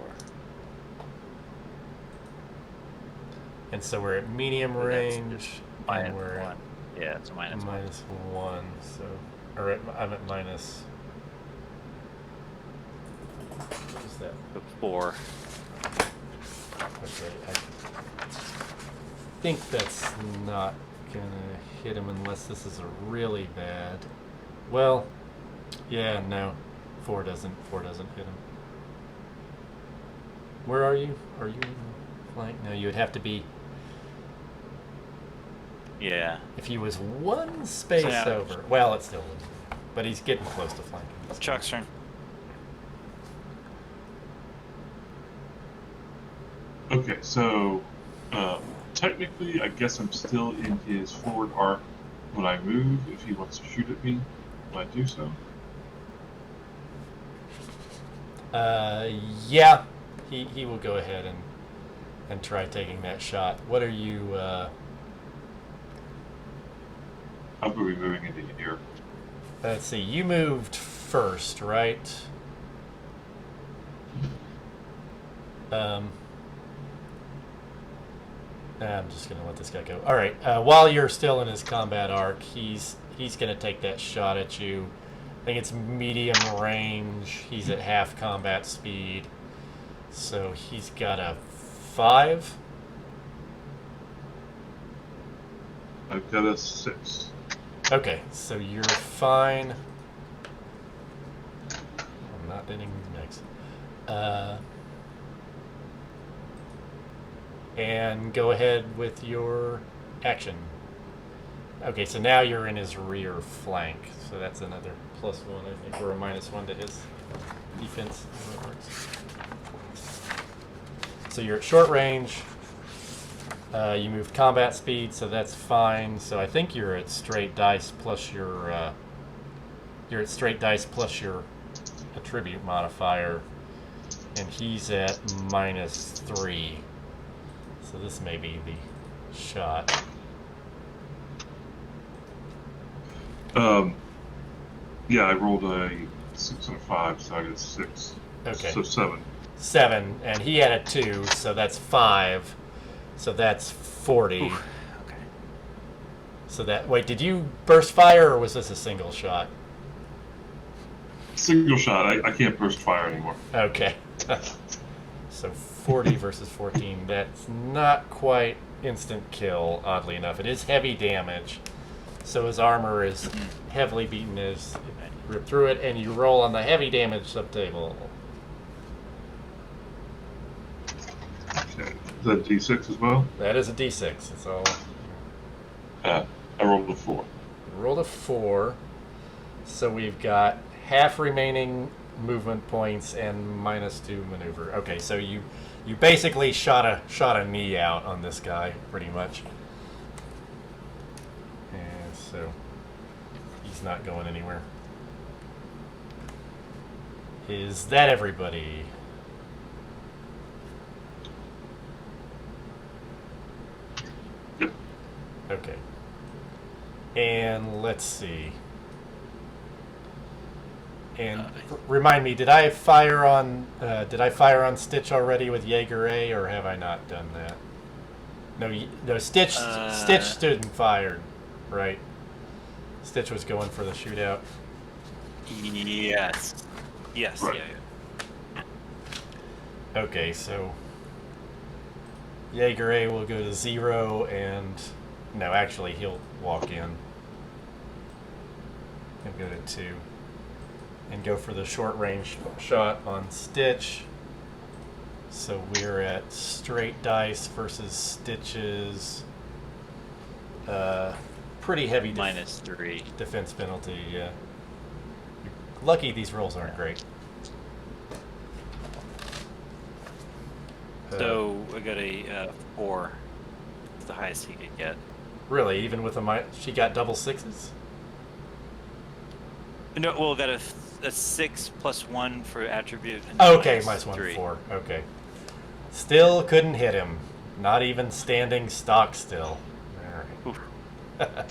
And so we're at medium So that's range. just And we're -1. Yeah, it's a -1. -1. So, I'm at minus. What is that? 4. Okay, I think that's not gonna hit him unless this is a really bad. Well, yeah, no, 4 doesn't hit him. Where are you? Are you in flank? No, you would have to be. Yeah. If he was one space Yeah. over. Well, it still wouldn't. But he's getting close to flanking. Chuck's turn. Okay, so technically, I guess I'm still in his forward arc when I move. If he wants to shoot at me, will I do so? Yeah, he will go ahead and try taking that shot. What are you? I'm going to be moving into here. Let's see. You moved first, right? I'm just gonna let this guy go. All right. While you're still in his combat arc, he's gonna take that shot at you. I think it's medium range. He's at half combat speed, so he's got a 5. I've got a 6. Okay, so you're fine. I'm not hitting next. And go ahead with your action. Okay, so now you're in his rear flank, so that's another +1, I think, or a -1 to his defense. How that works. So you're at short range. You moved combat speed, so that's fine. So I think you're at straight dice plus your attribute modifier, and he's at -3. So this may be the shot. Yeah, I rolled a 6 and a 5, so I got 6. Okay. So 7. 7, and he had a 2, so that's 5. So that's 40. Oof. Okay. So that, wait, did you burst fire, or was this a single shot? Single shot. I can't burst fire anymore. Okay. So 40 versus 14. That's not quite instant kill, oddly enough. It is heavy damage. So his armor is heavily beaten as you rip through it, and you roll on the heavy damage subtable. Okay. Is that D6 as well? That is a d6. It's all. I rolled a 4. You rolled a 4. So we've got half remaining movement points and -2 maneuver. Okay, so you basically shot a knee out on this guy, pretty much. And so he's not going anywhere. Is that everybody? Yep. Okay. And let's see. And remind me, did I fire on Stitch already with Jaeger A, or have I not done that? No, Stitch stood and fired, right? Stitch was going for the shootout. Yes. Yes, Right. yeah. Okay, so Jaeger A will go to 0, and no, actually he'll walk in. He'll go to 2 and go for the short range shot on Stitch. So we're at straight dice versus Stitch's pretty heavy -3. defense penalty. Yeah. Lucky these rolls aren't great. So I got a 4. It's the highest he could get. Really, even with she got double 6s? No, well, got a 6 + 1 for attribute. And Okay, -1, -3. 4. Okay. Still couldn't hit him. Not even standing stock still. All right.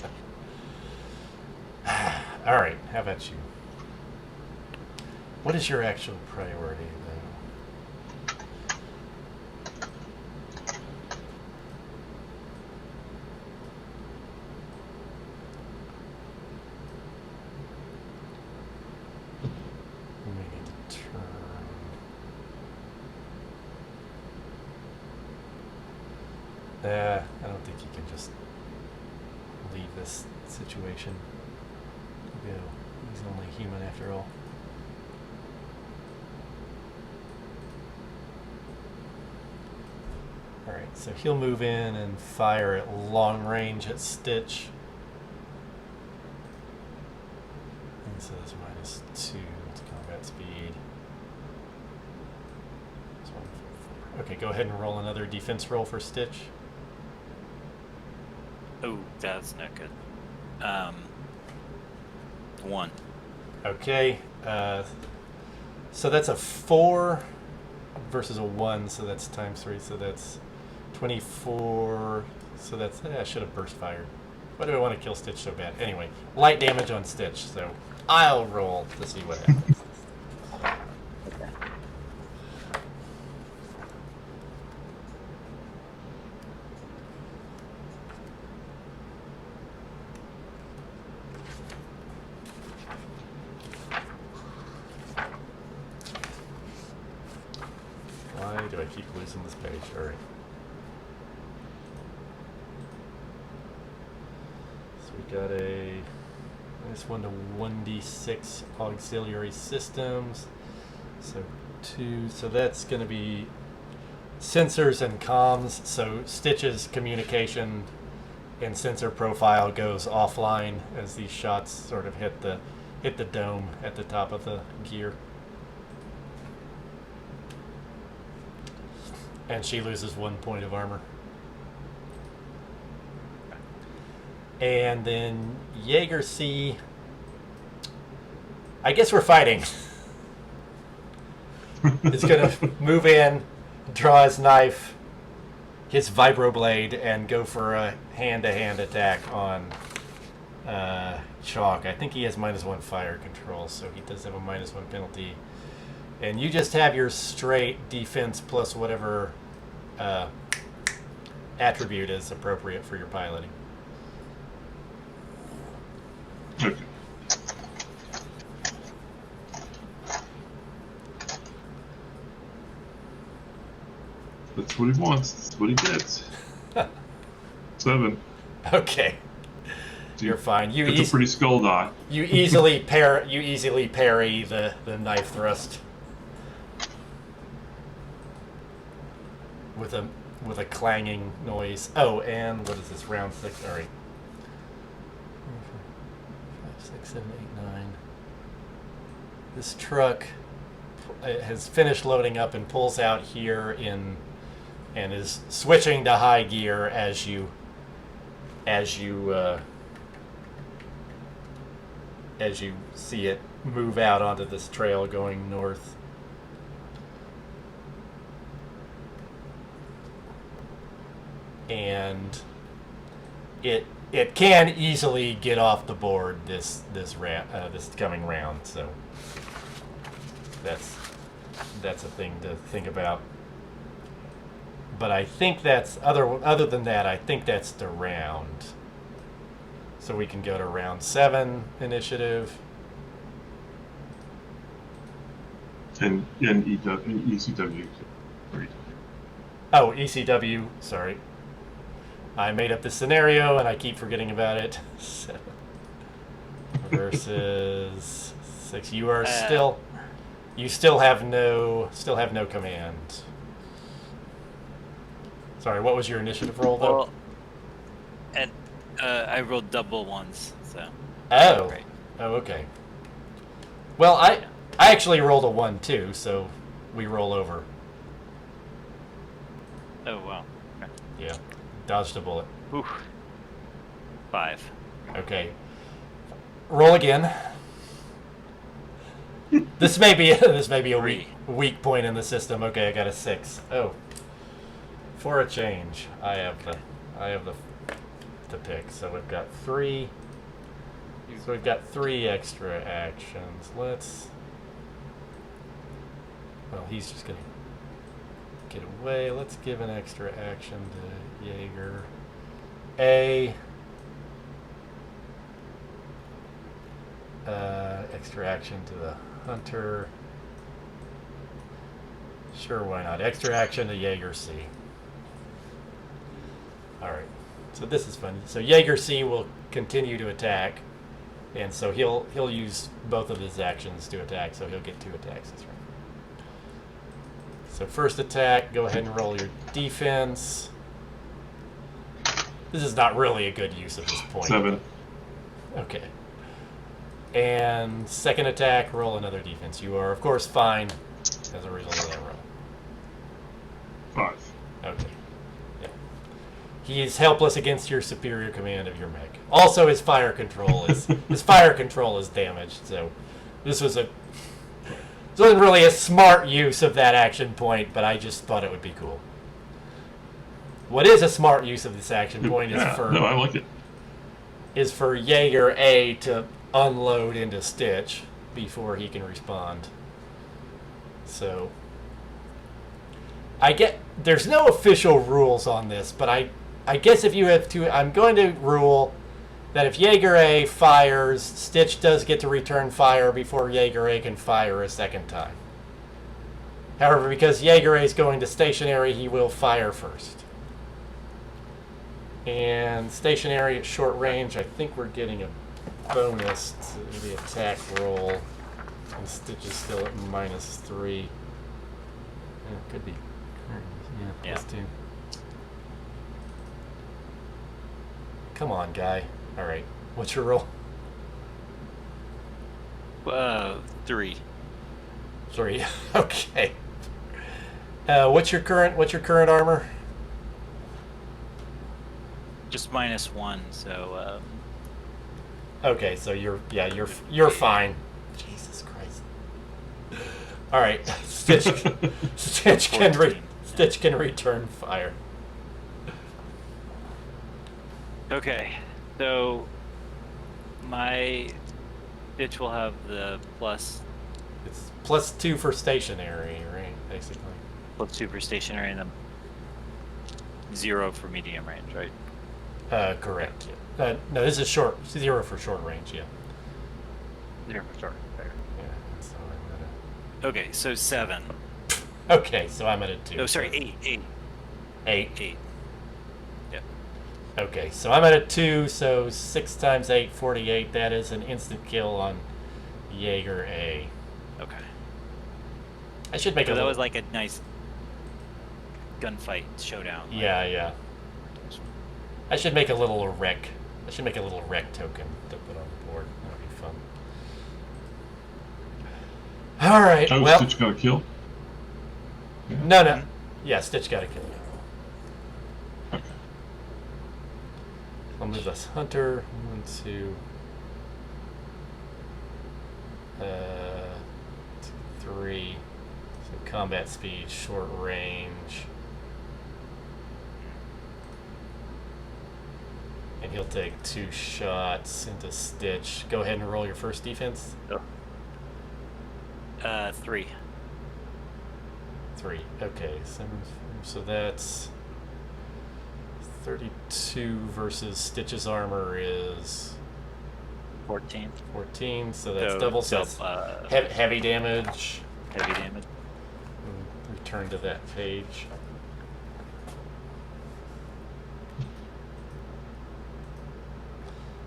All right, how about you? What is your actual priority, though? We need to turn. I don't think you can just leave this situation. Go. He's only human after all. Alright, so he'll move in and fire at long range at Stitch. And so that's -2 to combat speed. That's 1, 4. Okay, go ahead and roll another defense roll for Stitch. Oh, that's not good. 1. Okay, so that's a 4 versus a 1, so that's times 3, so that's 24, so that's, I should have burst fired. Why do I want to kill Stitch so bad? Anyway, light damage on Stitch, so I'll roll to see what happens. Why do I keep losing this page? All right. So we got a -1 to 1d6 auxiliary systems. So 2. So that's going to be sensors and comms. So Stitch's communication and sensor profile goes offline as these shots sort of hit the dome at the top of the gear. And she loses 1 point of armor. And then Jaeger C. I guess we're fighting. Is going to move in, draw his knife, his vibroblade, and go for a hand-to-hand attack on Chalk. I think he has -1 fire control, so he does have a -1 penalty. And you just have your straight defense plus whatever attribute is appropriate for your piloting. Okay. That's what he wants. That's what he gets. 7. Okay, you're fine. It's a pretty skull die. You easily parry the knife thrust with a clanging noise. Oh, and what is this? Round 6. All right. 5, 6, 7, 8, 9. This truck has finished loading up and pulls out here and is switching to high gear as you see it move out onto this trail going north. And it can easily get off the board this coming round, so that's a thing to think about. But I think that's other than that, I think that's the round. So we can go to round 7 initiative. And ECW. Oh, ECW. Sorry, I made up the scenario and I keep forgetting about it. 7 versus 6. You are you still have no command. Sorry, what was your initiative roll though? Well, and I rolled double ones, so. Oh. Right. Oh, okay. Well, I actually rolled a 1 too, so we roll over. Oh wow. Okay. Yeah. Dodged a bullet. Ooh. 5. Okay. Roll again. This may be a weak point in the system. Okay, I got a 6. Oh. For a change, I have the pick. So we've got 3. So we've got 3 extra actions. Let's. Well, he's just gonna get away. Let's give an extra action to Jaeger. Extra action to the Hunter. Sure, why not? Extra action to Jaeger C. Alright. So this is fun. So Jaeger C will continue to attack. And so he'll use both of his actions to attack, so he'll get 2 attacks this round. So first attack, go ahead and roll your defense. This is not really a good use of this point. 7. Okay. And second attack, roll another defense. You are, of course, fine as a result of that roll. 5. Okay. Yeah. He is helpless against your superior command of your mech. Also, his fire control is damaged. So this wasn't really a smart use of that action point, but I just thought it would be cool. What is a smart use of this action point I like it. Is for Jaeger A to unload into Stitch before he can respond. So there's no official rules on this, but I guess if you have to, I'm going to rule that if Jaeger A fires, Stitch does get to return fire before Jaeger A can fire a second time. However, because Jaeger A is going to stationary, he will fire first. And stationary at short range, I think we're getting a bonus to the attack roll. And Stitch is still at -3. Yeah, it could be. Yeah, +2. Come on, guy. Alright. What's your roll? 3. 3. Okay. What's your current armor? Just -1, so Okay, so you're fine. Jesus Christ. All right, Stitch can return fire. okay. So my Stitch will have the plus It's +2 for stationary, right? Basically. +2 for stationary and then 0 for medium range, right? Correct. Yeah. No, this is 0 for short range. Yeah. 0 for short. Fair. Yeah. So I'm Okay, so 7. Okay, so I'm at a 2. Oh, sorry, 8. 8. Yeah. Okay, so I'm at a 2. So 6 times 8, 48. That is an instant kill on Jaeger A. Okay. I should make So a that little... was like a nice gunfight showdown. Like, Yeah. I should make a little rec token to put on the board. That'll be fun. All right. Oh, well, Stitch got a kill? no. Yeah, Stitch got a kill. Okay. I'll move this Hunter 1, 2, 3. So combat speed, short range. And he'll take 2 shots into Stitch. Go ahead and roll your first defense. 3. 3. Okay, so that's 32 versus Stitch's armor is 14. 14. So that's So- double. so, So that's heavy damage. heavy damage. Return to that page.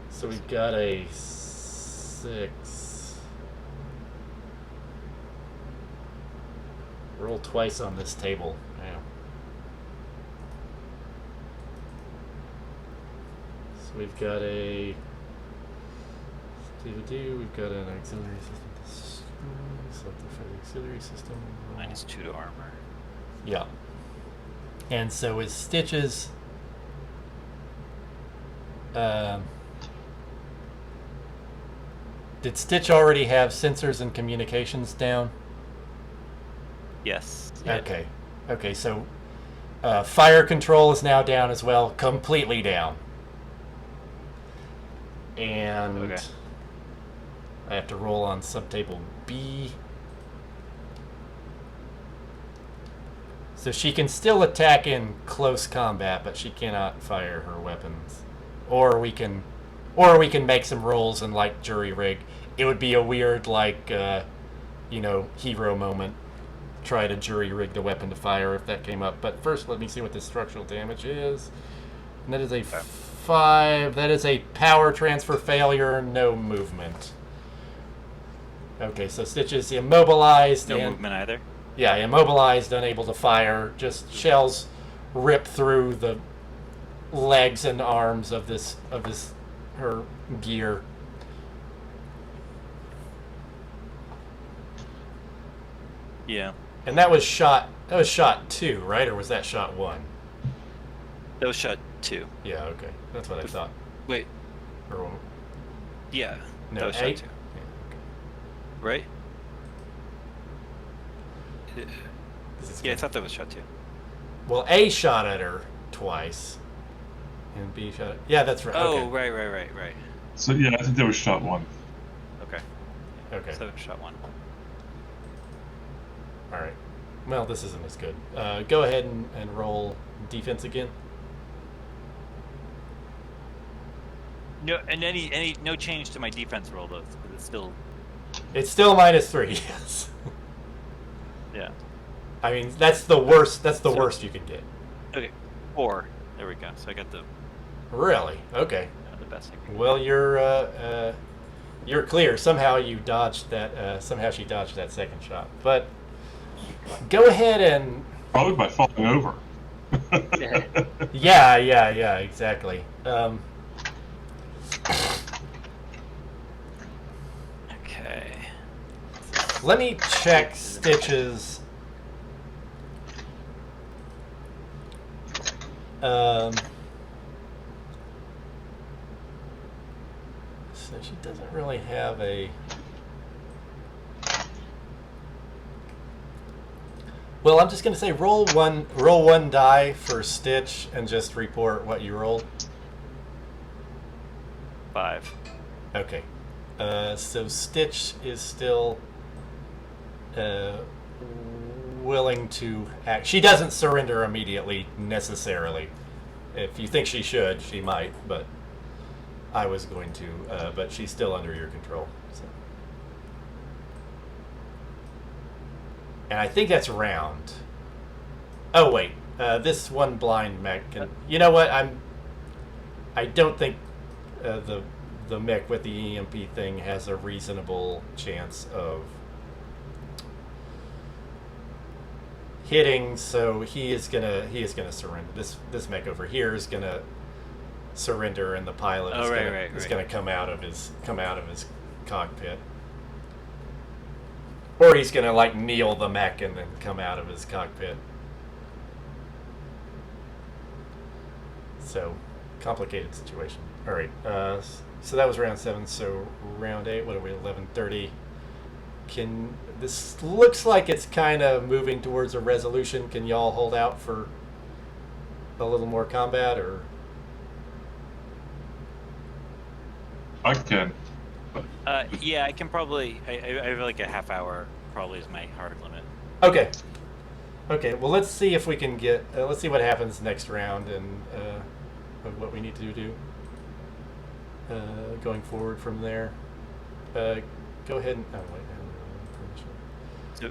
So we've got a 6. Roll twice on this table. Yeah. So we've got a we've got an auxiliary system. Select the for the auxiliary system. -2 to armor. Yeah. And so with Stitches, did Stitch already have sensors and communications down? Yes. Okay. Okay, so fire control is now down as well, completely down. And Okay. I have to roll on subtable B. So she can still attack in close combat, but she cannot fire her weapons. Or we can make some rolls and like jury rig. It would be a weird hero moment. Try to jury rig the weapon to fire if that came up. But first, let me see what the structural damage is. And that is a 5. That is a power transfer failure, no movement. Okay, so Stitch is immobilized. No movement either. Yeah, immobilized, unable to fire. Just shells rip through the legs and arms of her gear. Yeah. And that was shot 2, right? Or was that shot 1? That was shot 2. Yeah, okay. That's what I thought. Wait. Or, Yeah. no, that was 8? shot 2. Yeah, okay. Right? This is Yeah, I good. thought that was shot 2. Well, A shot at her twice. And B shot at... Yeah, that's right. Oh, Okay. right. So yeah, I think that was shot 1. Okay. Okay. So that was shot 1. All right. Well, this isn't as good. Go ahead and roll defense again. No, and no change to my defense roll though. It's still. It's still -3. Yes. Yeah. I mean, that's the worst. That's the worst you can get. Okay. 4. There we go. So I got the Really? Okay. best I can. Well, you're clear. Somehow you dodged that. Somehow she dodged that second shot. But go ahead and. Probably by falling over. Yeah. Exactly. Okay. Let me check Stitch's. So she doesn't really have a. Well, I'm just gonna say roll one die for Stitch and just report what you rolled. 5. Okay. So Stitch is still willing to act. She doesn't surrender immediately, necessarily. If you think she should, she might, but I was going to. But she's still under your control. So. And I think that's round. Oh, wait. This one blind mech can... You know what? I don't think the mech with the EMP thing has a reasonable chance of hitting, so he is gonna surrender. This mech over here is gonna surrender, and the pilot is gonna come out of his cockpit, or he's gonna like kneel the mech and then come out of his cockpit. So complicated situation. All right. So that was round 7. So round 8. What are we? 11:30. This looks like it's kind of moving towards a resolution. Can y'all hold out for a little more combat, or? I can. Yeah, I can probably. I have like a half hour. Probably is my hard limit. Okay. Okay. Well, let's see if we can get. Let's see what happens next round and what we need to do. Going forward from there. Go ahead and. Oh wait. So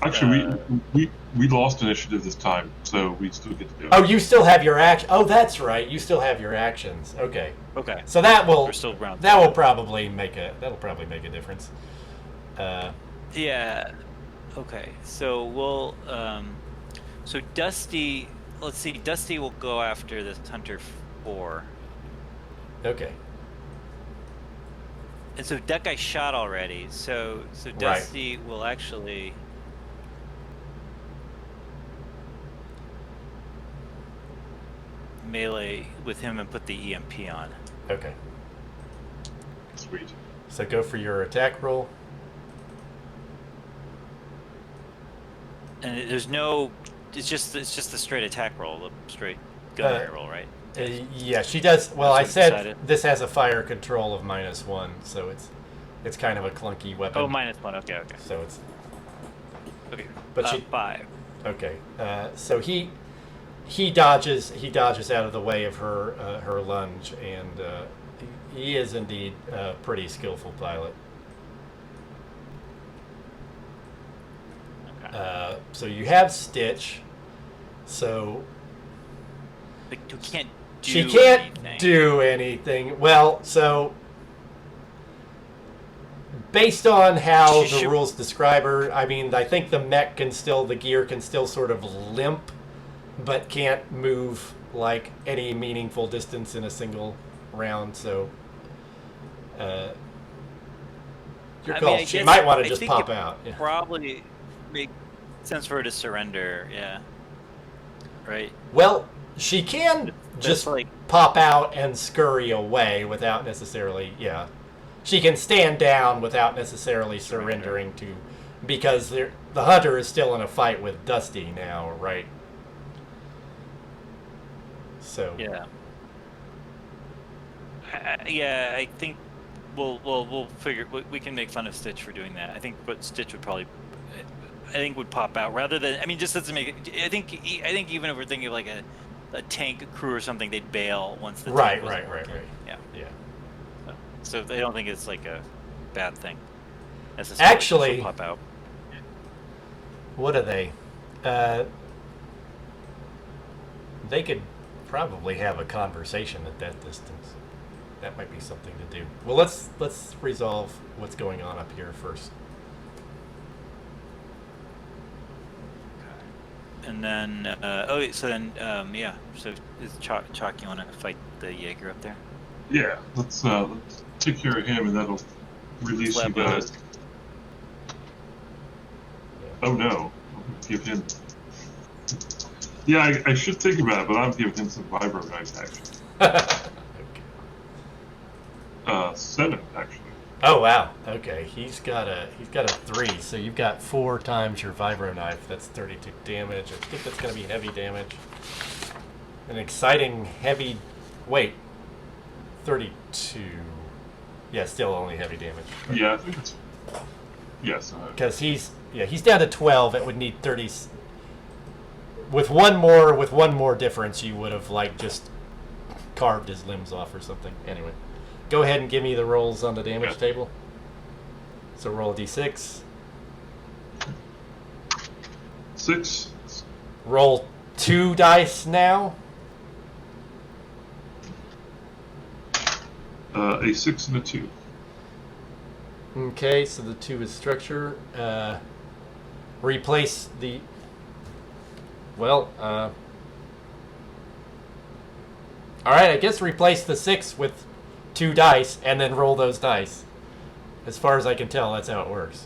Actually, we lost initiative this time, so we still get to go. Oh, you still have your action. Oh, that's right. You still have your actions. Okay. Okay. So that will We're still round. that'll probably make a difference. Yeah. Okay. So we'll. So Dusty. Let's see. Dusty will go after this Hunter 4. Okay. And so that guy shot already. So Dusty will actually. Melee with him and put the EMP on. Okay. Sweet. So go for your attack roll. And there's no. It's just a straight attack roll, a straight gun roll, right? Yeah, she does. Well, That's I what said decided. this has a fire control of -1, so it's kind of a clunky weapon. Oh, -1. Okay. So it's Okay. But she 5. okay. So he dodges out of the way of her lunge, and he is indeed a pretty skillful pilot. Okay. So you have Stitch. So Like, you can't do she can't anything. do anything. Well, so based on how She the should- rules describe her, I mean, I think the gear can still sort of limp, but can't move like any meaningful distance in a single round. So, your I call. mean, I She guess- might want to I just think pop it out. Yeah. Probably make sense for her to surrender. Yeah. Right. Well, she can That's just like- pop out and scurry away without necessarily, yeah. She can stand down without necessarily surrendering to, because the hunter is still in a fight with Dusty now, right? So Yeah. I think we'll figure. We can make fun of Stitch for doing that. I think, but Stitch would probably. I think would pop out rather than. I mean, just doesn't make it. I think even if we're thinking of like a tank crew or something, they'd bail once the Right. tank wasn't working. Yeah. Yeah. So they don't think it's like a bad thing. Necessarily. Actually- She'll pop out. What are they? They could probably have a conversation at that distance. That might be something to do. Well, let's resolve what's going on up here first. And then, yeah. So is Chalk, you want to fight the Jaeger up there? Yeah, let's take care of him, and that'll release you Level. guys. Oh no, give him. Yeah, I should think about it, but I'm giving him some vibro knife action. Okay. 7 actually. Oh wow. Okay, he's got a 3, so you've got 4 times your vibro knife. That's 32 damage. I think that's gonna be heavy damage. An exciting heavy. Wait. 32. Yeah, still only heavy damage. Yeah, I think it's. Yes. Because he's down to 12. It would need 30. With one more difference, you would have like just carved his limbs off or something. Anyway, go ahead and give me the rolls on the damage Yeah. table. So roll a d6. 6. Roll 2 dice now. A 6 and a 2. Okay, so the 2 is structure. Replace the. Well, all right, I guess replace the 6 with 2 dice and then roll those dice. As far as I can tell, that's how it works.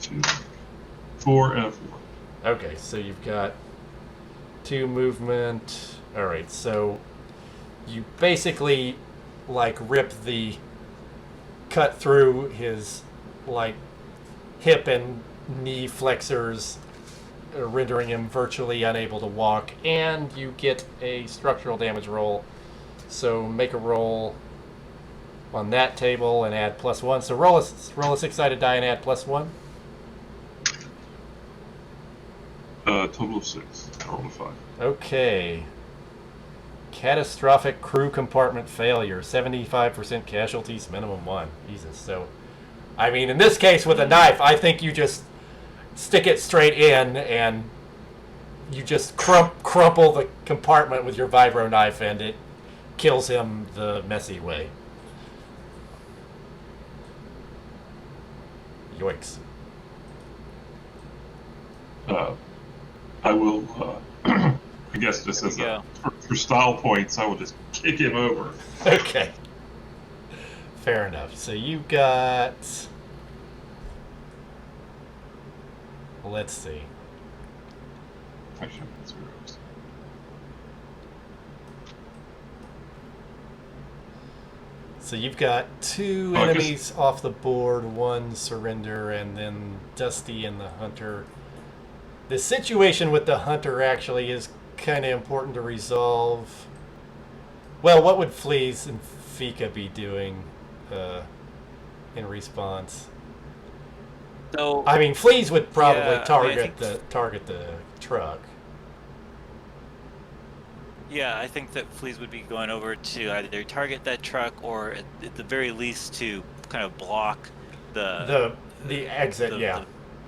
2, 4, and a 4. Okay, so you've got 2 movement. All right, so you basically like cut through his like hip and knee flexors, rendering him virtually unable to walk, and you get a structural damage roll. So make a roll on that table and add +1. So roll a 6-sided die and add +1. Total of 6. I rolled a 5. Okay. Catastrophic crew compartment failure. 75% casualties, minimum 1. Jesus. So I mean, in this case with a knife, I think you just stick it straight in and you just crumple the compartment with your vibro knife and it kills him the messy way. Yoinks. I will, I guess just as for style points, I will just kick him over. Okay. Fair enough. So you got... Let's see. Actually, that's zeros. So you've got two Oh, I guess- enemies off the board, one surrender, and then Dusty and the Hunter. The situation with the Hunter actually is kind of important to resolve. Well, what would Fleas and Fika be doing in response? So I mean, Fleas would probably Yeah, I target the truck. yeah, I think that Fleas would be going over to either target that truck or at the very least to kind of block the exit.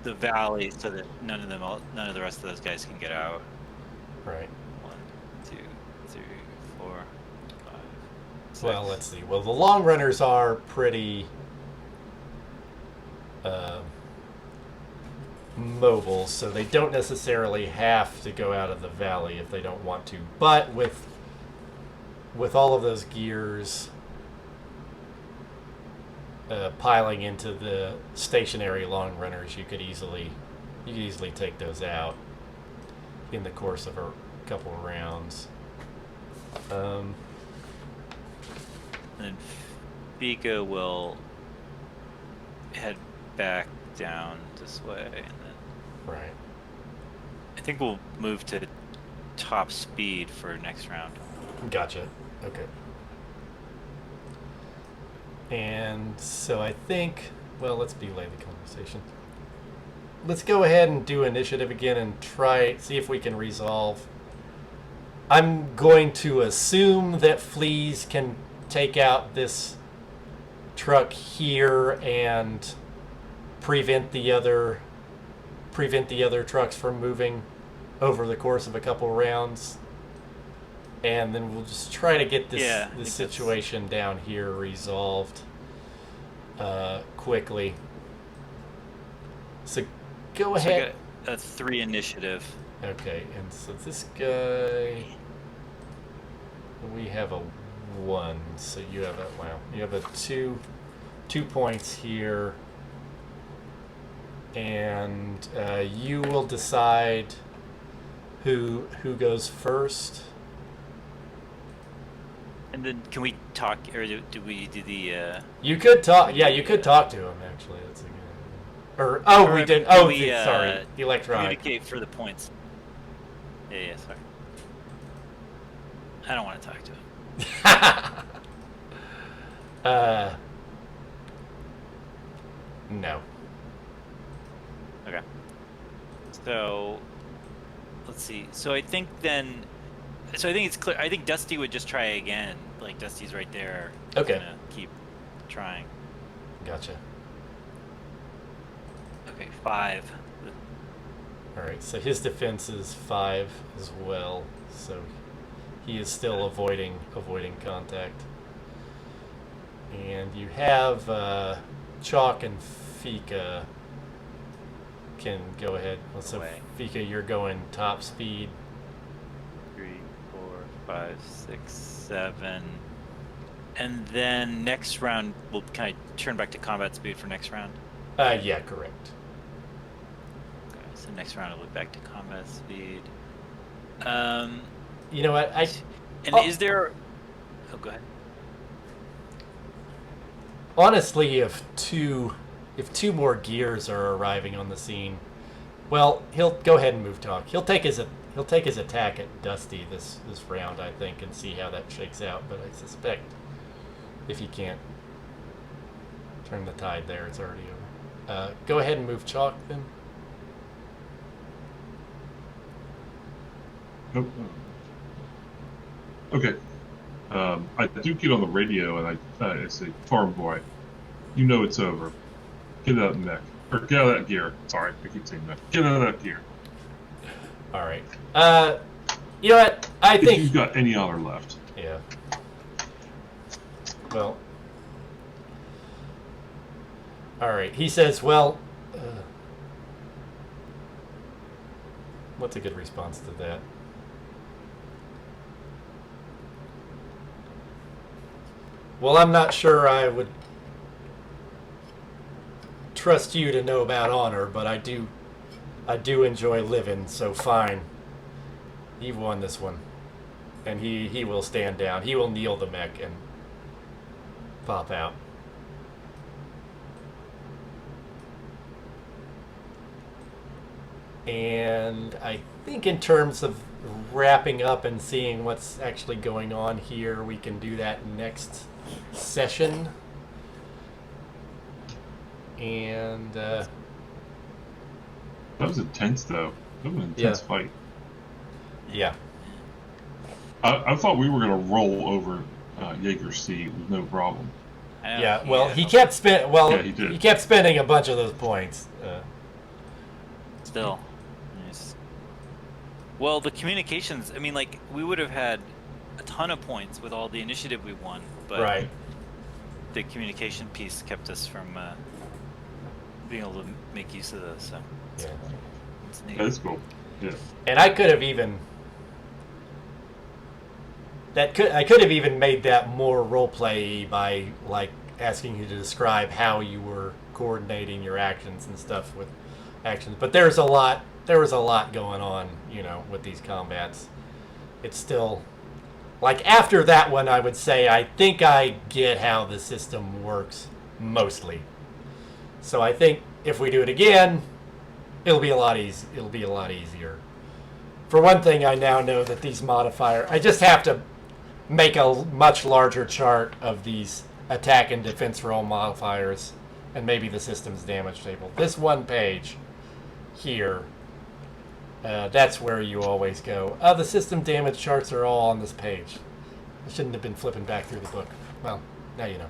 the valley so that none of the rest of those guys can get out. Right. 1, 2, 3, 4, 5, 6. Well, let's see. Well, the long runners are pretty mobile, so they don't necessarily have to go out of the valley if they don't want to. But with all of those gears piling into the stationary long runners, you could easily take those out in the course of a couple of rounds. And then Fika will head back down this way, and then Right. I think we'll move to top speed for next round. Gotcha. Okay. And so I think, well, let's belay the conversation. Let's go ahead and do initiative again and see if we can resolve. I'm going to assume that Fleas can take out this truck here and prevent the other trucks from moving over the course of a couple rounds. And then we'll just try to get this situation down here resolved quickly. So go ahead. I got a 3 initiative. Okay, and so this guy, we have a 1. So you have a 2 points here, and you will decide who goes first. And then can we talk, or do we do the... You could talk. Yeah, you could talk to him. Actually, that's a good. Or we did. Sorry, the electronic. Communicate for the points. Yeah, sorry. I don't want to talk to him. No. Okay. So, let's see. So I think it's clear. I think Dusty would just try again. Like, Dusty's right there. Okay. He's gonna keep trying. Gotcha. Okay, 5. All right. So his defense is 5 as well. So he is still avoiding contact. And you have Chalk and Fika can go ahead. So Away. Fika, you're going top speed. 3, 4, 5, 6, 7. And then next round, we'll kind of turn back to combat speed for next round. Yeah, correct. Okay, so next round, I'll look back to combat speed. You know what? Is there... Oh, go ahead. Honestly, if two more gears are arriving on the scene, well, he'll go ahead and move talk. He'll take his attack at Dusty this round, I think, and see how that shakes out. But I suspect if he can't turn the tide there, it's already over. Go ahead and move Chalk then. Nope. Okay. I do get on the radio and I say, "Farm boy, you know it's over. Get out of the mech. Or get out of that gear. Sorry, I keep saying mech. Get out of that gear. All right. You know what? I If think you've got any honor left. Yeah. Well. All right. He says, "Well, what's a good response to that?" Well, I'm not sure I would trust you to know about honor, but I do enjoy living, so fine. You've won this one. And he will stand down. He will kneel the mech and pop out. And I think in terms of wrapping up and seeing what's actually going on here, we can do that next session. And That was intense, though. That was an intense fight. Yeah. I thought we were going to roll over Jaeger C with no problem. Yeah. Well, he kept he kept spending a bunch of those points. Still. Nice. Well, the communications, I mean, like, we would have had a ton of points with all the initiative we won, but Right. the communication piece kept us from being able to make use of those. So Yeah. it's neat. That's cool. Yeah. And I could have even I could have even made that more roleplay by like asking you to describe how you were coordinating your actions and stuff with actions. But there was a lot going on, you know, with these combats. It's still like after that one, I would say I think I get how the system works mostly. So I think if we do it again, it'll be a lot easier. For one thing, I now know that these modifiers, I just have to make a much larger chart of these attack and defense roll modifiers and maybe the system's damage table. This one page here, that's where you always go. The system damage charts are all on this page. I shouldn't have been flipping back through the book. Well, now you know.